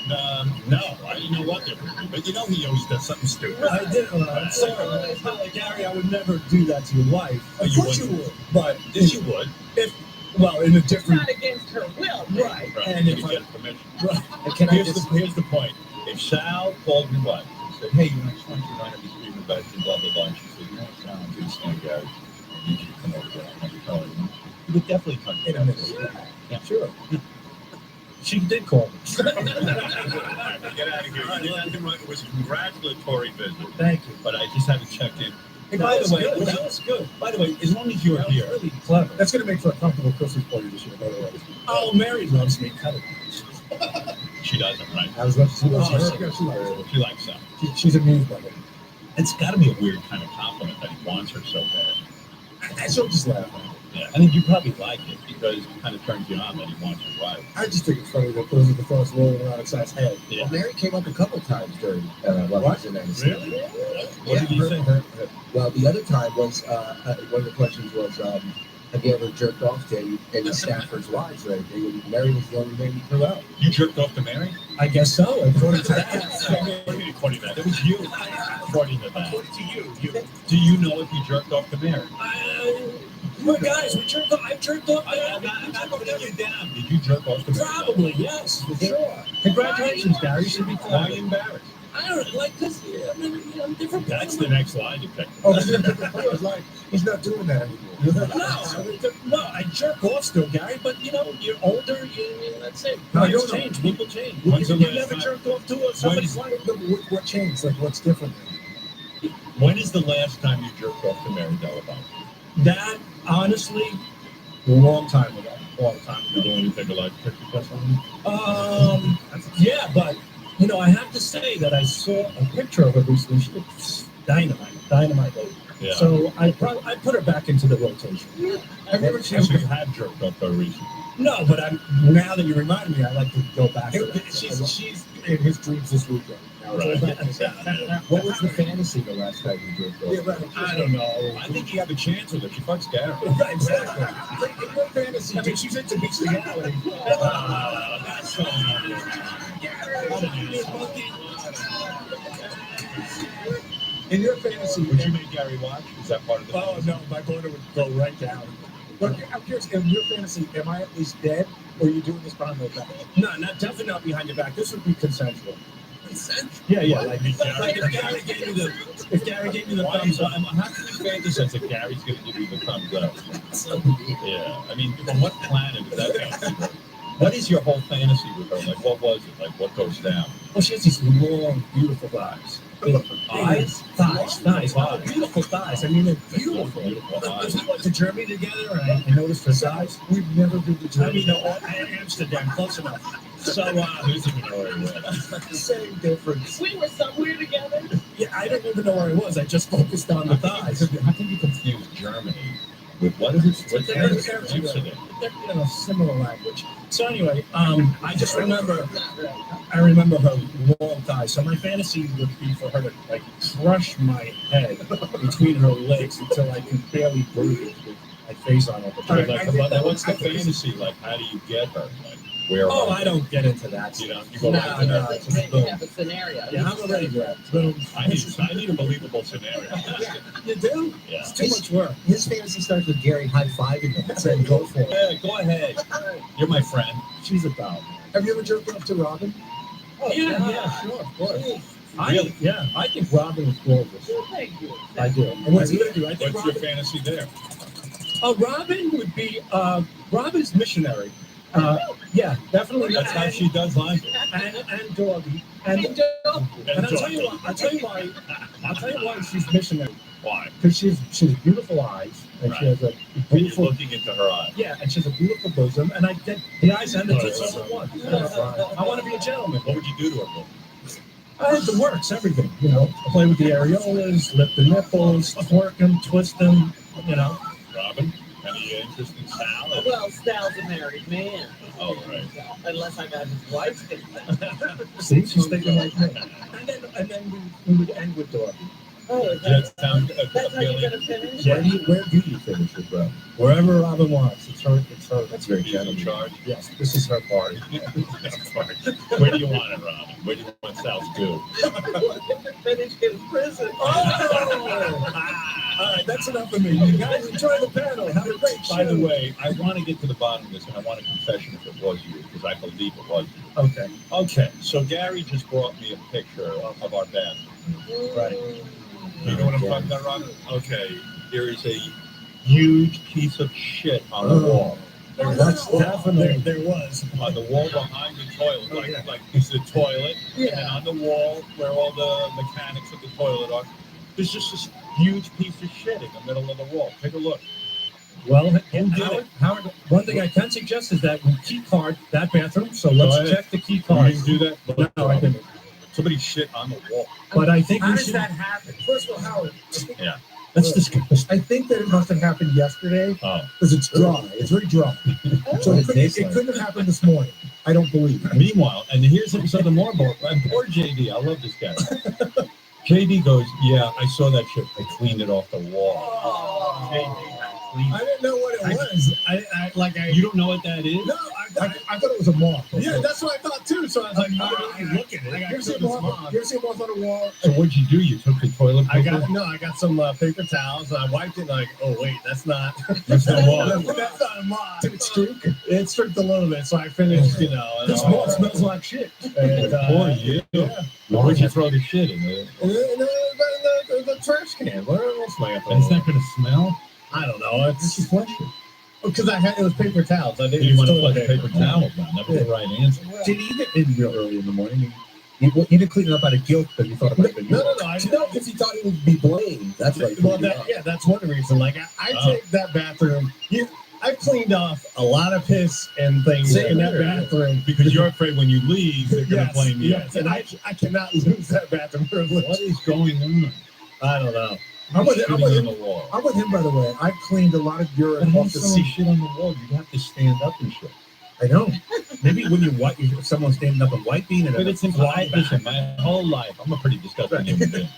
S5: No, I didn't know what they were doing. But he always does something stupid.
S14: I did. I'm sorry. Gary, I would never do that to your wife. Of course you would. But
S5: yes, you would.
S14: In a different...
S9: Not against her will.
S14: Right.
S5: And if I get permission.
S14: Right.
S5: And here's the point. If Sal called me what? Said, hey, I just want you to know to be screaming about you, blah, blah, blah. And she said, you know what, Sal, I'm just saying, Gary, I need you to come over there. I'm going to tell you. You would definitely come
S14: in a minute. Yeah, sure. She did call me.
S5: Get out of here. It was a congratulatory visit.
S14: Thank you.
S5: But I just had to check in. Hey,
S14: That was good.
S5: By the way, as long as you're here.
S14: Really clever. That's going to make for a comfortable Christmas party this year, by the way. Oh, Mary loves me. Cut it.
S5: She doesn't, right?
S14: I was about to
S5: She likes that.
S14: She's amused by it.
S5: It's got to be a weird kind of compliment that he wants her so bad.
S14: She'll just laugh at it.
S5: Yeah, I think you probably like it because it kind of turns you on that he wants your wife.
S14: I just think it's funny that those are the thoughts rolling around inside his head.
S5: Yeah.
S13: Well, Mary came up a couple times during while I was in NBC.
S5: Really? What did he say?
S13: Well, the other time was one of the questions was, have you ever jerked off to any staffers' wives or anything? And Mary was the only name you threw out.
S5: You jerked off to Mary?
S14: I guess so. According to that.
S5: What do you mean according to that? It was you. According to that.
S14: According to you.
S5: Do you know if you jerked off to Mary?
S14: Well, guys, I've jerked off.
S5: I'm not putting you down. Did you jerk off to Mary?
S14: Probably, yes, for sure. Congratulations, Gary. You should be
S5: Why are you embarrassed?
S14: I don't like this. I'm different.
S5: That's the next lie detector.
S14: Oh, he's not doing that anymore. No, I jerk off still, Gary. But you're older. That's it.
S5: No,
S14: People change. People change. You never jerked off to somebody's wife. What changed? Like what's different?
S5: When is the last time you jerked off to Mary Della Base?
S14: That honestly, a long time ago.
S5: You don't even think of like 50%?
S14: Yeah, but I have to say that I saw a picture of her recently. She looks dynamite lady.
S5: Yeah.
S14: So I put her back into the rotation. I've never
S5: So you have jerked off her recently?
S14: No, but now that you reminded me, I like to go back.
S13: She's in his dreams this weekend.
S5: Right.
S13: What was the fantasy the last time you jerked off?
S14: Yeah, right.
S5: I don't know. I think you have a chance with her. She fucks Gary.
S14: Right, exactly. In your fantasy, I mean, she's into bestiality.
S5: That's so
S14: In your fantasy,
S5: would you make Gary watch? Is that part of the
S14: fantasy? No, my daughter would go right down. But I'm curious, in your fantasy, am I at least dead, or are you doing this behind my back? No, definitely not behind your back. This would be consensual. Yeah. Like if Gary gave me the thumbs up,
S5: how can you fantasize that Gary's going to give you the thumbs up? Yeah, I mean, from what planet is that? What is your whole fantasy with her? Like, what was it? Like, what goes down?
S14: Well, she has these long, beautiful eyes. Thighs. Beautiful thighs. I mean, they're beautiful. If we went to Germany together, and I noticed her thighs, we've never been to Germany. I mean, Amsterdam, close enough. So, same difference.
S9: We were somewhere together.
S14: Yeah, I didn't even know where I was. I just focused on the thighs.
S5: How can you confuse Germany with what is it? What's Amsterdam?
S14: They're similar language. So anyway, I just remember, her long thighs. So my fantasy would be for her to like crush my head between her legs until I can barely breathe with my face on it.
S5: What's the fantasy? Like, how do you get her? Like, where?
S14: Oh, I don't get into that.
S5: You know, you go right to
S9: No, you have a scenario.
S14: Yeah, I'm already there. Boom.
S5: I need a believable scenario.
S14: You do?
S5: Yeah.
S14: It's too much work.
S11: His fantasy starts with Gary high-fiving him and saying, go for it.
S5: Yeah, go ahead. You're my friend.
S14: She's a doll.
S13: Have you ever jerked off to Robin?
S14: Oh, yeah, sure, of course.
S5: Really?
S14: I think Robin is gorgeous.
S9: Thank you.
S14: I do. And what's your
S5: fantasy there?
S14: Robin would be, Robin's missionary. Yeah, definitely.
S5: That's how she does life.
S14: And doggy. And I'll tell you why she's missionary.
S5: Why?
S14: Because she has beautiful eyes, and she has a beautiful.
S5: Looking into her eyes.
S14: Yeah, and she has a beautiful bosom, and I get the eyes and the tits all at once. I want to be a gentleman.
S5: What would you do to her?
S14: The works, everything. You know, play with the areolas, lift the nipples, twerk them, twist them. You know.
S5: Robin, any interest in Sal?
S9: Well, Sal's a married man.
S5: Oh, right.
S9: Unless I got his wife's consent.
S14: See, she's thinking like me. And then we would end with Dorothy.
S9: Oh,
S5: Does that sound
S9: that's how you're gonna finish?
S14: Where do you finish it, bro? Wherever Robin wants. It's her.
S5: That's very in charge.
S14: Yes, this is her party.
S5: Where do you want it, Robin? Where do you want Sal's goo?
S9: Finish in prison.
S14: All right, that's enough of me. You guys enjoy the panel. Have a great show.
S5: By the way, I want to get to the bottom of this, and I want a confession if it was you, because I believe it was you. Okay. So Gary just brought me a picture of our bathroom. Right. You know what I'm talking about, Robin? Okay. There is a huge piece of shit on the wall.
S14: That's definitely there was
S5: on the wall behind the toilet, like it's the toilet, and on the wall where all the mechanics of the toilet are, there's just this huge piece of shit in the middle of the wall. Take a look.
S14: Well, Howard, one thing I can suggest is that we key card that bathroom. So let's check the key card.
S5: You didn't do that?
S14: No, I didn't.
S5: Somebody shit on the wall.
S14: But I think
S9: how does that happen?
S13: First of all, Howard.
S5: Yeah.
S14: That's disgusting.
S13: I think that it must have happened yesterday because it's dry. It's very dry. So it couldn't have happened this morning. I don't believe it.
S5: Meanwhile, and here's something more about poor JD. I love this guy. JD goes, yeah, I saw that shit. I cleaned it off the wall. JD.
S13: I didn't know what it was.
S5: You don't know what that is?
S13: No, I thought it was a moth.
S14: Yeah, that's what I thought too. So I was like, look at it.
S13: You ever see a moth on a wall?
S5: So what'd you do? You took the toilet paper?
S14: I got some paper towels. I wiped it. Like, oh wait, that's not.
S5: That's not a moth.
S14: That's not a moth.
S13: Did it streak?
S14: It streaked a little bit. So I finished. You know, this moth smells like shit. And,
S5: boy, yeah. Why'd you throw the shit in there?
S14: The trash can. Where else am I going to
S5: It's not going to smell?
S14: I don't know. It's
S5: just flush it.
S14: Because it was paper towels. I didn't.
S5: You want to flush paper towels down? That was the right answer.
S14: Did he get in real early in the morning? You didn't clean it up out of guilt, but you thought it might have been.
S13: No. I know because he thought he would be blamed. That's right.
S14: Well, that's one reason. Like I take that bathroom. I've cleaned off a lot of piss and things in that bathroom
S5: because you're afraid when you leave they're going to blame you.
S14: Yes, and I cannot lose that bathroom privilege.
S5: What is going on?
S14: I don't know.
S13: I'm with him, by the way. I've cleaned a lot of urine off the
S5: seat. Shit on the wall. You have to stand up and shit.
S14: I know. Maybe when you wipe, if someone's standing up and wiping, and
S5: it's implied. Listen, my whole life, I'm a pretty disgusting human being.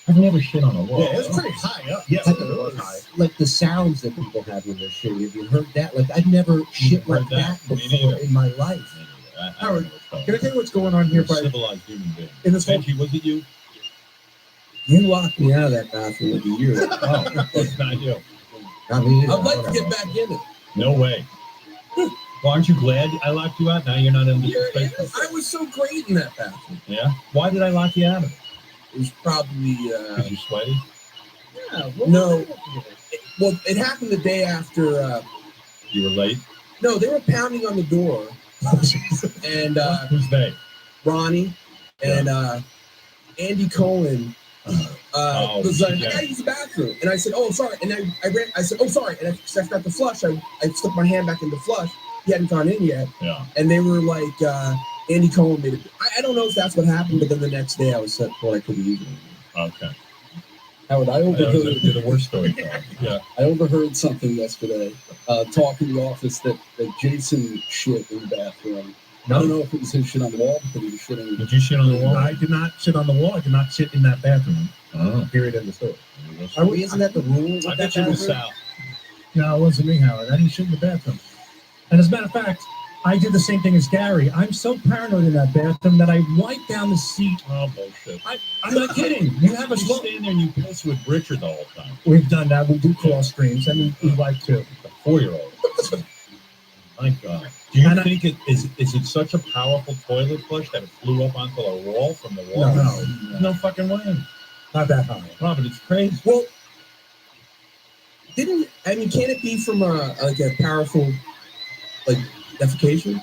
S5: I've never shit on a wall.
S14: Yeah, it's pretty high up.
S11: Yes, it was high. Like the sounds that people have when they're shitting. Have you heard that? Like I've never shit like that before in my life.
S13: Howard, can I tell you what's going on here?
S5: Civilized human being.
S13: In this
S5: Benji, was it you?
S11: You locked me out of that bathroom like a year ago.
S5: Oh, it's not you.
S11: I mean,
S13: I'd like to get back in it.
S5: No way. Well, aren't you glad I locked you out? Now you're not in the space.
S13: I was so great in that bathroom.
S5: Yeah? Why did I lock you out of it?
S13: It was probably...
S5: Because you're sweaty?
S13: Yeah. No. It happened the day after...
S5: You were late?
S13: No, they were pounding on the door. And...
S5: Who's they?
S13: Ronnie and...
S3: Andy Cohen was like, I gotta use the bathroom. And I said, oh, sorry. And I said, oh, sorry. And I forgot to flush. I stuck my hand back in the flush. He hadn't gone in yet.
S5: Yeah.
S3: And they were like, Andy Cohen made it. I don't know if that's what happened, but then the next day I was set for I couldn't use it.
S5: Okay.
S13: Howard, I overheard
S5: the worst story. Yeah.
S13: I overheard something yesterday, talk in the office that Jason shit in the bathroom. I don't know if it was his shit on the wall, but he was shitting.
S5: Did you shit on the wall?
S14: I did not shit on the wall. I did not shit in that bathroom.
S5: Oh.
S14: Period. End of story.
S6: Isn't that the rule?
S5: I bet you was Sal.
S14: No, it wasn't me, Howard. I didn't shit in the bathroom. And as a matter of fact, I did the same thing as Gary. I'm so paranoid in that bathroom that I wipe down the seat.
S5: Oh, bullshit.
S14: I'm not kidding. You have a
S5: You stand there and you piss with Richard the whole time.
S14: We've done that. We do cross streams, and we like to.
S5: A 4-year-old. My God. Do you think is it such a powerful toilet flush that it flew up onto the wall from the wall?
S14: No.
S5: No fucking way.
S14: Not that high.
S5: No, but it's crazy.
S3: Well, can't it be from a powerful, like, defecation?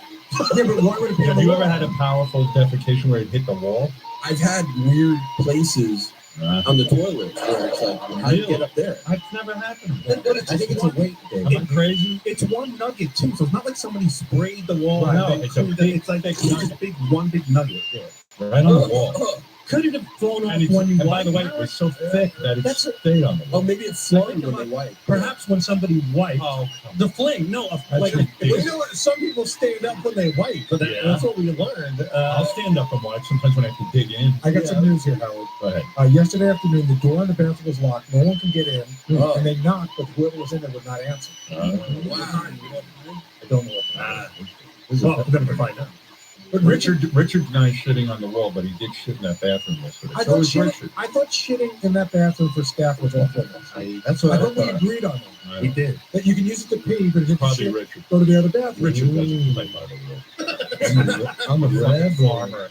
S14: Yeah, but why would it be?
S5: Have you ever had a powerful defecation where it hit the wall?
S3: I've had weird places on the toilet where it's like, how do you get up there?
S5: That's never happened.
S14: I think it's a weight thing.
S5: Am I crazy?
S14: It's one nugget too, so it's not like somebody sprayed the wall.
S5: Right, no,
S14: it's like one big nugget. Yeah.
S5: Right on the wall.
S14: Could it have flown off
S5: And
S14: when you
S5: by
S14: wiped?
S5: the way, it was so thick that it stayed on the wall.
S3: Oh, maybe it's flowing when they wipe.
S14: Perhaps when somebody wiped, the fling. No, like you know what? Some people stand up when they wipe, but that's what we learned.
S5: I'll stand up and watch. Sometimes when I have to dig in.
S14: I got some news here, Howard.
S5: Go ahead.
S14: Yesterday afternoon, the door in the bathroom was locked. No one could get in, and they knocked, but whoever was in there would not answer.
S3: Wow.
S14: I don't know what. Well, we're going to find out.
S5: But Richard's not shitting on the wall, but he did shit in that bathroom yesterday.
S14: I thought shitting in that bathroom for staff was off limits.
S5: That's what I
S14: thought. We agreed on that. We did. That you can use it to pee, but if you
S5: Probably
S14: shit,
S5: Richard.
S14: go to the other bathroom.
S5: Richard doesn't play by the rules. I'm a red farmer.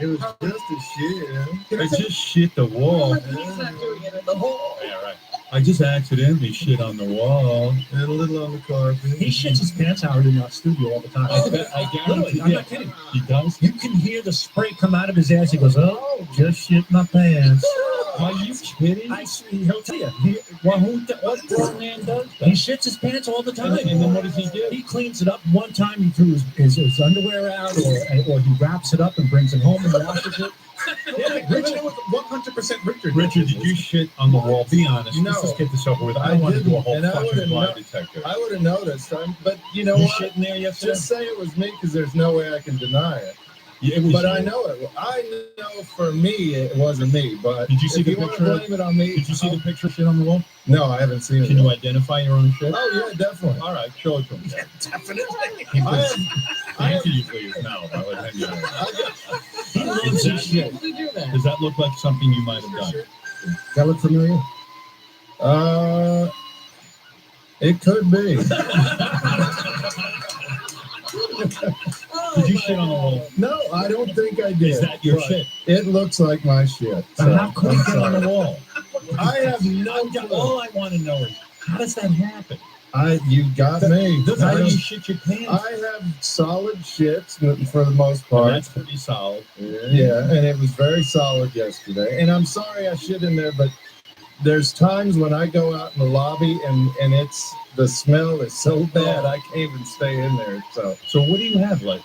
S13: It was just a shit.
S5: I just shit the wall.
S9: He's not doing it in the hole.
S5: Yeah, right. I just accidentally shit on the wall and a little on the carpet.
S14: He shits his pants out in our studio all the time.
S5: I guarantee.
S14: I'm not kidding.
S5: He does.
S14: You can hear the spray come out of his ass. He goes, "Oh, just shit my pants."
S5: Are you kidding?
S14: He'll tell you. What grown man does that? He shits his pants all the time.
S5: And then what does he do?
S14: He cleans it up. One time he threw his underwear out, or he wraps it up and brings it home and washes it. Yeah, Richard was 100% Richard.
S5: Richard, did you shit on the wall? Be honest.
S13: No.
S5: Let's just get this over with. I don't want to do a whole
S13: and
S5: fucking lie detector.
S13: I would have noticed. But you know
S5: You
S13: what?
S5: shit in there yesterday?
S13: Just say it was me because there's no way I can deny it.
S5: Yeah, it was
S13: But
S5: you.
S13: I know it. I know for me it wasn't me. But
S5: Did you see
S13: if
S5: the
S13: you want to
S5: picture?
S13: blame it on me,
S5: Did you see the picture of shit on the wall?
S13: No, I haven't seen it.
S5: Can you identify your own shit?
S13: Oh yeah, definitely.
S5: All right, show it to me.
S14: Definitely.
S5: Answer you, please. No, I would hang you out.
S14: He loves his shit.
S9: How did you do that?
S5: Does that look like something you might have done?
S14: Does that look familiar?
S13: It could be.
S5: Did you shit on the wall?
S13: No, I don't think I did.
S5: Is that your
S13: but
S5: shit?
S13: It looks like my shit.
S5: But
S13: so
S5: how could
S13: I'm
S5: it get on
S13: sorry.
S5: the wall?
S13: I have no clue.
S5: All I want to know is, how does that happen?
S13: You got me.
S5: How do you shit your pants?
S13: I have solid shits for the most part.
S5: That's pretty solid.
S13: Yeah, and it was very solid yesterday. And I'm sorry I shit in there, but there's times when I go out in the lobby and the smell is so bad I can't even stay in there.
S5: So what do you have? Like,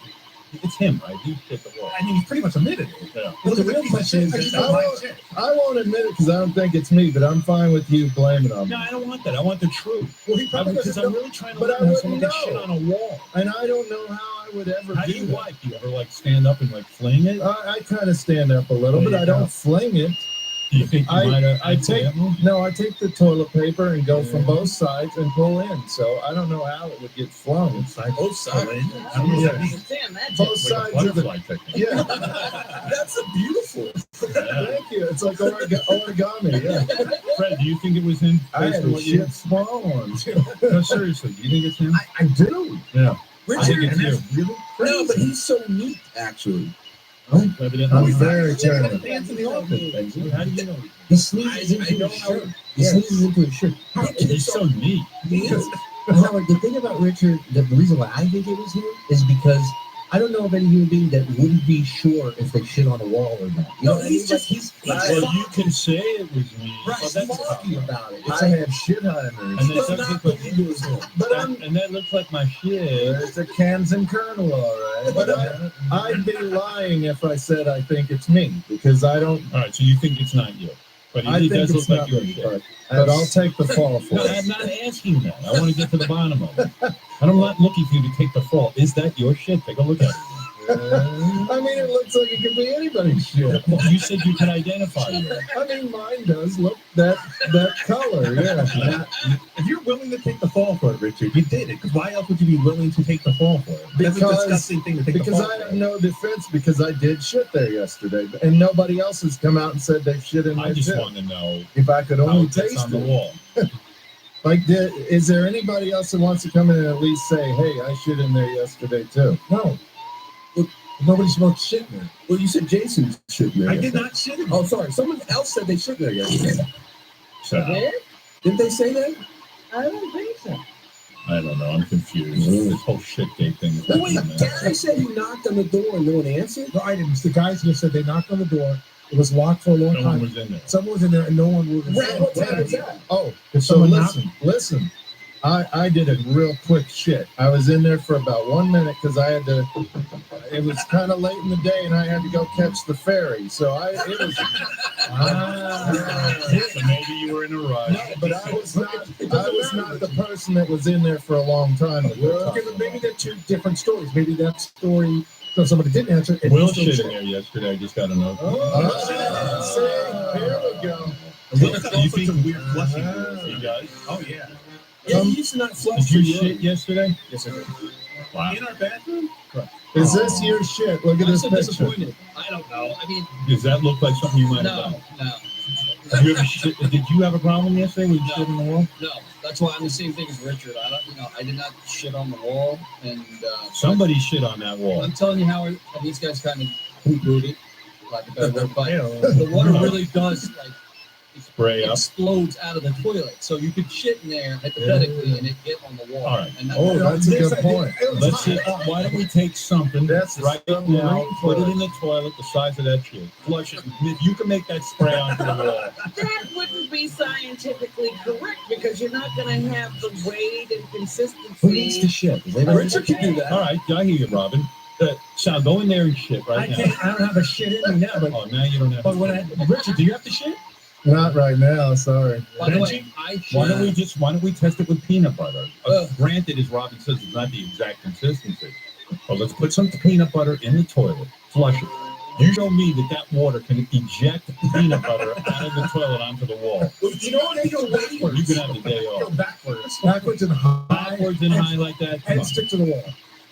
S5: it's him, right? He shit the wall.
S14: I mean, he's pretty much admitted it.
S5: Yeah.
S14: But the real question is,
S13: I won't admit it because I don't think it's me, but I'm fine with you blaming on me.
S5: No, I don't want that. I want the truth.
S14: Well, he probably
S5: Because
S14: doesn't
S5: I'm
S14: know.
S5: really trying to
S13: But I
S5: learn how someone
S13: wouldn't
S5: gets shit
S13: know.
S5: on a wall.
S13: And I don't know how I would ever
S5: How do
S13: do
S5: you
S13: that.
S5: wipe? Do you ever like stand up and like fling it?
S13: I kind of stand up a little,
S5: There
S13: but
S5: you
S13: I
S5: go.
S13: don't fling it.
S5: Do you think you might have
S13: I take the toilet paper and go from both sides and pull in. So I don't know how it would get flung.
S3: Both sides.
S5: I don't know what
S9: Damn, that
S13: Both
S5: like a
S13: sides of
S5: butterfly
S13: it.
S5: technique.
S13: Yeah.
S3: That's a beautiful.
S13: Thank you. It's like origami. Yeah.
S5: Fred, do you think it was him?
S13: I
S5: Based
S13: had
S5: on what you-
S13: shit small ones.
S5: No, seriously, do you think it's him?
S14: I do.
S5: Yeah.
S3: Richard,
S5: I think it's
S14: And
S5: you.
S14: that's really crazy.
S3: no, but he's so neat, actually.
S5: Evidently.
S13: I'm very
S14: He's got
S13: talented.
S14: the pants in the office.
S5: How do you know?
S6: He sneezes
S3: I
S6: into
S3: know
S6: his
S3: how-
S6: shirt. He sneezes into his shirt.
S5: He's so neat.
S3: He is.
S6: Howard, the thing about Richard, the reason why I think it was him is because
S15: I don't know of any human being that wouldn't be sure if they shit on a wall or not. You know what I mean? Like, he's
S5: Well, you can say it was me.
S15: right.
S5: Well, that's
S15: Foggy about it.
S13: I have Shithimers.
S5: And that does look like, and that looks like my shit.
S13: It's a Kansan kernel, all right. But I'd be lying if I said I think it's me, because I don't.
S5: All right, so you think it's not you. But
S13: I
S5: it
S13: think
S5: does
S13: it's
S5: look like
S13: not
S5: your
S13: me,
S5: shit.
S13: but I'll take the fall for
S5: No,
S13: it.
S5: I'm not asking that. I want to get to the bottom of it. And I'm not looking for you to take the fall. Is that your shit? Take a look at it.
S13: I mean, it looks like it could be anybody's shit.
S5: Well, you said you could identify it.
S13: I mean, mine does. Look, that color, yeah.
S15: If you're willing to take the fall for it, Richard, you did it. Because why else would you be willing to take the fall for it? That's a disgusting thing to take the fall
S13: Because I
S15: for.
S13: have no defense, because I did shit there yesterday, and nobody else has come out and said they've shit in my
S5: I just
S13: tip.
S5: want to know
S13: If I could
S5: how
S13: only
S5: it gets
S13: taste
S5: on the
S13: it.
S5: wall.
S13: Like, is there anybody else that wants to come in and at least say, hey, I shit in there yesterday too?
S15: No. Nobody smoked shit in there.
S16: Well, you said Jason shit in there.
S15: I did not shit in there.
S16: Oh, sorry. Someone else said they shit in there yesterday.
S5: So,
S16: Didn't they say that?
S15: I don't think so.
S5: I don't know. I'm confused. This whole shit gate thing. is
S16: Well, wait,
S5: happening.
S16: Gary said he knocked on the door and no one answered?
S15: No, I didn't. The guys here said they knocked on the door. It was locked for a long
S5: No one
S15: time.
S5: was in there.
S15: Someone was in there and no one was in there.
S16: What time was that?
S13: Oh,
S15: Did
S13: so
S15: someone knock?
S13: listen. I did a real quick shit. I was in there for about 1 minute because I had to. It was kind of late in the day, and I had to go catch the ferry. So it was.
S5: So maybe you were in a rush.
S13: No, but I was not the person that was in there for a long time.
S15: Okay, but maybe they're two different stories. Maybe that story, so somebody didn't answer. And
S5: Will
S15: you still
S5: shit
S15: shit.
S5: in there yesterday. I just got a note.
S13: See, here we go.
S5: You think weird flushing you guys?
S15: Oh, yeah.
S16: Yeah, he used to not flush
S5: Did you
S16: for
S5: shit yesterday?
S16: Yes, I did.
S5: Wow.
S15: In our bathroom? Correct.
S13: Is this your shit? Look at
S9: I'm
S13: this
S9: so
S13: picture.
S9: disappointed. I don't know. I mean,
S5: Does that look like something you might have
S9: no,
S5: done?
S9: no,
S5: Have you ever shit, did you have a problem yesterday with you shit in the wall?
S9: no. That's why I'm the same thing as Richard. I did not shit on the wall, and
S5: Somebody shit on that wall.
S9: I'm telling you, Howard, and these guys kind of poo-pooed it, like a better word, but the water really does like
S5: Spray up.
S9: explodes out of the toilet. So you could shit in there hypothetically and it get on the wall.
S5: All right.
S9: And
S13: Oh, that's a good point.
S5: Let's see. Why don't we take something
S13: That's
S5: right
S13: something
S5: now,
S13: right
S5: put
S13: for
S5: it
S13: it.
S5: in the toilet the size of that shit, flush it. If you can make that spray onto the wall,
S9: that wouldn't be scientifically correct because you're not going to have the weight and consistency.
S15: Who needs to shit?
S9: Richard can do that.
S5: all right. I hear you, Robin. Sal, go in there and shit
S15: I
S5: right now.
S15: can't. I don't have a shit in me now. But
S5: Oh, now you don't have.
S15: but when Richard, do you have to shit?
S13: Not right now, sorry.
S9: By the way,
S15: Benji?
S5: Why don't we test it with peanut butter? Granted, as Robin says, it's not the exact consistency. But let's put some peanut butter in the toilet, flush it. You show me that water can eject peanut butter out of the toilet onto the wall.
S15: You know what? They go backwards.
S5: You can have the day
S15: Go
S5: off.
S15: backwards and high.
S5: Backwards and high like that. Come
S15: And
S5: on.
S15: stick to the wall.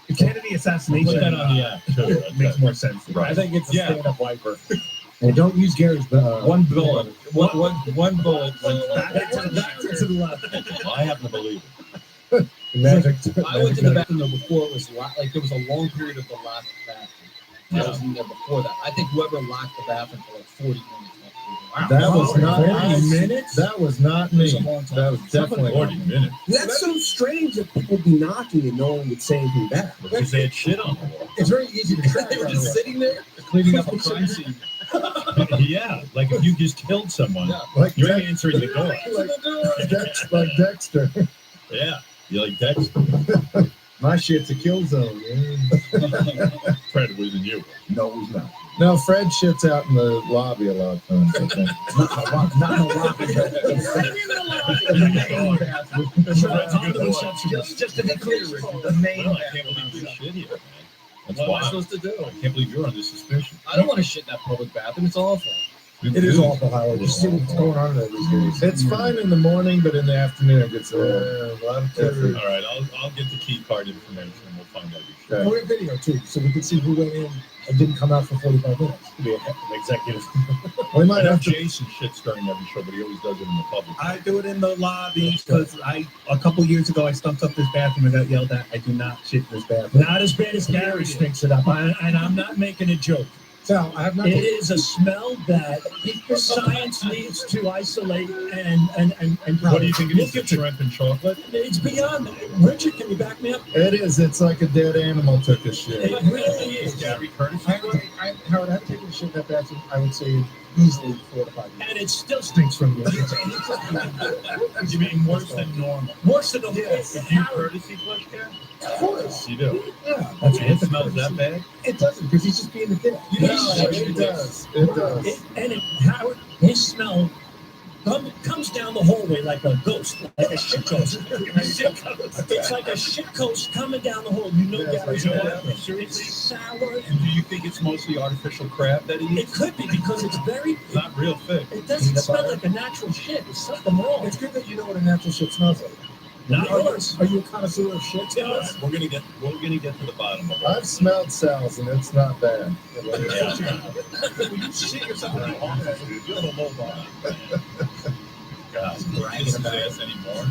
S15: The Kennedy assassination.
S5: Put that on the app, too.
S15: It makes more sense.
S5: Right.
S15: I think it's a
S5: Yeah.
S15: stand-up wiper. And don't use Gary's.
S5: One bullet. One bullet.
S15: Back to the left.
S5: I happen to believe it.
S15: Magic.
S9: I went to the bathroom though before it was like there was a long period of the locked bathroom. I was in there before that. I think whoever locked the bathroom for like 40 minutes.
S13: That was not
S15: 40 minutes?
S13: That was not me.
S9: It was a long time.
S13: That was definitely
S5: 40 minutes.
S16: That's so strange that people be knocking and no one would say anything back.
S5: Because they had shit on the wall.
S15: It's very easy to track.
S16: They were just sitting there.
S9: Cleaning up a crime scene.
S5: Yeah, like if you just killed someone,
S9: Yeah.
S13: Like
S5: you're answering the door.
S13: like Dexter.
S5: Yeah, you're like Dexter.
S13: My shit's a kill zone.
S5: Fred, it wasn't you.
S15: No, it was not.
S13: No, Fred shits out in the lobby a lot of times, I think.
S15: Not in the lobby. Just to be clear, Richard, the main
S5: Well, I can't believe you shit here, man. That's
S9: What am I
S5: wild.
S9: supposed to do?
S5: I can't believe you're under suspicion.
S9: I don't want to shit in that public bathroom. It's awful.
S15: It is awful, Howard. You see what's going on there these days.
S13: It's fine in the morning, but in the afternoon it gets a lot of effort.
S5: All right, I'll get the key card information and we'll find out your shit.
S15: We're in video too, so we can see who went in and didn't come out for 45 minutes.
S5: Be an executive.
S13: We
S5: I
S13: might
S5: know
S13: have to.
S5: Jason shits during every show, but he always does it in the public.
S14: I do it in the lobby because a couple years ago I stumped up this bathroom and got yelled at. I do not shit in this bathroom. Not as bad as Gary stinks it up, and I'm not making a joke.
S13: Sal, I have not.
S14: It is a smell that science needs to isolate and
S5: What do you think it is?
S14: look
S5: The shrimp and chocolate?
S14: It's beyond. Richard, can you back me up?
S13: It is. It's like a dead animal took a shit.
S14: It really is.
S5: Gary Curtis?
S13: Howard, I've taken a shit that bathroom, I would say, easily 4 to 5 years.
S14: And it still stinks from you.
S5: You mean worse than normal?
S14: Worse than normal.
S13: Yes.
S5: Do you courtesy flush, Gary?
S13: Of course.
S5: You do?
S13: Yeah.
S14: That's
S5: It smells that bad?
S13: It doesn't, because he's just being a dick.
S14: No,
S13: it does. It does.
S14: Howard, his smell comes down the hallway like a ghost, like a shit ghost. It's like a shit ghost coming down the hall. You know Gary's
S5: You know
S14: bad.
S5: what? Seriously?
S14: It's sour.
S5: And do you think it's mostly artificial crab that he
S14: It
S5: eats?
S14: could be because it's very.
S5: It's not real thick.
S14: It doesn't smell like a natural shit. There's something wrong.
S13: It's good that you know what a natural shit smells like.
S14: Not yours.
S13: Are you a connoisseur of shit?
S5: Yes. We're gonna get to the bottom of it.
S13: I've smelled Sal's and it's not bad.
S5: When you shit yourself in the office, dude, you have a low bar. God, bragging about ass anymore.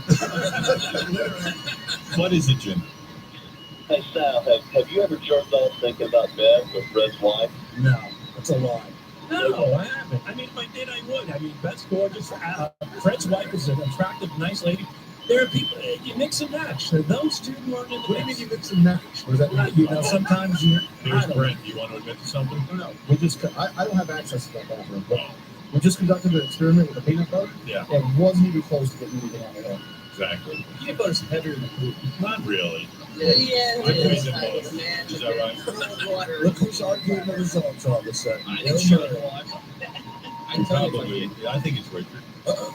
S5: What is it, Jim?
S17: Hey Sal, have you ever jerked off thinking about Beth with Fred's wife?
S13: No, that's a lie.
S14: No, I haven't. I mean, if I did, I would. I mean, Beth's gorgeous. Fred's wife is an attractive, nice lady. There are people, you mix and match. So those two weren't in the
S13: What do you mean you mix and match? What does that mean?
S14: You know, sometimes you.
S5: Here's Brent. You want to admit to something?
S13: No. We just, I don't have access to that bathroom, but we just conducted an experiment with the peanut butter.
S5: Yeah.
S13: And it wasn't even close to getting anything out of there.
S5: Exactly.
S13: Peanut butter's heavier than food.
S5: Not really.
S3: Yeah,
S5: I
S3: it
S5: agree
S3: is.
S5: with
S3: Like,
S5: both.
S3: man,
S5: Is that right?
S3: cold water.
S13: Look who's arguing the results all of a sudden.
S3: I think so.
S5: Probably. I think it's Richard.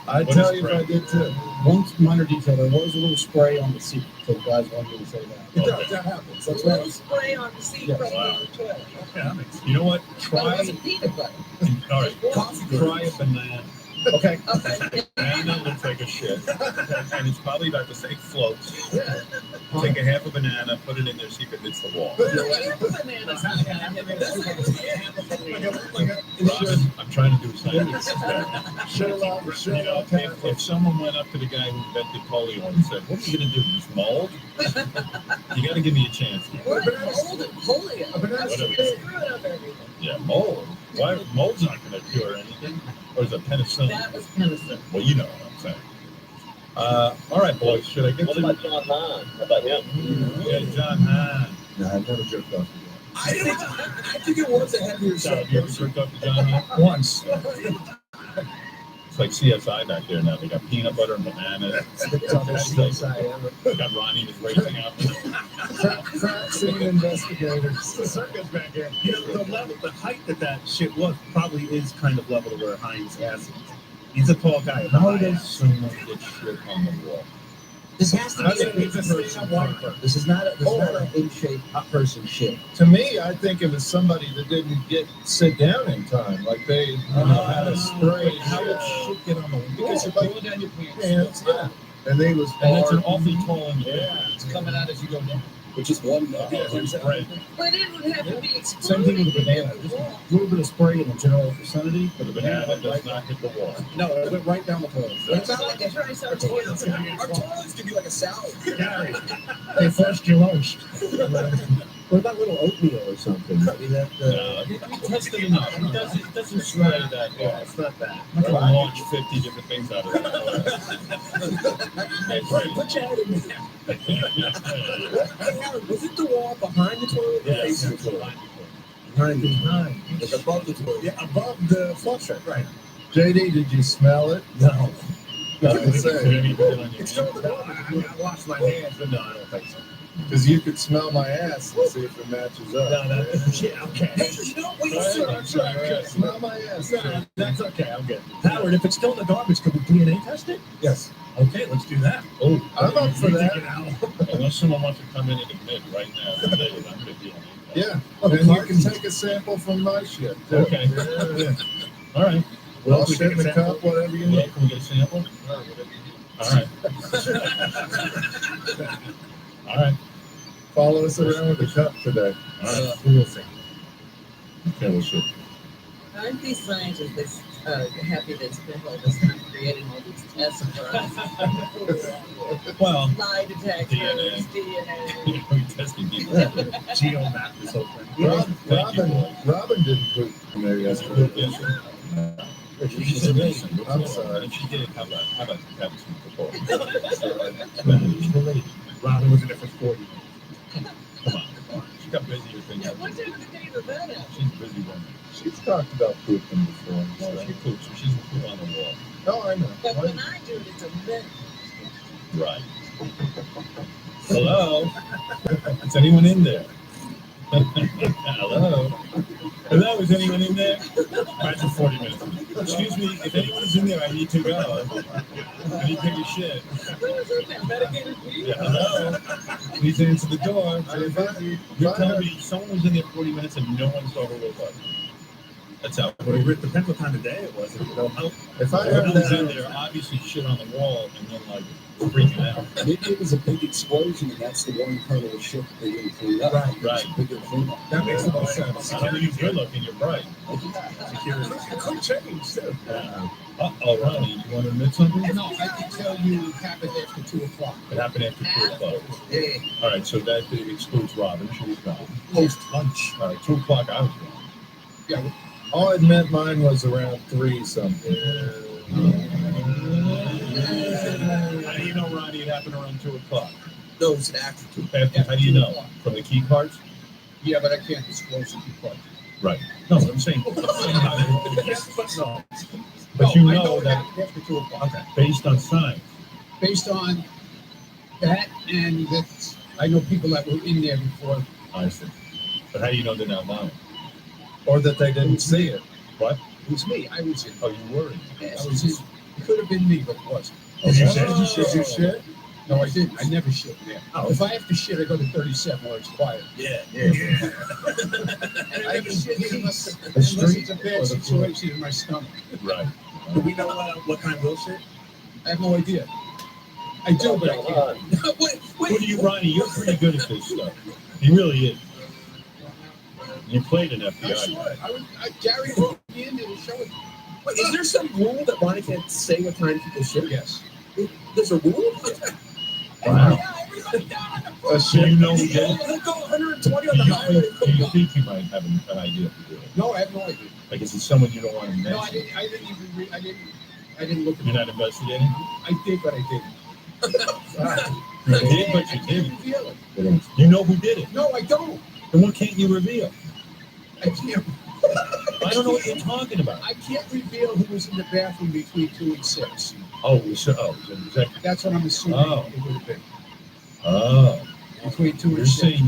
S13: I'd
S5: What
S13: tell
S5: is
S13: you if
S5: Brent?
S13: I did too. One minor detail, there was a little spray on the seat, so the guys wanted me to say that. It does, that happens. That's
S3: A little
S13: right.
S3: spray on the seat
S13: Yes.
S3: from
S5: Wow.
S3: the toilet.
S5: Yeah. You know what?
S3: But it
S5: Try.
S3: wasn't peanut butter.
S5: All right. Try a banana.
S13: Okay.
S3: Okay.
S5: Banana looks like a shit, and it's probably about the same float. Take a half a banana, put it in there, see if it hits the wall. Robin, I'm trying to do science. You know, if someone went up to the guy who invented polio and said, "What are you going to do? Use mold?" You got to give me a chance.
S3: What? Mold and polio.
S5: Whatever.
S3: Screwing up everything.
S5: Yeah, mold. Why? Mold's not going to cure anything. Or is it penicillin?
S3: That was penicillin.
S5: Well, you know what I'm saying. All right, boys. Should I get
S17: What
S5: to
S17: about John Hine? How about him?
S5: Yeah, John Hine.
S13: No, I've never jerked off. I think it was a heavier
S5: So, have you ever jerked up to John Hine?
S14: Once.
S5: It's like CSI back there now. They got peanut butter and bananas. Got Ronnie was racing out.
S13: Crack scene investigators.
S15: The circus back here. You know, the level, the height that shit was probably is kind of level to where Heinz ass is. He's a tall guy.
S5: How does someone get shit on the wall?
S6: This has to be a stand-up walker. This is not an in-shape person shit.
S13: To me, I think it was somebody that didn't sit down in time. Like they had a spray.
S5: How did shit get on the wall?
S13: Because
S5: You're
S13: you're
S5: going down your pants.
S13: pants, yeah. And they was
S5: And it's an
S13: hard.
S5: awfully tall in
S13: Yeah.
S9: It's coming out as you go down, which is one.
S5: Here's Brent.
S3: But it would have to be
S13: Same thing with the banana. Just a little bit of spray in the general vicinity.
S5: But the banana does not hit the wall.
S13: No, it went right down the toilet.
S3: It's not like a dry
S9: Our toilets can be like a salad.
S14: Gary, they flushed your lunch.
S13: What about little oatmeal or something? Maybe that,
S5: No, we tested enough. It doesn't spray that well. It's not that. I'm not going to launch 50 different things out of that.
S14: Hey, Fred, put your head in there.
S9: Was it the wall behind the toilet?
S5: Yes.
S9: Facing the toilet?
S13: Behind the
S9: Like above the toilet.
S13: Yeah, above the flusher. Right. JD, did you smell it?
S14: No.
S13: It's
S5: still
S13: still I washed my hands, but no, I don't think so. Because you could smell my ass and see if it matches up.
S14: No, yeah, okay.
S9: Hey, you know what?
S13: Sure. Smell my ass.
S14: No, that's okay. I'm good. Howard, if it's still in the garbage, could we DNA test it?
S13: Yes.
S14: Okay, let's do that.
S5: Oh,
S13: I'm up for that.
S5: Unless someone wants to come in and admit right now, I'm going to be on it.
S13: Yeah. And you can take a sample from my shit. Too.
S5: Okay.
S13: Yeah.
S5: All right.
S13: Well, shit in the cup, whatever you
S5: Well,
S13: need.
S5: can we get a sample? All right. All right.
S13: Follow us around with the cup today.
S5: All right.
S14: We'll see.
S5: Okay, we'll see.
S3: Aren't these scientists happy they spent all this time creating all these tests for us?
S5: Well,
S3: Lie detectors, DNA.
S5: testing people.
S15: Geo map this whole thing.
S13: Robin didn't poop in there yesterday.
S5: Yes, sir. She's amazing. I'm sorry. If she did, how about having some support? She's related.
S15: Robin was in there for 40 minutes.
S5: Come on. She got busier things.
S3: What time of the day was that at?
S5: She's busy woman.
S13: She's talked about pooping before.
S5: So she poops, so she's a poo on the wall.
S13: Oh, I know.
S3: But when I do it, it's a minute.
S5: Right. Hello? Is anyone in there? Hello? Hello, is anyone in there? Imagine 40 minutes. Excuse me, if anyone's in there, I need to go. I need to take a shit. Yeah, hello? Please answer the door. You're telling me someone was in there 40 minutes and no one saw her wake up. That's how.
S15: Well, it depends what time of day it was.
S13: If I
S5: Whoever
S13: had
S5: was in
S13: that,
S5: there obviously shit on the wall and then like freaking out.
S16: Maybe it was a big explosion, and that's the one part of the ship that they didn't clean up.
S5: Right.
S16: Bigger cleanup.
S15: That makes the most sense.
S5: I mean, you're looking, you're bright.
S15: Security. It could change too.
S5: Uh-oh, Ronnie, you want to admit something?
S16: No, I can tell you it happened after 2 o'clock.
S5: It happened after 2 o'clock.
S16: Yeah.
S5: All right, so that excludes Robin. She was gone.
S16: Post lunch.
S5: All right, 2 o'clock, I was gone.
S16: Yeah.
S13: I'll admit mine was around 3 something.
S5: How do you know, Ronnie, it happened around 2 o'clock?
S16: No, it's an after 2.
S5: How do you know? From the key cards?
S16: Yeah, but I can't disclose the key card.
S5: Right. No, I'm saying.
S15: Yes, but no.
S5: But you
S16: I
S5: know
S16: it
S5: that
S16: happened after 2 o'clock.
S5: okay, based on signs.
S16: Based on that, and that I know people that were in there before.
S5: I see. But how do you know they're not lying?
S13: Or that they didn't see it.
S5: What?
S16: It was me. I was in.
S5: Oh, you were in.
S16: Yes, it was in. It could have been me, but it wasn't.
S13: Did you shit?
S16: No, I didn't. I never shit there.
S5: Oh.
S16: If I have to shit, I go to 37 where it's quiet.
S5: Yeah.
S16: And I never shit unless it's a bad situation in my stomach.
S5: Right.
S15: Do we know what kind will shit?
S16: I have no idea. I do, but I can't.
S5: What are you, Ronnie? You're pretty good at this stuff. He really is. You played an
S16: I
S5: FBI.
S16: saw it. Gary brought me in to show it.
S9: Wait, is there some rule that Ronnie can't say what time people shit?
S16: Yes.
S9: There's a rule?
S5: Wow.
S13: So
S5: you know who did it?
S9: He'll go 120 on the highway.
S5: Do you think you might have an idea if you do it?
S16: No, I have no idea.
S5: Like, is it someone you don't want to mention?
S16: No, I didn't even read. I didn't look at
S5: You're
S16: it.
S5: not investigating?
S16: I did, but I didn't.
S5: You did, but you
S16: I
S5: didn't.
S16: can't reveal it.
S5: You know who did it.
S16: No, I don't.
S5: Then what can't you reveal?
S16: I can't.
S5: I don't know what you're talking about.
S16: I can't reveal who was in the bathroom between 2 and 6.
S5: Oh, so, exactly.
S16: That's what I'm assuming it would have been.
S5: Oh.
S16: Between 2
S5: You're
S16: and 6.
S5: saying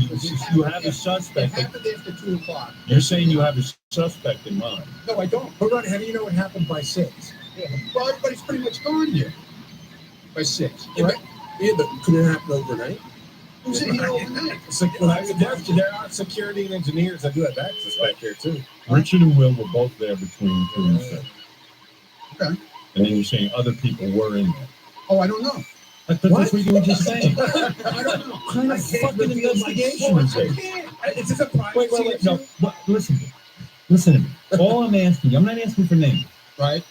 S5: you have a
S16: It
S5: suspect.
S16: happened after 2 o'clock.
S5: You're saying you have a suspect in mind.
S16: No, I don't.
S15: Hold on, how do you know it happened by 6?
S16: Yeah. Well, everybody's pretty much gone here by 6.
S9: Yeah, but, couldn't it happen overnight?
S16: Who's in here overnight?
S13: there are security and engineers that do have access back there too.
S5: Richard and Will were both there between 2 and 6.
S16: Okay.
S5: And then you're saying other people were in there.
S16: Oh, I don't know.
S5: That's what you were just saying.
S16: I don't know.
S5: What kind of fucking investigation is this?
S15: Is this a private
S5: Wait. No, listen to me. Listen to me. All I'm asking, I'm not asking for names.
S16: Right.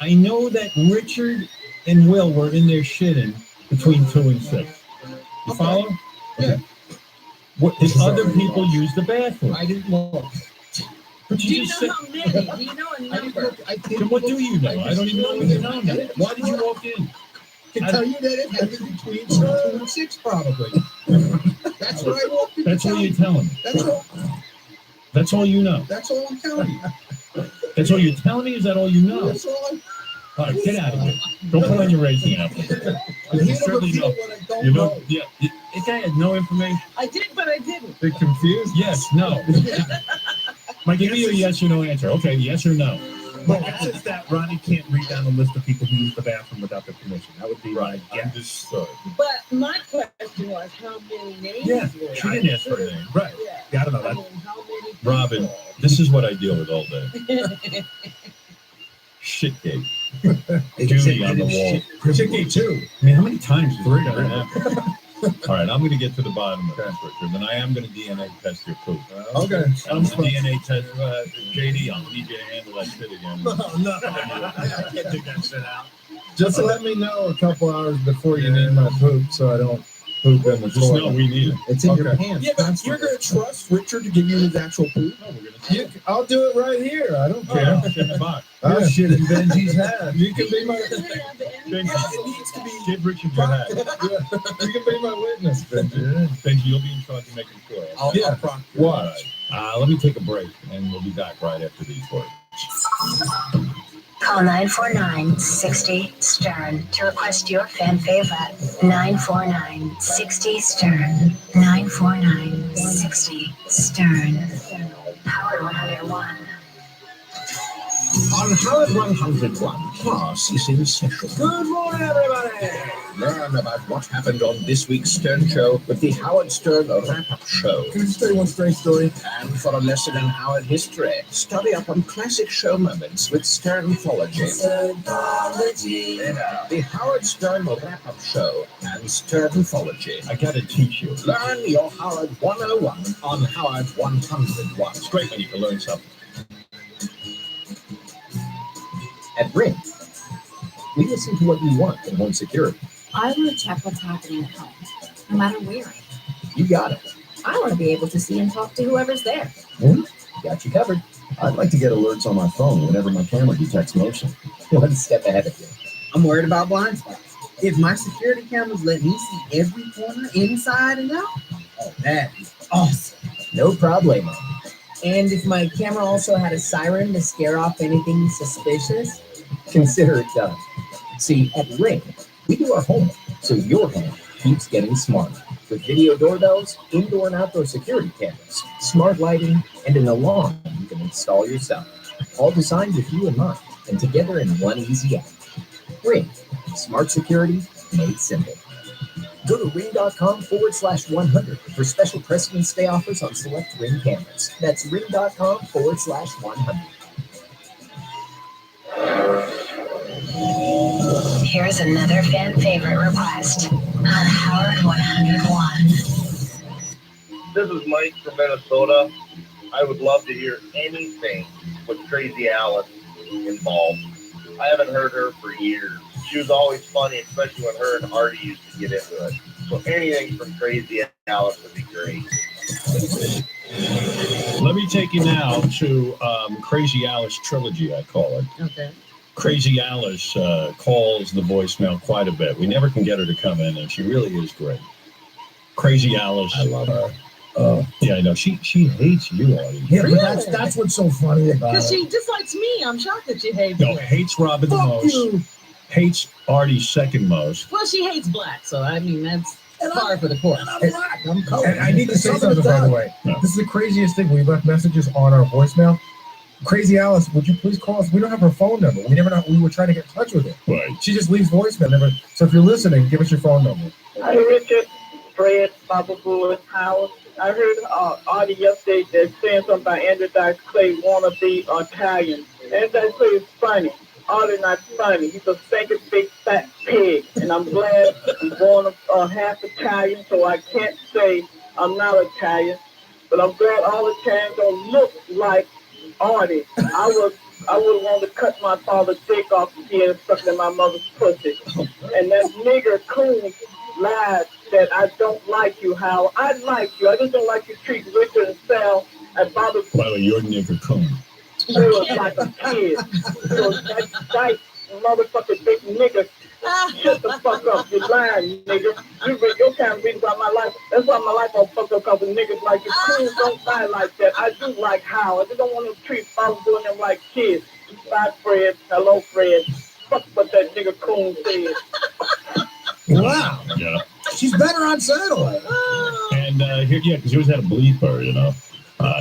S5: I know that Richard and Will were in there shitting between 2 and 6. You follow?
S16: Yeah.
S5: What did other people use the bathroom?
S16: I didn't look.
S5: But
S3: Do you know how many? Do you know a number?
S5: Then what do you know? I don't even know what you know. Why did you walk in?
S16: I can tell you that it happened between 2 and 6, probably. That's what I walked in.
S5: That's what you're telling me.
S16: That's all.
S5: That's all you know.
S16: That's all I'm telling you.
S5: That's all you're telling me? Is that all you know?
S16: That's all I'm.
S5: All right, get out of here. Don't put on your racing outfit.
S16: I'm
S5: You
S16: here to
S5: certainly
S16: reveal
S5: know.
S16: what I don't
S5: You
S16: know.
S5: know, yeah. This guy has no information.
S3: I did, but I didn't.
S13: They're confused.
S5: Yes, no. Give me a yes or no answer. Okay, yes or no.
S15: My guess is that Ronnie can't read down the list of people who use the bathroom without their permission. That would be
S5: Right.
S15: my guess.
S5: Understood.
S3: But my question was, how many names
S15: Yeah,
S3: were
S5: She
S3: there?
S5: didn't ask for a name.
S15: Right.
S3: Yeah.
S15: Yeah, I don't know
S3: I
S15: that.
S3: mean, how many
S5: Robin,
S3: people?
S5: this is what I deal with all day. Shitgate. Duty on the wall.
S15: Chicky too.
S5: I mean, how many times is it gonna happen? All right, I'm going to get to the bottom of this, Richard, and I am going to DNA test your poop.
S13: Okay.
S5: I'm going to DNA test JD. I'm need you to handle that shit again.
S15: No, I can't dig that shit out.
S13: Just let me know a couple hours before you need my poop so I don't poop in the
S5: Just
S13: toilet.
S5: know we need it.
S11: It's in your
S13: Okay.
S11: pants.
S9: Yeah, but
S11: constantly.
S9: you're gonna trust Richard to give you his actual poop?
S5: No, we're gonna
S13: I'll do it right here. I don't care.
S5: shit in the box.
S13: I'll shit in Benji's hat. You can be my
S5: Benji,
S9: It needs to be.
S5: give Richard your hat.
S13: you can be my witness, Benji.
S5: Benji, you'll be in charge of making sure.
S9: I'll proctor.
S13: Watch.
S5: Let me take a break, and we'll be back right after these words.
S1: Call 949-60-STERN to request your fan favorite. 949-60-STERN. 949-60-STERN. Howard 101.
S18: On Howard 101, class is in session.
S9: Good morning, everybody.
S18: Learn about what happened on this week's Stern Show with the Howard Stern Wrap-Up Show.
S9: Can I just tell you one strange story?
S18: And for a lesson in Howard history, study up on classic show moments with Sternthology. The Howard Stern Wrap-Up Show and Sternthology.
S5: I gotta teach you.
S18: Learn your Howard 101 on Howard 101.
S5: It's great when you can learn something.
S11: At Ring, we listen to what you want in home security.
S8: I want to check what's happening at home, no matter where I am.
S11: You got it.
S8: I want to be able to see and talk to whoever's there.
S11: Got you covered.
S6: I'd like to get alerts on my phone whenever my camera detects motion.
S11: One step ahead of you.
S2: I'm worried about blind spots. If my security cameras let me see every corner, inside and out, oh, that is awesome.
S11: No problemo.
S3: And if my camera also had a siren to scare off anything suspicious?
S11: Consider it done. See, at Ring, we do our homework so your home keeps getting smarter. With video doorbells, indoor and outdoor security cameras, smart lighting, and an alarm you can install yourself. All designed with you in mind and together in one easy app. Ring. Smart security made simple. Go to ring.com/100 for special President's Day offers on select Ring cameras. That's ring.com/100.
S1: Here's another fan favorite request on Howard 101.
S17: This is Mike from Minnesota. I would love to hear anything with Crazy Alice involved. I haven't heard her for years. She was always funny, especially when her and Artie used to get into it. So anything from Crazy Alice would be great.
S5: Let me take you now to Crazy Alice Trilogy, I call it.
S3: Okay.
S5: Crazy Alice calls the voicemail quite a bit. We never can get her to come in, and she really is great. Crazy Alice.
S16: I love her.
S5: Yeah, I know. She hates you, Artie.
S16: Yeah,
S3: Really?
S16: but that's what's so funny about
S3: Because
S16: it.
S3: she dislikes me. I'm shocked that she hates
S5: No,
S3: me.
S5: hates Robin the
S16: Fuck
S5: most.
S16: you.
S5: Hates Artie second most.
S3: Well, she hates black, so I mean, that's
S16: And
S3: par for the course.
S16: I'm black. I'm colored.
S14: And I need to say
S16: Something
S14: something, by the
S16: done.
S14: way.
S5: No.
S14: This is the craziest thing. We left messages on our voicemail. Crazy Alice, would you please call us? We don't have her phone number. We never know. We were trying to get in touch with her.
S5: Right.
S14: She just leaves voicemail. So if you're listening, give us your phone number.
S19: Hi, Richard, Fred, Papa Bull, Howard. I heard Artie yesterday that saying something about Andrew Dice Clay wanna be Italian. Andrew Dice Clay is funny. Artie not funny. He's a stinking big fat pig. And I'm glad I'm born half Italian, so I can't say I'm not Italian. But I'm glad all Italians don't look like Artie. I would want to cut my father's dick off if he had stuck in my mother's pussy. And that nigger coon lied that I don't like you, Howard. I like you. I just don't like you treat Richard and Sal and Bobby
S5: By the way, you're nigger coon.
S19: Lewis like a kid. So that dyke motherfucking big nigga, shut the fuck up. You're lying, nigga. You been your kind of reason about my life. That's why my life all fucked up because of niggas like you. Coons don't lie like that. I do like Howard. I just don't want to treat Bobby doing them like kids. Bye, Fred. Hello, Fred. Fuck what that nigga coon said.
S16: Wow.
S5: Yeah.
S16: She's better on satellite.
S5: And here, yeah, because he always had to bleep her, you know.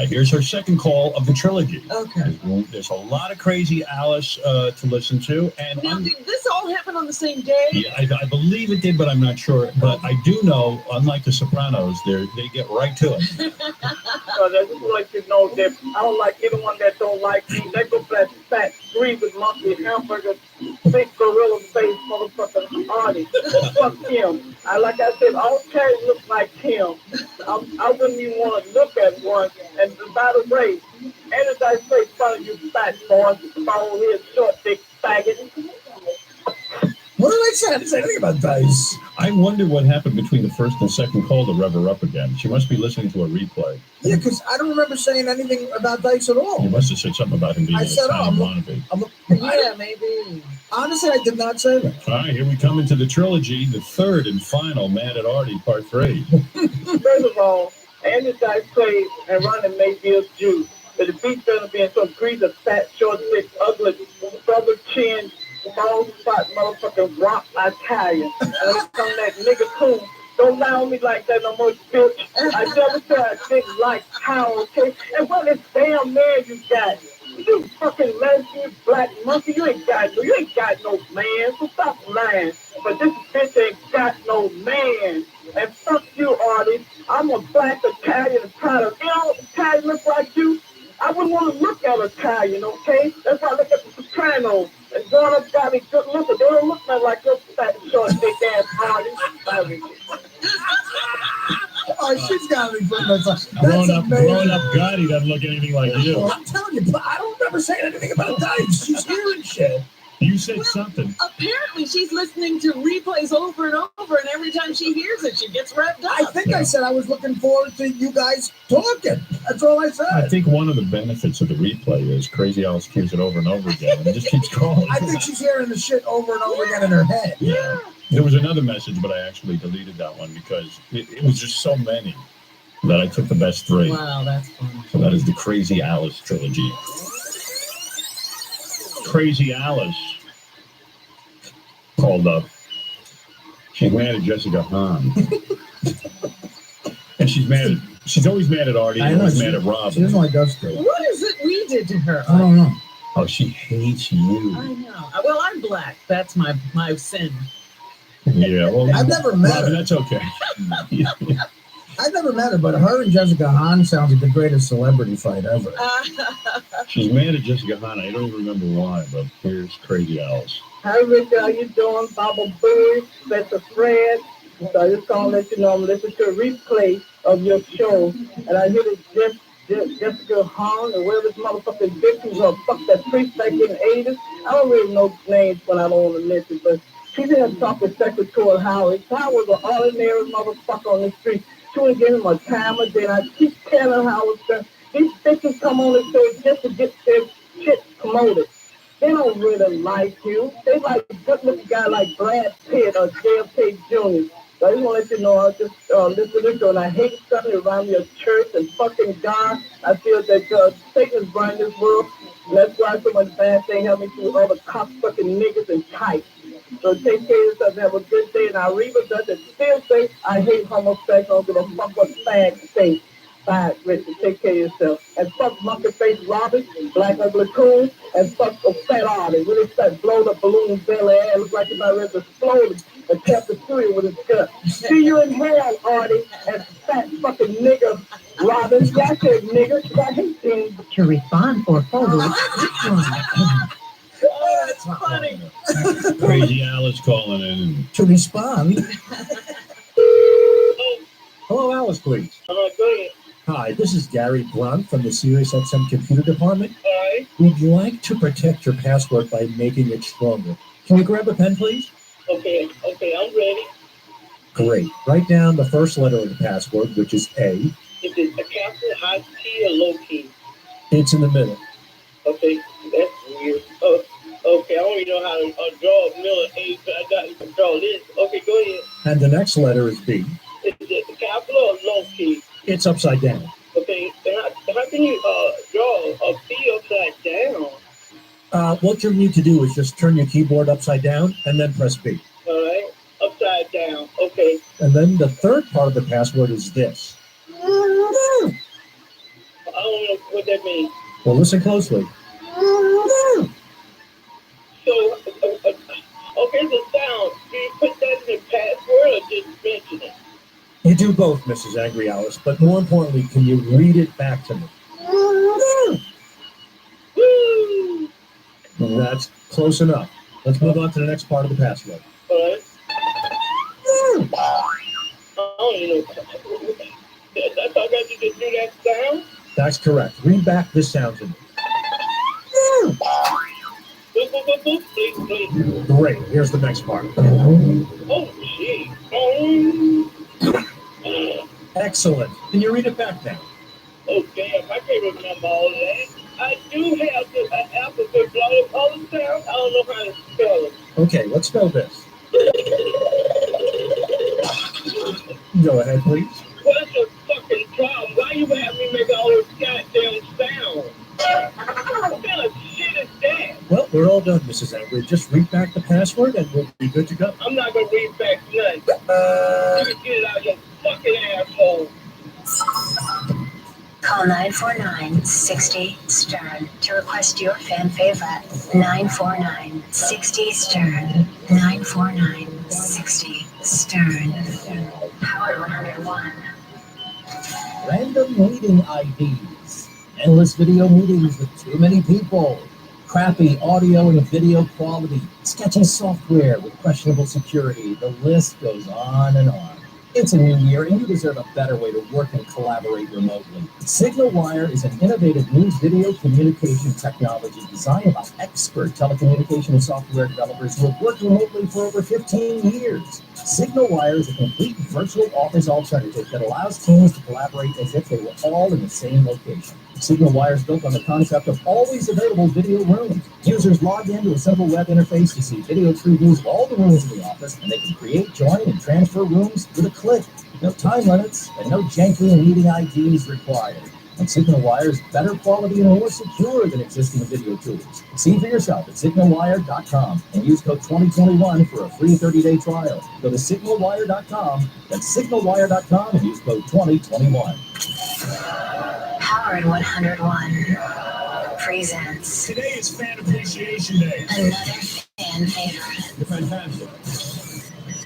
S5: Here's her second call of the trilogy.
S3: Okay.
S5: There's a lot of Crazy Alice to listen to, and
S3: Now, did this all happen on the same day?
S5: yeah, I believe it did, but I'm not sure. But I do know, unlike the Sopranos, they get right to it.
S19: So I just want to know that I don't like anyone that don't like me. They go for that fat, greasy, monkey, hamburger, big gorilla face, motherfucking Artie. Fuck him. Like I said, all Terry look like him. I wouldn't even want to look at one. And by the way, ain't I say fun of you fat boy, bald head, short, big faggot.
S16: What did I say? I didn't say anything about Dice.
S5: I I wonder what happened between the first and second call to rev her up again. She must be listening to a replay.
S16: Yeah, because I don't remember saying anything about Dice at all.
S5: You must have said something about him being
S16: I
S5: an
S16: said,
S5: Italian wannabe.
S3: Yeah, maybe.
S16: Honestly, I did not say that.
S5: All right, here we come into the trilogy, the third and final Mad at Artie, part 3.
S19: First of all, Andy Dice played and Ronnie Mayfield's Jew. But the beat better be in some grease of fat, short, thick, ugly, double chin, bald spot, motherfucking rock Italian. And when it come that nigga cool, don't lie on me like that no more, bitch. I never said I didn't like how, okay? And what this damn man you got? You fucking lesbian black monkey, you ain't got no man, so stop lying. But this bitch ain't got no man. And fuck you, Artie. I'm a black Italian proud of, you know, Italian look like you. I wouldn't want to look at Italian, okay? That's why I look at the Sopranos. And growing up got me good looking. They don't look nothing like your fat, short, big ass Artie.
S16: Oh, she's got me putting us on.
S5: Grown up Gotti doesn't look anything like you.
S16: Well, I'm telling you, but I don't remember saying anything about Dice. She's hearing shit.
S5: You said something.
S3: Apparently, she's listening to replays over and over, and every time she hears it, she gets revved up.
S16: I think I said I was looking forward to you guys talking. That's all I said.
S5: I think one of the benefits of the replay is Crazy Alice hears it over and over again and it just keeps calling.
S16: I think she's hearing the shit over and over again in her head.
S5: Yeah. There was another message, but I actually deleted that one because it was just so many that I took the best 3.
S3: Wow, that's funny.
S5: So that is the Crazy Alice trilogy. Crazy Alice called up. She's mad at Jessica Hahn. And she's always mad at Artie and always mad at Rob.
S16: She doesn't like us too.
S3: What is it we did to her?
S16: I don't know.
S5: Oh, she hates you.
S3: I know. Well, I'm black. That's my sin.
S5: Yeah, well,
S16: I've never met
S5: Robin,
S16: her.
S5: that's okay.
S16: I've never met her, but her and Jessica Hahn sounds like the greatest celebrity fight ever.
S5: She's mad at Jessica Hahn. I don't even remember why, but here's Crazy Alice.
S19: Hi, Rick, how you doing? Baba Booey, Mr. Fred. So I just gonna let you know I'm listening to a replay of your show, and I hear this Jessica Hahn or whatever this motherfucking bitch who's gonna fuck that priest back in the 80s. I don't really know names when I don't want to mention, but she's in a talking secretary Howard. Howard was an ordinary motherfucker on the street. She would give him a time a day, and I keep telling Howard, these bitches come on the stage just to get their shit promoted. They don't really like you. They like a good-looking guy like Brad Pitt or JFK Jr. So I just want to let you know, I just listen to this show, and I hate something around your church and fucking God. I feel that Satan is running this world, and that's why so much bad thing help me through all the cock-fucking niggas and types. So take care of yourself, have a good day, and I doesn't still say I hate homosexuals, I don't give a fuck what fags say. Bye, Richard. Take care of yourself. And fuck monkey face Robin, black ugly coon, and fuck a fat Artie. When they start blowing up balloon belly ass, looks like he's about ready to explode and tap the studio with his gut. See you in hell, Artie, and fat fucking nigga Robin. Yeah, I said nigga, 'cause I hate things.
S1: To respond for photos,
S3: Oh, that's funny.
S5: Crazy Alice calling in.
S16: To respond.
S6: Hello, Alice, please.
S19: Go ahead.
S6: Hi, this is Gary Blunt from the SiriusXM Computer Department.
S19: Alright.
S6: We'd like to protect your password by making it stronger. Can we grab a pen, please?
S19: Okay, I'm ready.
S6: Great. Write down the first letter of the password, which is A.
S19: Is it a capital, high key, or low key?
S6: It's in the middle.
S19: Okay, that's weird. Okay, I don't even know how to draw a Miller A, but I got to draw this. Okay, go ahead.
S6: And the next letter is B.
S19: Is it the capital or low key?
S6: It's upside down.
S19: Okay, how can you draw a B upside down?
S6: What you need to do is just turn your keyboard upside down and then press B.
S19: All right, upside down. Okay.
S6: And then the third part of the password is this.
S19: I don't know what that means.
S6: Well, listen closely.
S19: So, okay, the sound. Do you put that in the password or just mention it?
S6: You do both, Mrs. Angry Alice, but more importantly, can you read it back to me? That's close enough. Let's move on to the next part of the password.
S19: All right. I don't even know. That's how I got you to do that sound?
S6: That's correct. Read back this sound to me.
S19: Boop, boop, boop, boop, please, please.
S6: Great. Here's the next part.
S19: Oh, gee.
S15: Excellent. Can you read it back now?
S19: Oh, damn, I can't remember all that. I do have the alphabet blow all the time. I don't know how to spell it.
S15: Okay, let's spell this. Go ahead, please.
S19: What's the fucking problem? Why you have me make all this goddamn sound? What kind of shit is that?
S15: Well, we're all done, Mrs. Angry. Just read back the password and we'll be good to go.
S19: I'm not gonna read back nothing. You can get it out of your fucking asshole.
S1: Call 949-60-STERN to request your fan favorite. 949-60-STERN. 949-60-STERN. Howard 101.
S11: Random meeting IDs, endless video meetings with too many people, crappy audio and video quality, sketchy software with questionable security. The list goes on and on. It's a new year, and you deserve a better way to work and collaborate remotely. SignalWire is an innovative new video communication technology designed by expert telecommunication software developers who have worked remotely for over 15 years. SignalWire is a complete virtual office alternative that allows teams to collaborate as if they were all in the same location. SignalWire is built on the concept of always available video rooms. Users log into a simple web interface to see video previews of all the rooms in the office, and they can create, join, and transfer rooms with a click. No time limits and no janky meeting IDs required. And SignalWire is better quality and more secure than existing video tools. See for yourself at signalwire.com and use code 2021 for a free 30-day trial. Go to signalwire.com, that's signalwire.com, and use code 2021.
S1: Howard 101 presents.
S14: Today is Fan Appreciation Day.
S1: Another fan favorite.
S14: You're fantastic.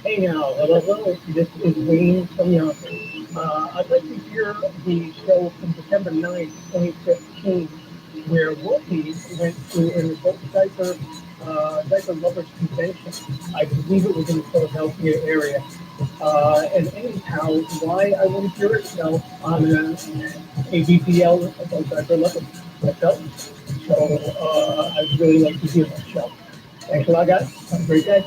S20: Hey now, hello, this is Wayne from Yonkers. I'd like to hear the show from December 9th, 2015, where Wolfie went to an adult diaper lovers convention. I believe it was in the Philadelphia area. And anyhow, why I wouldn't hear it on ABPL adult diaper lovers. So I'd really like to hear that show. Thanks a lot, guys. Have a great day.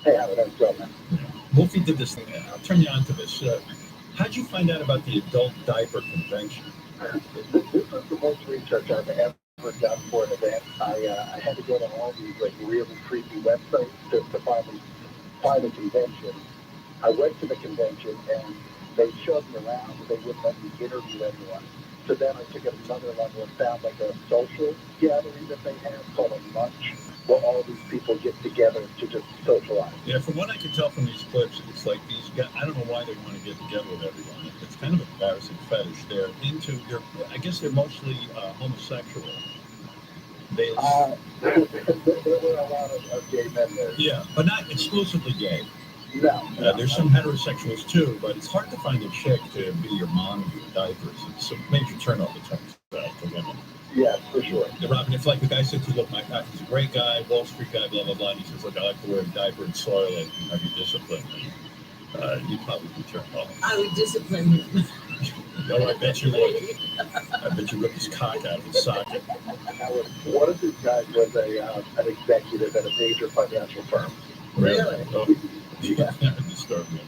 S21: Hey, how would I go, man?
S5: Wolfie did this thing. I'll turn you on to this. How'd you find out about the adult diaper convention?
S21: This was the most research I've ever done for an event. I had to go to all these like really creepy websites to finally find a convention. I went to the convention and they showed me around, but they wouldn't let me interview anyone. So then I took it another level and found like a social gathering that they have called a lunch, where all these people get together to just socialize.
S5: Yeah, from what I can tell from these clips, it's like these guys, I don't know why they want to get together with everyone. It's kind of an embarrassing fetish. I guess they're mostly homosexual. There
S21: were a lot of gay men there.
S5: Yeah, but not exclusively gay.
S21: No.
S5: There's some heterosexuals too, but it's hard to find a chick to be your mom in your diapers. It's a major turn off to women.
S21: Yeah, for sure.
S5: Robin, if like the guy said to you, look, my guy, he's a great guy, Wall Street guy, blah, blah, blah, and he says, look, I like to wear a diaper and soil it, and have you discipline me, you'd probably be turned off.
S3: I would discipline him.
S5: Oh, I bet you would. I bet you ripped his cock out of his socket.
S21: One of these guys was an executive at a major financial firm.
S5: Really? Oh, yeah, disturbing.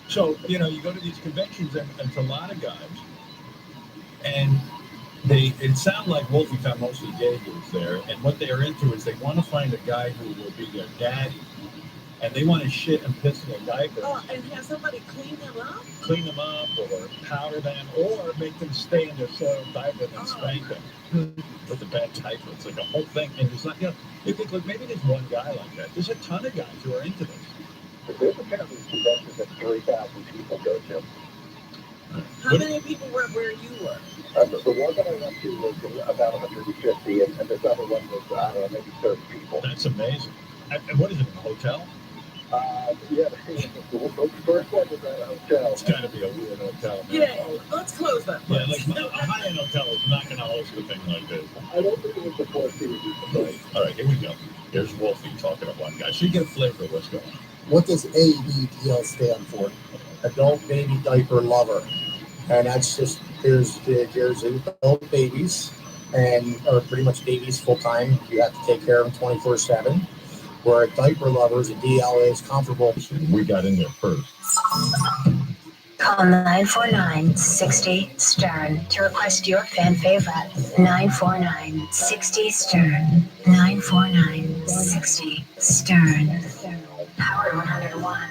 S5: So, you go to these conventions, and it's a lot of guys, and it sounded like Wolfie found mostly gay dudes there, and what they're into is they want to find a guy who will be their daddy, and they want to shit and piss in their diapers.
S3: Oh, and have somebody clean them up?
S5: Clean them up, or powder them, or make them stay in their soiled diaper and spank them with a bad diaper. It's like a whole thing, and it's not, you think, look, maybe there's one guy like that. There's a ton of guys who are into this.
S21: There's apparently conventions that 3,000 people go to.
S3: How many people were where you were?
S21: The one that I went to was about 150, and this other one was, I don't know, maybe 30 people.
S5: That's amazing. And what is it, a hotel?
S21: Yeah, the first one was at a hotel.
S5: It's got to be a weird hotel. Man.
S3: Yeah, let's close that.
S5: Yeah, like a high-end hotel is not going to host a thing like this.
S21: I don't think it was the Four Seasons.
S5: Right. All right, here we go. Here's Wolfie talking to one guy. So you get a flavor of what's going on.
S22: What does ABDL stand for? Adult Baby Diaper Lover. And that's just, there's adult babies, or pretty much babies full time. You have to take care of them 24/7. We're at Diaper Lovers, and DL is comfortable.
S5: We got in there first.
S1: Call 949-60-STERN to request your fan favorite. 949-60-STERN. 949-60-STERN. Howard 101.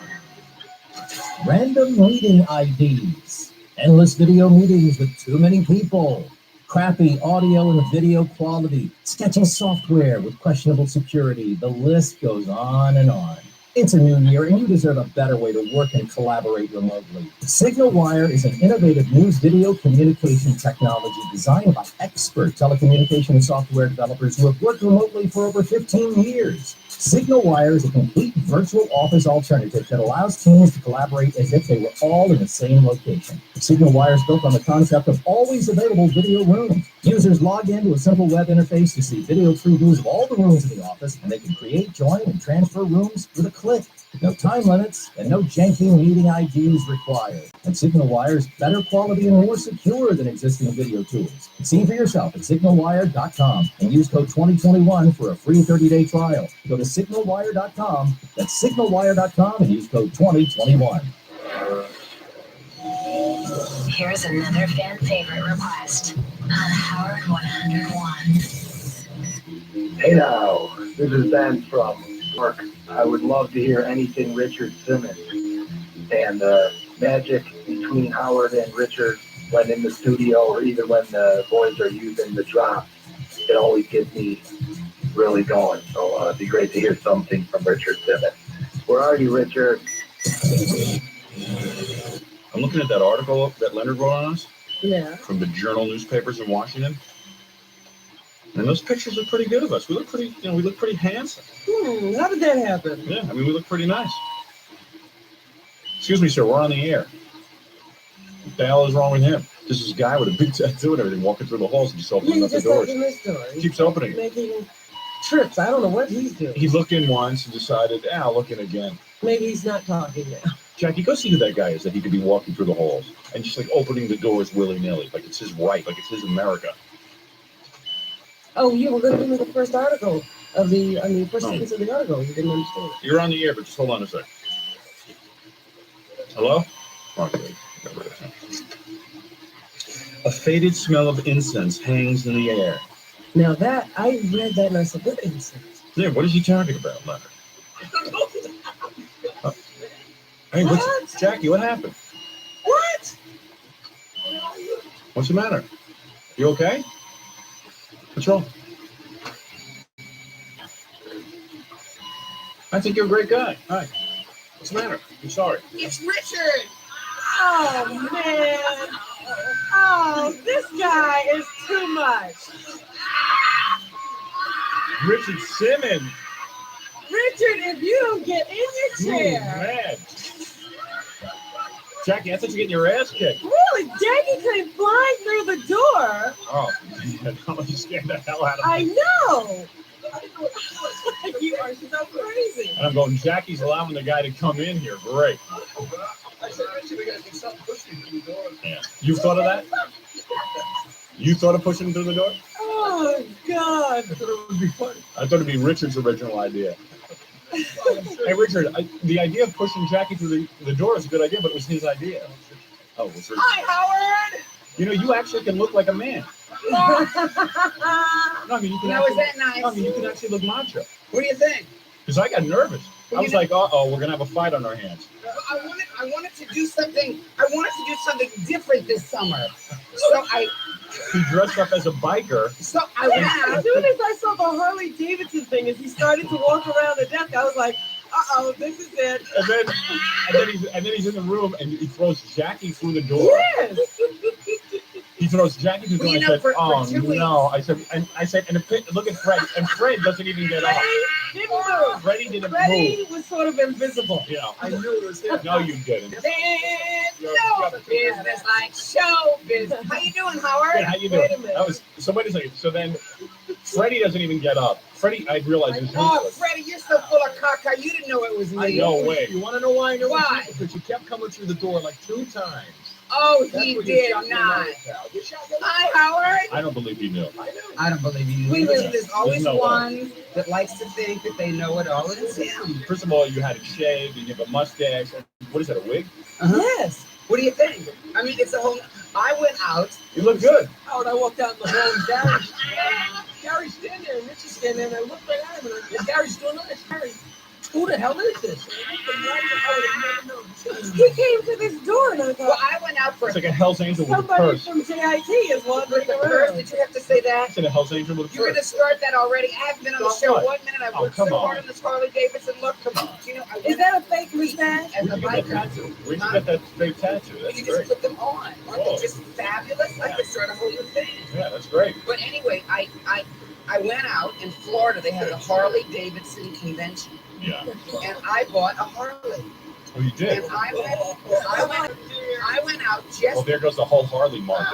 S11: Random meeting IDs. Endless video meetings with too many people. Crappy audio and video quality. Sketchy software with questionable security. The list goes on and on. It's a new year, and you deserve a better way to work and collaborate remotely. SignalWire is an innovative news video communication technology designed by expert telecommunication software developers who have worked remotely for over 15 years. SignalWire is a complete virtual office alternative that allows teams to collaborate as if they were all in the same location. SignalWire is built on the concept of always available video rooms. Users log into a simple web interface to see video previews of all the rooms in the office, and they can create, join, and transfer rooms with a click. No time limits and no janky meeting IDs required. And SignalWire is better quality and more secure than existing video tools. See for yourself at signalwire.com and use code 2021 for a free 30-day trial. Go to signalwire.com. That's signalwire.com and use code 2021.
S1: Here's another fan favorite request on Howard 101.
S21: Hey now, this is Ben from Mark. I would love to hear anything Richard Simmons, and the magic between Howard and Richard when in the studio or even when the boys are using the drop, it always gets me really going. So it'd be great to hear something from Richard Simmons. Where are you, Richard?
S5: I'm looking at that article that Leonard wrote on us.
S3: Yeah.
S5: From the Journal newspapers in Washington. And those pictures look pretty good of us. We look pretty, we look pretty handsome.
S3: How did that happen?
S5: Yeah, I mean, we look pretty nice. Excuse me, sir, we're on the air. What the hell is wrong with him? This is a guy with a big tattoo and everything walking through the halls and just opening up the doors.
S3: This door.
S5: Keeps opening it.
S3: Making trips. I don't know what he's doing.
S5: He looked in once and decided, I'll look in again.
S3: Maybe he's not talking now.
S5: Jackie, go see who that guy is that he could be walking through the halls and just like opening the doors willy-nilly, like it's his right, like it's his America.
S3: Oh, you were going to give me the first article of the, first sentence of the article. You didn't understand.
S5: You're on the air, but just hold on a sec. Hello? Okay. A faded smell of incense hangs in the air.
S3: Now that, I read that and I said, what incense?
S5: Yeah, what is he talking about, Leonard? Hey,
S3: What?
S5: Jackie, what happened?
S3: What?
S5: What's the matter? You okay? What's wrong? I think you're a great guy. Hi. What's the matter? I'm sorry.
S3: It's Richard! Oh, man. Oh, this guy is too much.
S5: Richard Simmons.
S3: Richard, if you don't get in your chair.
S5: Man. Jackie, I thought you were getting your ass kicked.
S3: Really? Jackie came flying through the door.
S5: Oh, man. I'm scared the hell out of me.
S3: I know. You are so crazy.
S5: And I'm going, Jackie's allowing the guy to come in here. Great.
S9: I said, Richard, we got to do something pushing through the door.
S5: Yeah. You thought of that? You thought of pushing through the door?
S3: Oh, God.
S5: I thought it would be funny. I thought it'd be Richard's original idea. Hey, Richard, the idea of pushing Jackie through the door is a good idea, but it was his idea. Oh, it was Richard.
S3: Hi, Howard.
S5: You know, you actually can look like a man. No, I mean, you can.
S4: Now,
S5: actually,
S4: is that nice?
S5: I mean, you can actually look macho.
S4: What do you think?
S5: Because I got nervous. I was like, uh-oh, we're gonna have a fight on our hands.
S4: I wanted to do something. I wanted to do something different this summer. So
S5: He dressed up as a biker.
S4: So
S3: as soon as I saw the Harley Davidson thing, as he started to walk around the desk, I was like, uh-oh, this is it.
S5: And then he's in the room and he throws Jackie through the door.
S3: Yes.
S5: He throws Jackie through the door.
S4: Well,
S5: I said, no. I said, look at Fred. And Fred doesn't even get up.
S3: Didn't move.
S5: Freddie didn't
S3: Freddie
S5: move.
S3: was sort of invisible.
S5: Yeah.
S4: I knew it was him.
S5: No, you didn't.
S4: No business like show business. How you doing, Howard?
S5: Good, how you doing?
S3: Wait a minute.
S5: That was somebody's like. So then, Freddie doesn't even get up. Freddie, I realized is
S4: Oh,
S5: useless.
S4: Freddie, you're so full of caca. You didn't know it was me.
S5: No way.
S9: You want to know why I know?
S4: Why?
S9: Because you kept coming through the door like 2 times.
S4: Oh,
S9: That's
S4: he
S9: what you
S4: did
S9: shot your
S4: not.
S9: mouth, pal. You shot your
S4: Hi, Howard.
S5: I don't believe you knew.
S4: I don't believe you.
S5: Wait a minute.
S4: There's always
S5: There's no
S4: one that likes to think that they know it all, and it's him.
S5: First of all, you had it shaved, and you have a mustache. What is that, a wig?
S4: Yes. What do you think? I mean, it's a whole. I went out.
S5: You look good.
S3: Howard, I walked out in the hall and Gary's standing there and Richard's standing there and I looked right at him and Gary's still not. Gary, who the hell is this? And I looked right at Howard and never known. He came to this door and I thought,
S4: Well, I went out for
S5: It's like a Hell's Angel with a
S3: somebody
S5: purse.
S3: from JIT is wandering
S4: First,
S3: around.
S4: did you have to say that?
S5: It's like a Hell's Angel with a
S4: You're
S5: purse.
S4: gonna start that already. I haven't been on the
S5: Stop
S4: show
S5: what?
S4: 1 minute. I
S5: Oh,
S4: worked
S5: come
S4: so
S5: on.
S4: hard on this Harley Davidson. Look, come on. You know, I
S3: Is that a fake mustache?
S4: and the
S5: Where'd you get that
S4: bikers.
S5: tattoo? Where'd you get that fake tattoo?
S4: You
S5: That's
S4: just
S5: great.
S4: put them on. Aren't
S5: Whoa.
S4: they just fabulous? I could start a whole new thing.
S5: Yeah, that's great.
S4: But anyway, I went out in Florida. They had the Harley Davidson convention,
S5: Yeah.
S4: and I bought a Harley.
S5: Oh, you did?
S4: And I went out
S5: Well,
S4: just.
S5: there goes the whole Harley market.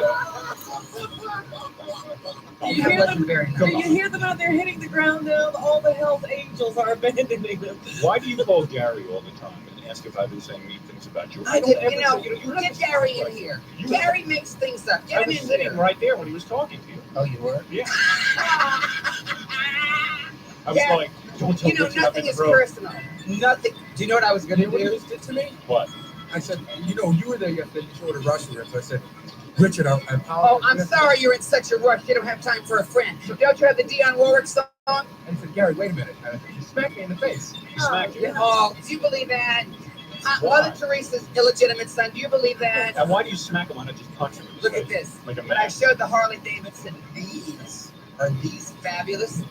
S3: You
S4: That
S3: hear
S4: wasn't
S3: them?
S4: very
S3: Do
S4: nice.
S3: you hear them out there hitting the ground now? All the Hell's Angels are abandoning them.
S5: Why do you call Gary all the time and ask if I've been saying mean things about you?
S4: I
S5: don't
S4: did,
S5: ever
S4: you know,
S5: say- don't
S4: get
S5: have to
S4: Gary
S5: talk
S4: in
S5: like
S4: here.
S5: that. You-
S4: Gary makes things up.
S5: I
S4: Get him
S5: was
S4: in
S5: sitting
S4: here.
S5: right there when he was talking to you.
S4: Oh, you were?
S5: Yeah. I was
S4: Yeah.
S5: like, don't tell
S4: You know,
S5: Richard I'm
S4: nothing
S5: in the
S4: is
S5: room.
S4: personal. Nothing. Do you know what I was going
S9: You
S4: to
S9: know what you
S4: do?
S9: just did to me?
S5: What?
S9: I said, you know, you were there yesterday. You showed a rush here. So I said, Richard, I apologize.
S4: Oh, I'm sorry you're in such a rush. You don't have time for a friend. Don't you have the Dionne Warwick song?
S9: And I said, Gary, wait a minute. And he smacked me in the face.
S5: He smacked you.
S4: Oh, do you believe that?
S5: Why?
S4: Mother Teresa's illegitimate son. Do you believe that?
S5: And why do you smack him? Why not just punch him in the
S4: Look
S5: face?
S4: at this.
S5: Like a
S4: But I
S5: man.
S4: showed the Harley Davidson. Are these fabulous?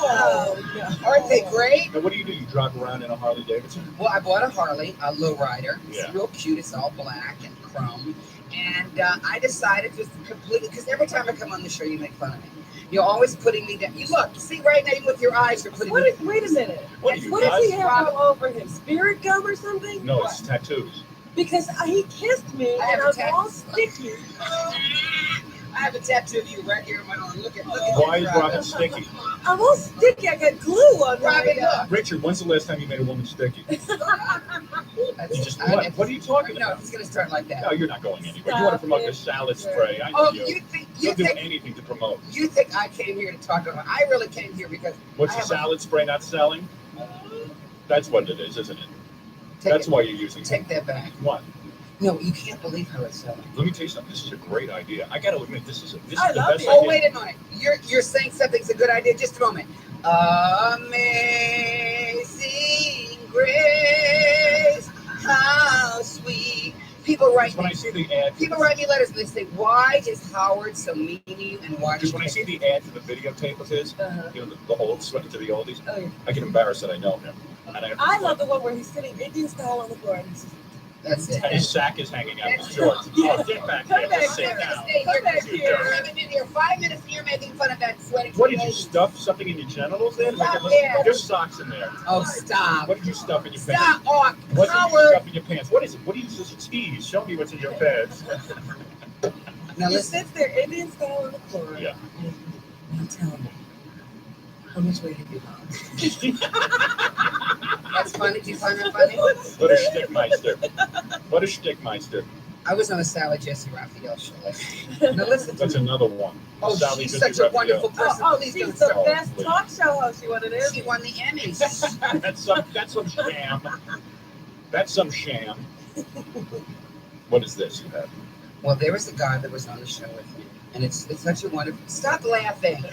S3: Oh, no.
S4: Aren't they great?
S5: Now, what do? You drive around in a Harley Davidson?
S4: Well, I bought a Harley, a lowrider. It's
S5: Yeah.
S4: real cute. It's all black and chrome. And I decided just completely, because every time I come on the show, you make fun of me. You're always putting me down. You look, see right now, even with your eyes, you're putting me down.
S3: Wait a minute.
S5: What are you,
S3: What does he
S5: guys?
S3: have all over him? Spirit gum or something?
S5: No, it's tattoos.
S3: Because he kissed me
S4: I have
S3: and
S4: a
S3: I was
S4: tattoo.
S3: all sticky.
S4: I have a tattoo of you right here in my arm. Look at
S5: Why is
S4: Robin.
S5: Robin sticky?
S3: I'm all sticky. I got glue on
S4: Robin,
S3: my
S4: look.
S5: Richard, when's the last time you made a woman sticky? You just
S4: I-
S5: what? What are you talking
S4: No,
S5: about?
S4: he's going to start like that.
S5: No, you're not going anywhere. You want to promote the salad spray? I know
S4: Oh,
S5: you.
S4: you think
S5: You'll do anything to promote.
S4: you think I came here to talk about? I really came here because
S5: What's
S4: I
S5: the
S4: have
S5: salad spray not selling? That's what it is, isn't it?
S4: Take
S5: That's
S4: it-
S5: why you're using
S4: take
S5: it.
S4: that back.
S5: What?
S4: No, you can't believe how it's selling.
S5: Let me tell you something. This is a great idea. I got to admit, this is the
S3: I love
S5: best
S3: it.
S4: Oh,
S5: idea.
S4: wait a minute. You're saying something's a good idea. Just a moment. Amazing grace, how sweet. People write
S5: When I
S4: me.
S5: see the ad,
S4: People write me letters and they say, "Why is Howard so mean to you?" And why?
S5: because when I see the ad for the videotape of his, you know, the whole sweating to the oldies,
S3: Oh, yeah.
S5: I get embarrassed that I know him. And
S3: I love the one where he's sitting Indian style on the floor and he's
S4: That's it.
S5: and his sack is hanging out his shorts. Oh, get back
S3: Come
S5: there.
S3: back
S5: Just sit
S3: here.
S5: down.
S4: Stay
S3: Come
S4: here.
S3: back
S4: You
S3: here.
S4: haven't been here 5 minutes and you're making fun of that sweating.
S5: What did you
S4: lady.
S5: stuff something in your genitals then?
S4: Stop
S5: Like,
S4: it.
S5: there's socks in there.
S4: Oh, stop.
S5: What did you stuff in your pants?
S4: Stop. Oh,
S5: What did you
S4: Howard.
S5: stuff in your pants? What is it? What do you just tease? Show me what's in your pants.
S4: Now
S3: he
S4: listen.
S3: sits there Indian style on the floor.
S5: Yeah.
S3: Now tell me, how much weight have you lost?
S4: That's funny. Do you find that funny?
S5: What a Stickmeister. What a Stickmeister.
S4: I was on a Sally Jesse Raphael show. Now listen to
S5: That's
S4: me.
S5: another one.
S4: Oh,
S5: Sally
S4: she's
S5: Jesse
S4: such a
S5: Raphael.
S4: wonderful person.
S3: Oh,
S4: Please
S3: she's
S4: don't
S3: the
S4: stop.
S3: best talk show host. She won an Emmy.
S4: She won the Emmys.
S5: That's some sham. That's some sham. What is this you have?
S4: Well, there was a guy that was on the show with me, and it's such a wonderful. Stop laughing.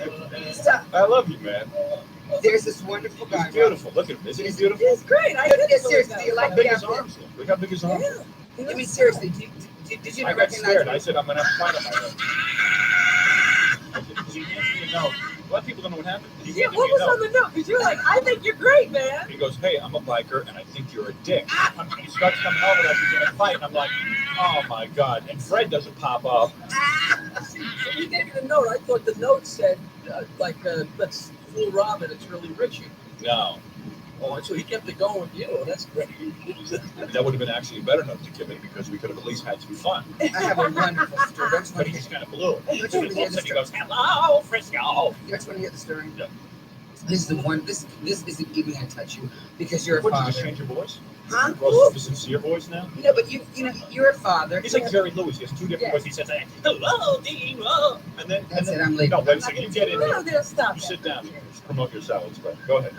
S4: Stop.
S5: I love you, man.
S4: There's this wonderful guy.
S5: He's beautiful. Look at him. Isn't he beautiful?
S3: It's great. I
S4: Look,
S3: did
S4: yeah, seriously, do you
S5: How
S4: like
S5: big
S4: the
S5: his
S4: outfit?
S5: arms look. Look how big his arms look.
S4: I mean, seriously, did you
S5: I
S4: not
S5: got
S4: recognize
S5: scared.
S4: me?
S5: I said, I'm going to have to fight on my own. Because he hands me a note. A lot of people don't know what happened. He
S3: Yeah,
S5: handed
S3: what
S5: me
S3: was
S5: a note.
S3: on the note? Because you're like, I think you're great, man.
S5: He goes, hey, I'm a biker, and I think you're a dick. He starts coming over like he's going to fight, and I'm like, oh, my God. And Fred doesn't pop up.
S3: So he gave you the note. I thought the note said, let's fool Robin. It's really Richie.
S5: No.
S3: Oh, so he kept it going with you. Oh, that's great.
S5: That would have been actually a better note to give him because we could have at least had some fun.
S4: I have a wonderful story. Don't you
S5: But
S4: want
S5: he
S4: to
S5: just kind of blew it.
S4: Don't you want to hear the
S5: And he
S4: story?
S5: goes, hello, Frisco.
S4: You just want to hear the story?
S5: Yeah.
S4: This is the one. This isn't even gonna touch you because you're a
S5: What, you
S4: father.
S5: just change your voice?
S4: Huh?
S5: Well, the sincere voice now?
S4: No, but you know, you're a father.
S5: He's like Jerry Lewis. He has two different voices. He says, hello, Dean. Oh. And then,
S4: That's it. I'm leaving.
S5: No, wait a second. You get in
S3: No,
S5: here.
S3: they'll stop.
S5: You sit down. Just promote your salads. Go ahead.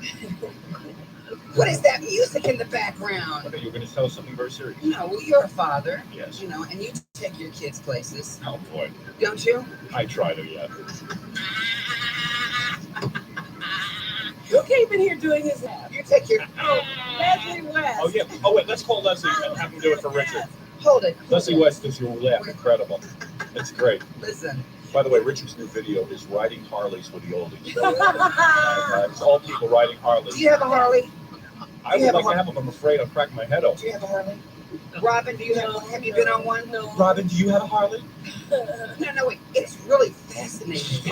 S4: What is that music in the background?
S5: Okay, you're going to tell us something very serious.
S4: No, well, you're a father.
S5: Yes.
S4: You know, and you take your kids places.
S5: Oh, boy.
S4: Don't you?
S5: I try to, yeah.
S3: Who came in here doing his laugh?
S4: You take your.
S3: Oh, Leslie West.
S5: Oh, yeah. Oh, wait. Let's call Leslie and have him do it for Richard.
S4: Hold it.
S5: Leslie West does your laugh. Incredible. It's great.
S4: Listen.
S5: By the way, Richard's new video is riding Harleys with the oldies. It's all people riding Harleys.
S4: Do you have a Harley?
S5: I would like to have them. I'm afraid I'll crack my head open.
S4: Do you have a Harley? Robin, do you have you been on one?
S3: No.
S5: Robin, do you have a Harley?
S4: No, wait. It's really fascinating.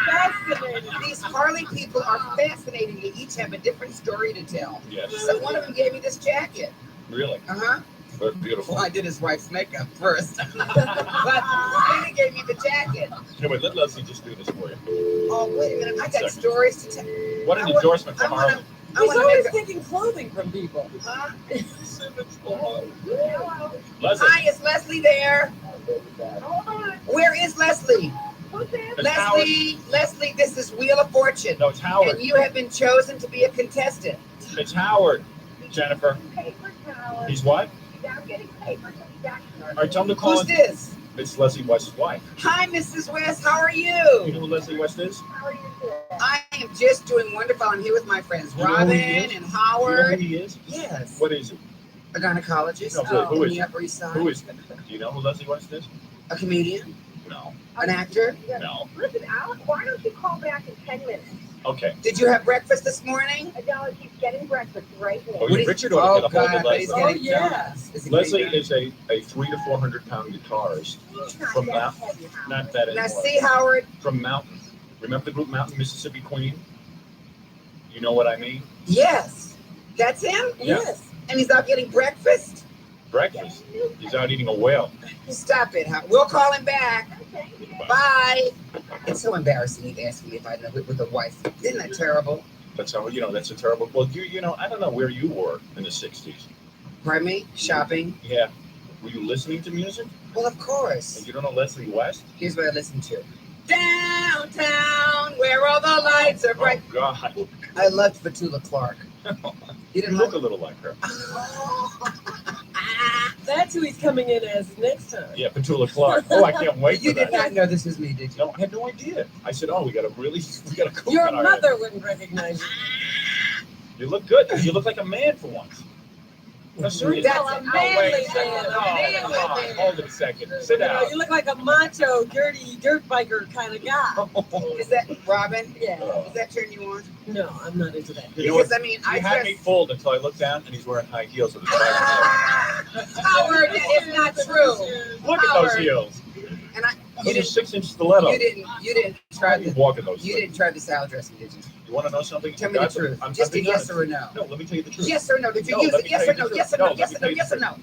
S3: Fascinating.
S4: These Harley people are fascinating. They each have a different story to tell.
S5: Yes.
S4: So one of them gave me this jacket.
S5: Really?
S4: Uh-huh.
S5: But beautiful.
S4: Well, I did his wife's makeup first. But then he gave me the jacket.
S5: Anyway, let Leslie just do this for you.
S4: Oh, wait a minute. I got stories to tell.
S5: What an endorsement for Harley.
S3: He's always taking clothing from people.
S4: Huh?
S5: Leslie.
S4: Hi, is Leslie there? Where is Leslie? Leslie, this is Wheel of Fortune.
S5: No, it's Howard.
S4: And you have been chosen to be a contestant.
S5: It's Howard, Jennifer. He's what? All right, tell him to call
S4: Who's this?
S5: It's Leslie West's wife.
S4: Hi, Mrs. West. How are
S5: You
S4: you?
S5: know who Leslie West is?
S4: I am just doing wonderful. I'm here with my friends
S5: You know who
S4: Robin
S5: he is?
S4: and
S5: You know
S4: Howard.
S5: who he is?
S4: Yes.
S5: What is he?
S4: A gynecologist.
S5: No, who
S4: in
S5: is
S4: the
S5: he?
S4: Upper East Side.
S5: Who is he? Do you know who Leslie West is?
S4: A comedian.
S5: No.
S4: An actor.
S5: No.
S10: Listen, Alex, why don't you call back in 10 minutes?
S5: Okay.
S4: Did you have breakfast this morning?
S10: No, she's getting breakfast right now.
S5: Oh, yeah, Richard ought to get a hold of
S4: God, he's
S5: Leslie.
S4: getting donuts. Is he
S5: Leslie
S4: getting
S5: is a 300 to 400 pound guitarist from Mountain. Not that
S4: Now
S5: anymore.
S4: see, Howard.
S5: From Mountain. Remember the group Mountain, Mississippi Queen? You know what I mean?
S4: Yes. That's him?
S5: Yeah.
S4: Yes. And he's out getting breakfast?
S5: Breakfast. He's out eating a whale.
S4: Stop it, Howard. We'll call him back. Bye. It's so embarrassing he asked me if I know it with a wife. Isn't that terrible?
S5: That's how, that's a terrible. Well, you know, I don't know where you were in the 60s.
S4: Pardon me? Shopping?
S5: Yeah. Were you listening to music?
S4: Well, of course.
S5: And you don't know Leslie West?
S4: Here's what I listen to. Downtown, where all the lights are bright.
S5: Oh, God.
S4: I loved Petula Clark. You didn't
S5: look a little like her.
S3: That's who he's coming in as next time.
S5: Yeah, Petula Clark. Oh, I can't wait
S4: You
S5: for
S4: did
S5: that.
S4: not know this was me, did you?
S5: No, I had no idea. I said, oh, we got a cook
S3: Your
S5: on our
S3: mother
S5: hands.
S3: wouldn't recognize you.
S5: You look good. You look like a man for once. No, seriously.
S3: That's a manly man.
S5: Come on. Hold it a second. Sit
S3: You know,
S5: down.
S3: you look like a macho, dirty dirt biker kind of guy.
S4: Is that Robin?
S3: Yeah.
S4: Does that turn you on?
S3: No, I'm not into that.
S5: You know what?
S4: Because, I mean,
S5: He
S4: I
S5: had
S4: dress-
S5: me fooled until I looked down and he's wearing high heels with his
S4: Howard, that is not true.
S5: Look at those heels.
S4: And
S5: Those are 6-inch stilettos.
S4: You didn't try
S5: You
S4: the
S5: walk in those
S4: you
S5: things.
S4: didn't try the salad dressing, did you?
S5: You want to know something?
S4: Tell me the truth. Just a
S5: being
S4: yes
S5: honest.
S4: or a no.
S5: No, let me tell you the truth.
S4: Yes or no? Did you
S5: No,
S4: use
S5: let
S4: it?
S5: me
S4: Yes
S5: tell
S4: or
S5: you
S4: no?
S5: the
S4: Yes or
S5: truth.
S4: no?
S5: No,
S4: Yes
S5: let
S4: or
S5: me
S4: no?
S5: tell you
S4: Yes or no?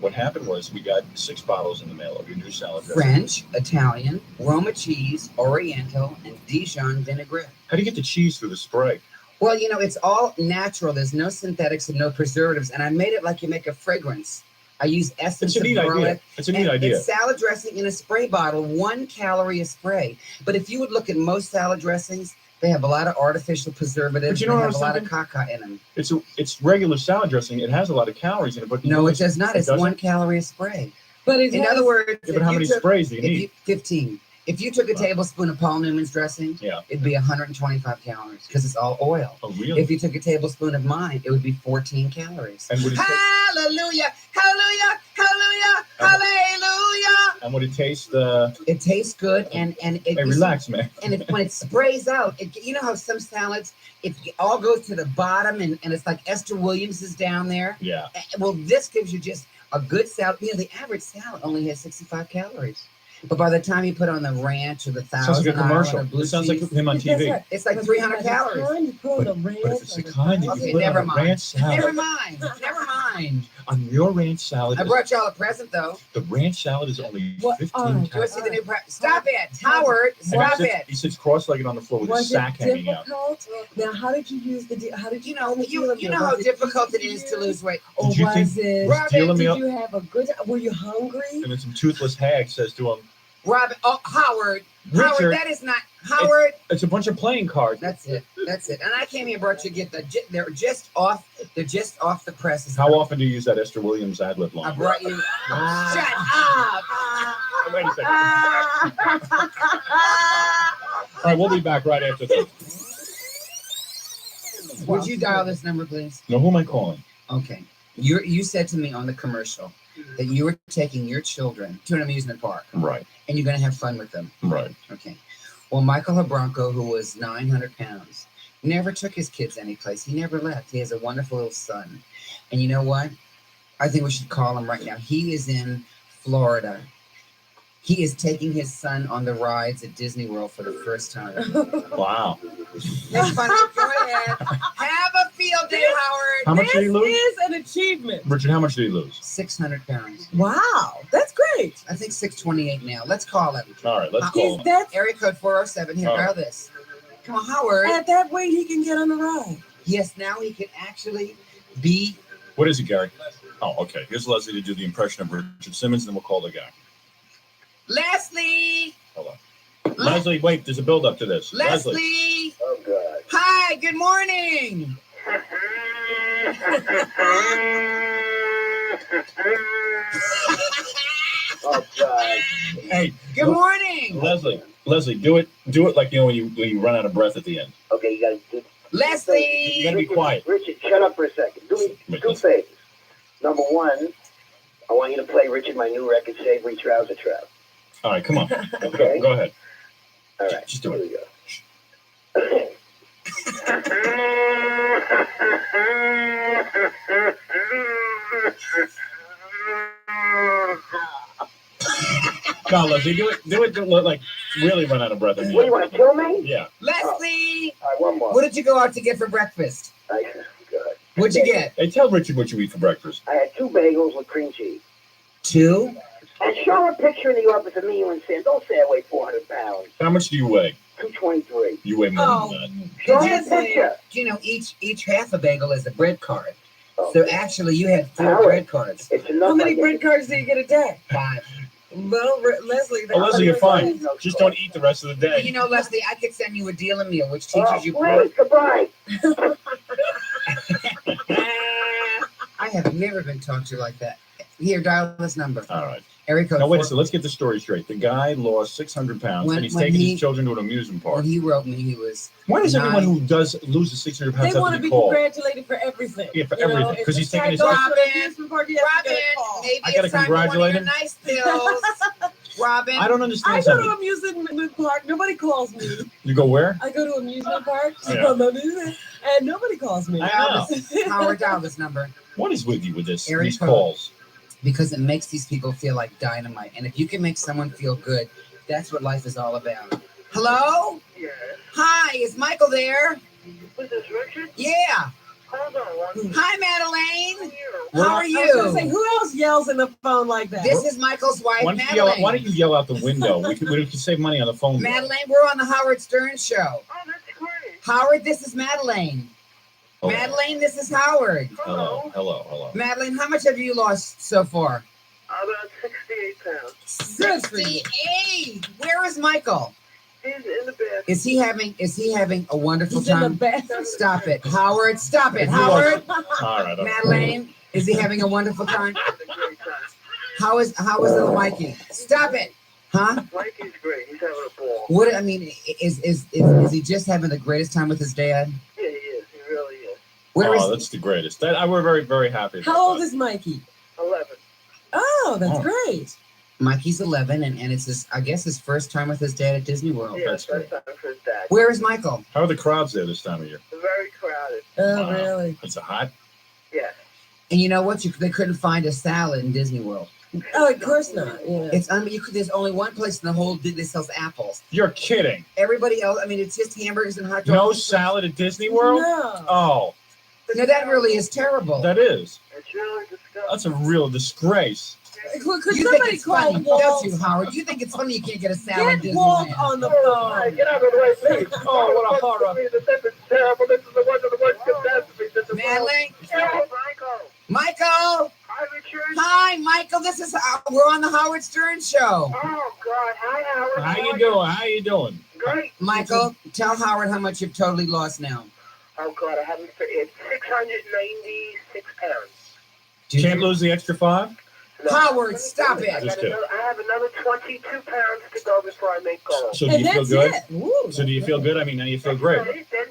S5: What happened was we got 6 bottles in the mail of your new salad dressing.
S4: French, Italian, Roma cheese, Oriental, and Dijon vinaigrette.
S5: How do you get the cheese through the spray?
S4: Well, you know, it's all natural. There's no synthetics and no preservatives. And I made it like you make a fragrance. I use essence
S5: It's a
S4: of
S5: neat idea.
S4: garlic.
S5: It's a neat
S4: and
S5: idea.
S4: It's salad dressing in a spray bottle, 1 calorie a spray. But if you would look at most salad dressings, they have a lot of artificial preservatives.
S5: But you know
S4: they
S5: what I
S4: have
S5: was
S4: a lot of
S5: thinking?
S4: caca in them.
S5: It's regular salad dressing. It has a lot of calories in it, but you
S4: No,
S5: know
S4: it does not. It's
S5: doesn't?
S4: 1 calorie a spray.
S3: But it
S4: In
S3: has-
S4: other words,
S5: Yeah, but how
S4: if you
S5: many
S4: took-
S5: sprays do you
S4: if
S5: need?
S4: 15. If you took a tablespoon of Paul Newman's dressing,
S5: Yeah.
S4: it'd be 125 calories because it's all oil.
S5: Oh, really?
S4: If you took a tablespoon of mine, it would be 14 calories.
S5: And would it
S4: Hallelujah! Hallelujah! Hallelujah! Hallelujah!
S5: and would it taste?
S4: It tastes good, and it.
S5: Hey, relax, man.
S4: And when it sprays out, you know how some salads, it all goes to the bottom, and it's like Esther Williams is down there.
S5: Yeah.
S4: Well, this gives you just a good salad. You know, the average salad only has 65 calories. But by the time you put on the ranch or the
S5: Sounds like a
S4: Thousand Island
S5: commercial.
S4: or blue
S5: It sounds like
S4: cheese,
S5: him on TV.
S4: it's like 300 calories.
S5: But if it's the kind that
S4: Okay,
S5: you put
S4: never
S5: on a
S4: mind.
S5: ranch salad,
S4: Never mind. Never mind.
S5: onions Your ranch salad.
S4: I brought y'all a present though.
S5: The ranch salad is only
S8: What?
S5: 15
S8: All right.
S4: Do you want to see the new Stop it, Howard! Stop it!
S5: He sits cross-legged on the floor with his
S8: Was
S5: sack
S8: it
S5: hanging out.
S8: difficult? Now, how did you use the? How did
S4: You know how difficult it is to lose weight.
S8: Or
S5: Did you think
S8: was it?
S5: he's dealing me
S8: Did
S5: up?
S8: you have a good? Were you hungry?
S5: And then some toothless hag says to him,
S4: Robin, Howard,
S5: Richard,
S4: that is not Howard.
S5: It's a bunch of playing cards.
S4: That's it. And I came here and brought you a gift. They're just off the presses.
S5: How often do you use that Esther Williams ad-lib line?
S4: I brought you. Shut up!
S5: Wait a second. All right, we'll be back right after this.
S4: Would you dial this number, please?
S5: Now, who am I calling?
S4: Okay. You said to me on the commercial that you were taking your children to an amusement park.
S5: Right.
S4: And you're going to have fun with them.
S5: Right.
S4: Okay. Well, Michael Habranco, who was 900 pounds, never took his kids anyplace. He never left. He has a wonderful little son. And you know what? I think we should call him right now. He is in Florida. He is taking his son on the rides at Disney World for the first time.
S5: Wow.
S4: It's funny. Go ahead. Have a field day, Howard.
S5: How much did he lose?
S3: This is an achievement.
S5: Richard, how much did he lose?
S4: 600 pounds.
S3: Wow, that's great.
S4: I think 628 now. Let's call him.
S5: All right, let's call him.
S3: That's
S4: Area code 407. Here,
S5: All
S4: dial
S5: right.
S4: this. Come on, Howard.
S3: at that weight he can get on the ride.
S4: Yes, now he can actually be.
S5: What is it, Gary? Oh, okay. Here's Leslie to do the impression of Richard Simmons, and then we'll call the guy.
S4: Leslie.
S5: Hold on. Leslie, wait, there's a build-up to this.
S4: Leslie.
S21: Oh, God.
S4: Hi, good morning.
S21: Oh, God.
S5: Hey,
S4: Good morning.
S5: Leslie, do it like when you run out of breath at the end.
S21: Okay, you gotta do.
S4: Leslie.
S5: You gotta be quiet.
S21: Richard, shut up for a second. Do me two favors. Number one, I want you to play Richard, my new record, Savory Trouser Trap.
S5: All right, come on.
S21: Okay.
S5: Go ahead.
S21: All right.
S5: Just do
S21: Here
S5: it.
S21: we go.
S5: No, Leslie, do it like really run out of breath.
S21: What, you want to kill me?
S5: Yeah.
S4: Leslie.
S21: All right, one more.
S4: What did you go out to get for breakfast?
S21: God.
S4: What'd you get?
S5: Hey, tell Richard what you eat for breakfast.
S21: I had 2 bagels with cream cheese.
S4: 2?
S21: And show a picture in the office of me and Sam. Don't say I weigh 400 pounds.
S5: How much do you weigh?
S21: 223.
S5: You weigh more than that.
S21: Show me a picture.
S4: You know, each half a bagel is a bread card. So actually, you had 4
S21: Howard,
S4: bread cards.
S21: It's enough.
S3: How many bread cards do you get a day?
S4: 5.
S3: Well, Leslie.
S5: Oh, Leslie, you're fine. Just don't eat the rest of the day.
S4: You know, Leslie, I could send you a deal a meal, which teaches you.
S21: Please, goodbye.
S4: I have never been talked to like that. Here, dial this number.
S5: All right.
S4: Area code.
S5: Now, wait a
S4: 4.
S5: second. Let's get the story straight. The guy lost 600 pounds,
S4: When-
S5: and he's
S4: when
S5: taking
S4: he-
S5: his children to an amusement park.
S4: When he wrote me, he was.
S5: Why does
S4: 9.
S5: everyone who does loses 600 pounds
S3: They
S5: have
S3: want
S5: to
S3: to
S5: be
S3: be
S5: called?
S3: congratulated for everything.
S5: Yeah, for
S3: You know,
S5: everything,
S3: if
S5: 'cause he's
S3: this
S5: taking his-
S3: guy goes to
S4: Robin,
S3: an amusement park, he has to get a call.
S4: Maybe
S5: I gotta
S4: it's time
S5: congratulate
S4: for
S5: him?
S4: one of your nice pills. Robin.
S5: I don't
S3: I
S5: understand
S3: go to
S5: something.
S3: amusement park. Nobody calls me.
S5: You go where?
S3: I go to amusement parks,
S5: Yeah.
S3: and nobody calls me.
S5: I know.
S4: Howard, dial this number.
S5: What is with you with this?
S4: Area
S5: These
S4: code.
S5: calls.
S4: Because it makes these people feel like dynamite. And if you can make someone feel good, that's what life is all about. Hello?
S21: Yeah.
S4: Hi, is Michael there?
S21: Was this Richard?
S4: Yeah.
S21: Hold on one.
S4: Hi, Madeline.
S5: We're
S4: How
S5: not-
S4: are
S3: I was gonna
S4: you?
S3: say, who else yells in the phone like that?
S4: This is Michael's wife,
S5: Why don't, you yell,
S4: Madeline.
S5: why don't you yell out the window? We could save money on the phone. bill.
S4: Madeline, we're on the Howard Stern show.
S21: Oh, that's great.
S4: Howard, this is Madeline.
S5: Hello.
S4: Madeline, this is Howard.
S5: Hello.
S4: Madeline, how much have you lost so far?
S21: About 68 pounds.
S4: 68. Where is Michael?
S21: He's in the bathroom.
S4: Is he having a wonderful
S3: He's in the
S4: time?
S3: bathroom.
S4: Stop it, Howard. Stop it,
S5: If you
S4: Howard.
S5: All right.
S4: Madeline, is he having a wonderful time? How is little Mikey? Stop it, huh?
S21: Mikey's great. He's having a ball.
S4: What I mean is he just having the greatest time with his dad?
S21: Yeah, he is. He really is.
S4: Where is
S5: That's the greatest. We're very, very happy. about
S3: How old
S5: that.
S3: is Mikey?
S21: 11.
S3: Oh, that's
S5: Oh.
S3: great.
S4: Mikey's 11, and it's his first time with his dad at Disney World.
S21: Yeah,
S5: That's
S21: first time for his dad.
S4: Where is Michael?
S5: How are the crowds there this time of year?
S21: Very crowded.
S3: Oh,
S5: Wow.
S3: really?
S5: It's a hot.
S21: Yeah.
S4: And you know what? They couldn't find a salad in Disney World.
S3: Oh, of course not. Yeah.
S4: It's there's only one place in the whole that sells apples.
S5: You're kidding.
S4: Everybody else, I mean, it's just hamburgers and hot dogs.
S5: No salad at Disney World?
S3: No.
S5: Oh,
S4: No, that really is terrible.
S5: that is.
S21: It's really disgusting.
S5: That's a real disgrace.
S3: Could
S4: You think
S3: somebody
S4: it's
S3: call
S4: funny,
S3: Walt?
S4: don't you, Howard? You think it's funny you can't get a salad
S3: Get
S4: at
S3: Walt
S4: Disneyland?
S3: on the phone.
S17: Get out of the way, please. Oh, what a horror. This is terrible. This is the one of the worst catastrophes in the world.
S4: Manley?
S17: Michael.
S4: Michael?
S17: Hi, Richard.
S4: Hi, Michael. This is we're on the Howard Stern Show.
S17: Oh, God. Hi, Howard.
S5: How you doing? How you doing?
S17: Great.
S4: Michael, tell Howard how much you've totally lost now.
S17: Oh, God. I haven't. It's 696 pounds.
S5: Can't lose the extra 5?
S4: Howard, stop it.
S17: I have another 22 pounds to go before I make goal.
S5: So do you feel good? So do you feel good? I mean, now you feel great.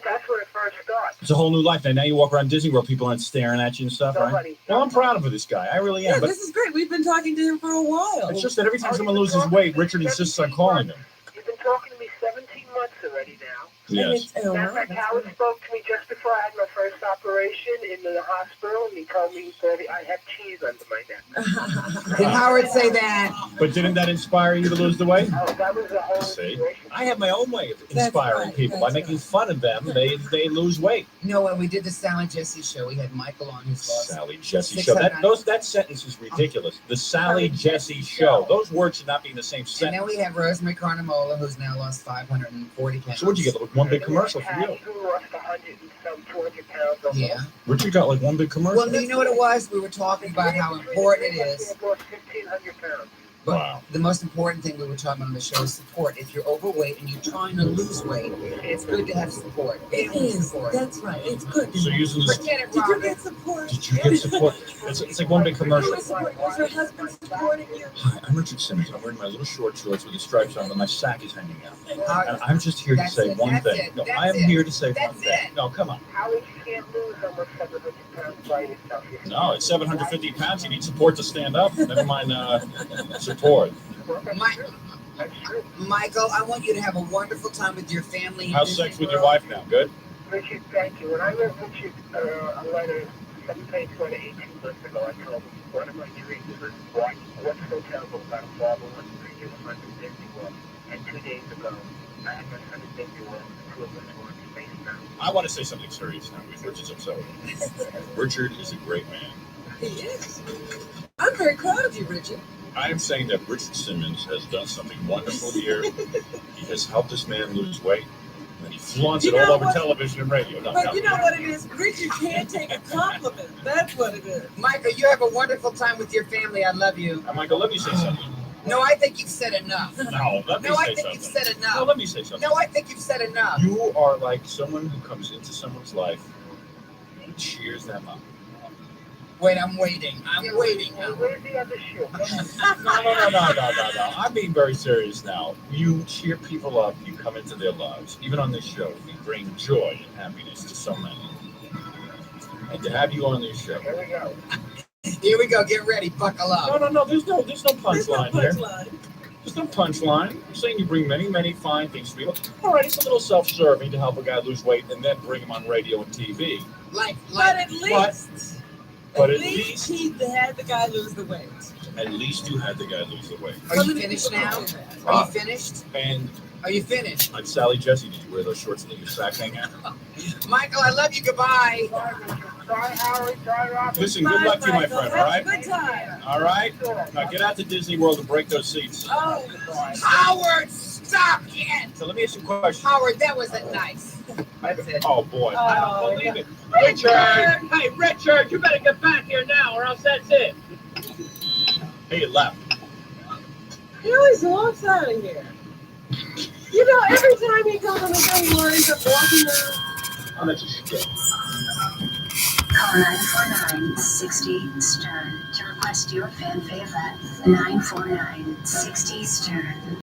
S17: That's where it first starts.
S5: It's a whole new life. Now you walk around Disney World, people aren't staring at you and stuff, right? Well, I'm proud of this guy. I really am.
S3: Yeah,
S5: But
S3: this is great. We've been talking to him for a while.
S5: it's just that every time someone loses weight, Richard insists on calling him.
S17: You've been talking to me 17 months already now.
S5: Yes.
S17: Matter of fact, Howard spoke to me just before I had my first operation in the hospital, and he told me that I have cheese under my neck.
S4: Did Howard say that?
S5: But didn't that inspire you to lose the weight?
S17: Oh, that was the whole
S5: See, I have my own way of inspiring people by making fun of them. They lose weight.
S4: You know, when we did the Sally Jesse show, we had Michael on his lost
S5: Sally Jesse show. That sentence is ridiculous. The Sally Jesse show. Those words should not be in the same
S4: And
S5: sentence.
S4: then we have Rosemary Carnamola, who's now lost 540 pounds.
S5: So what'd you get? Like one big commercial for you?
S17: You lost 100 and some 200 pounds. Almost.
S4: Yeah.
S5: Richard got like one big commercial.
S4: Well, you know what it was? We were talking about how important it is.
S17: I've lost 1,500 pounds.
S4: But
S5: wow.
S4: The most important thing we were talking about on the show is support. If you're overweight and you're trying to lose weight, it's good to have support.
S3: It is. That's right. It's good.
S5: So using this,
S4: Forget it,
S3: Did you
S4: Robert.
S3: get support?
S5: did you get support? It's like one big commercial.
S3: Was your husband supporting you?
S5: Hi, I'm Richard Simmons. I'm wearing my little short shorts with the stripes on them, and my sack is hanging out. And I'm just here to say one thing. No, I am here to say one thing. No, come on.
S17: How would you can't lose almost 700 pounds by yourself?
S5: No, it's 750 pounds. You need support to stand up. Never mind support.
S4: Michael, I want you to have a wonderful time with your family.
S5: How's sex with your wife now? Good?
S17: Richard, thank you. When I wrote Richard a letter, some page letter 18 months ago, I told him one of my dreams was what's so terrible about a father wants to bring his son to Disney World. And 2 days ago, I had my son at Disney World, and 2 of us were in Space Mountain.
S5: I want to say something serious now before Richard's upset with me. Richard is a great man.
S3: He is. I'm very proud of you, Richard.
S5: I am saying that Richard Simmons has done something wonderful here. He has helped this man lose weight. And he flaunts it all over television and radio.
S3: But you know what it is? Richard can't take a compliment. That's what it is.
S4: Michael, you have a wonderful time with your family. I love you.
S5: Michael, let me say something.
S4: No, I think you've said enough.
S5: No, let me
S4: No, I
S5: say
S4: think
S5: something.
S4: you've said enough.
S5: No, let me say something.
S4: No, I think you've said enough.
S5: You are like someone who comes into someone's life and cheers them up.
S4: Wait, I'm waiting. I'm waiting.
S17: Where's the other shoe?
S5: No. I'm being very serious now. You cheer people up. You come into their lives. Even on this show, you bring joy and happiness to so many. And to have you on this show.
S17: Here we go.
S4: Here we go. Get ready. Buckle up.
S5: No. There's no punchline here. There's no punchline. I'm saying you bring many, many fine things to people. All right, it's a little self-serving to help a guy lose weight and then bring him on radio and TV.
S3: But at least.
S5: But
S3: at least he had the guy lose the weight.
S5: At least you had the guy lose the weight.
S4: Are you finished now? Are you finished?
S5: And
S4: are you finished?
S5: I'm Sally Jesse. Did you wear those shorts and leave your sack hanging out?
S4: Michael, I love you. Goodbye.
S17: Bye, Howard. Bye, Robert.
S5: Listen, good luck to you, my friend, all right?
S3: Good time.
S5: All right? Now get out to Disney World and break those seats.
S3: Oh,
S4: Howard, stop it.
S5: So let me ask you a question.
S4: Howard, that wasn't nice. That's it.
S5: Oh, boy. I don't believe it.
S7: Richard! Hey, Richard, you better get back here now or else that's it.
S5: Hey, you left.
S3: He always walks out of here. You know, every time he comes on the show, he winds up walking out.
S5: Oh, that's a shit.
S1: Call 949-60 Stern to request your fan favorite. 949-60 Stern.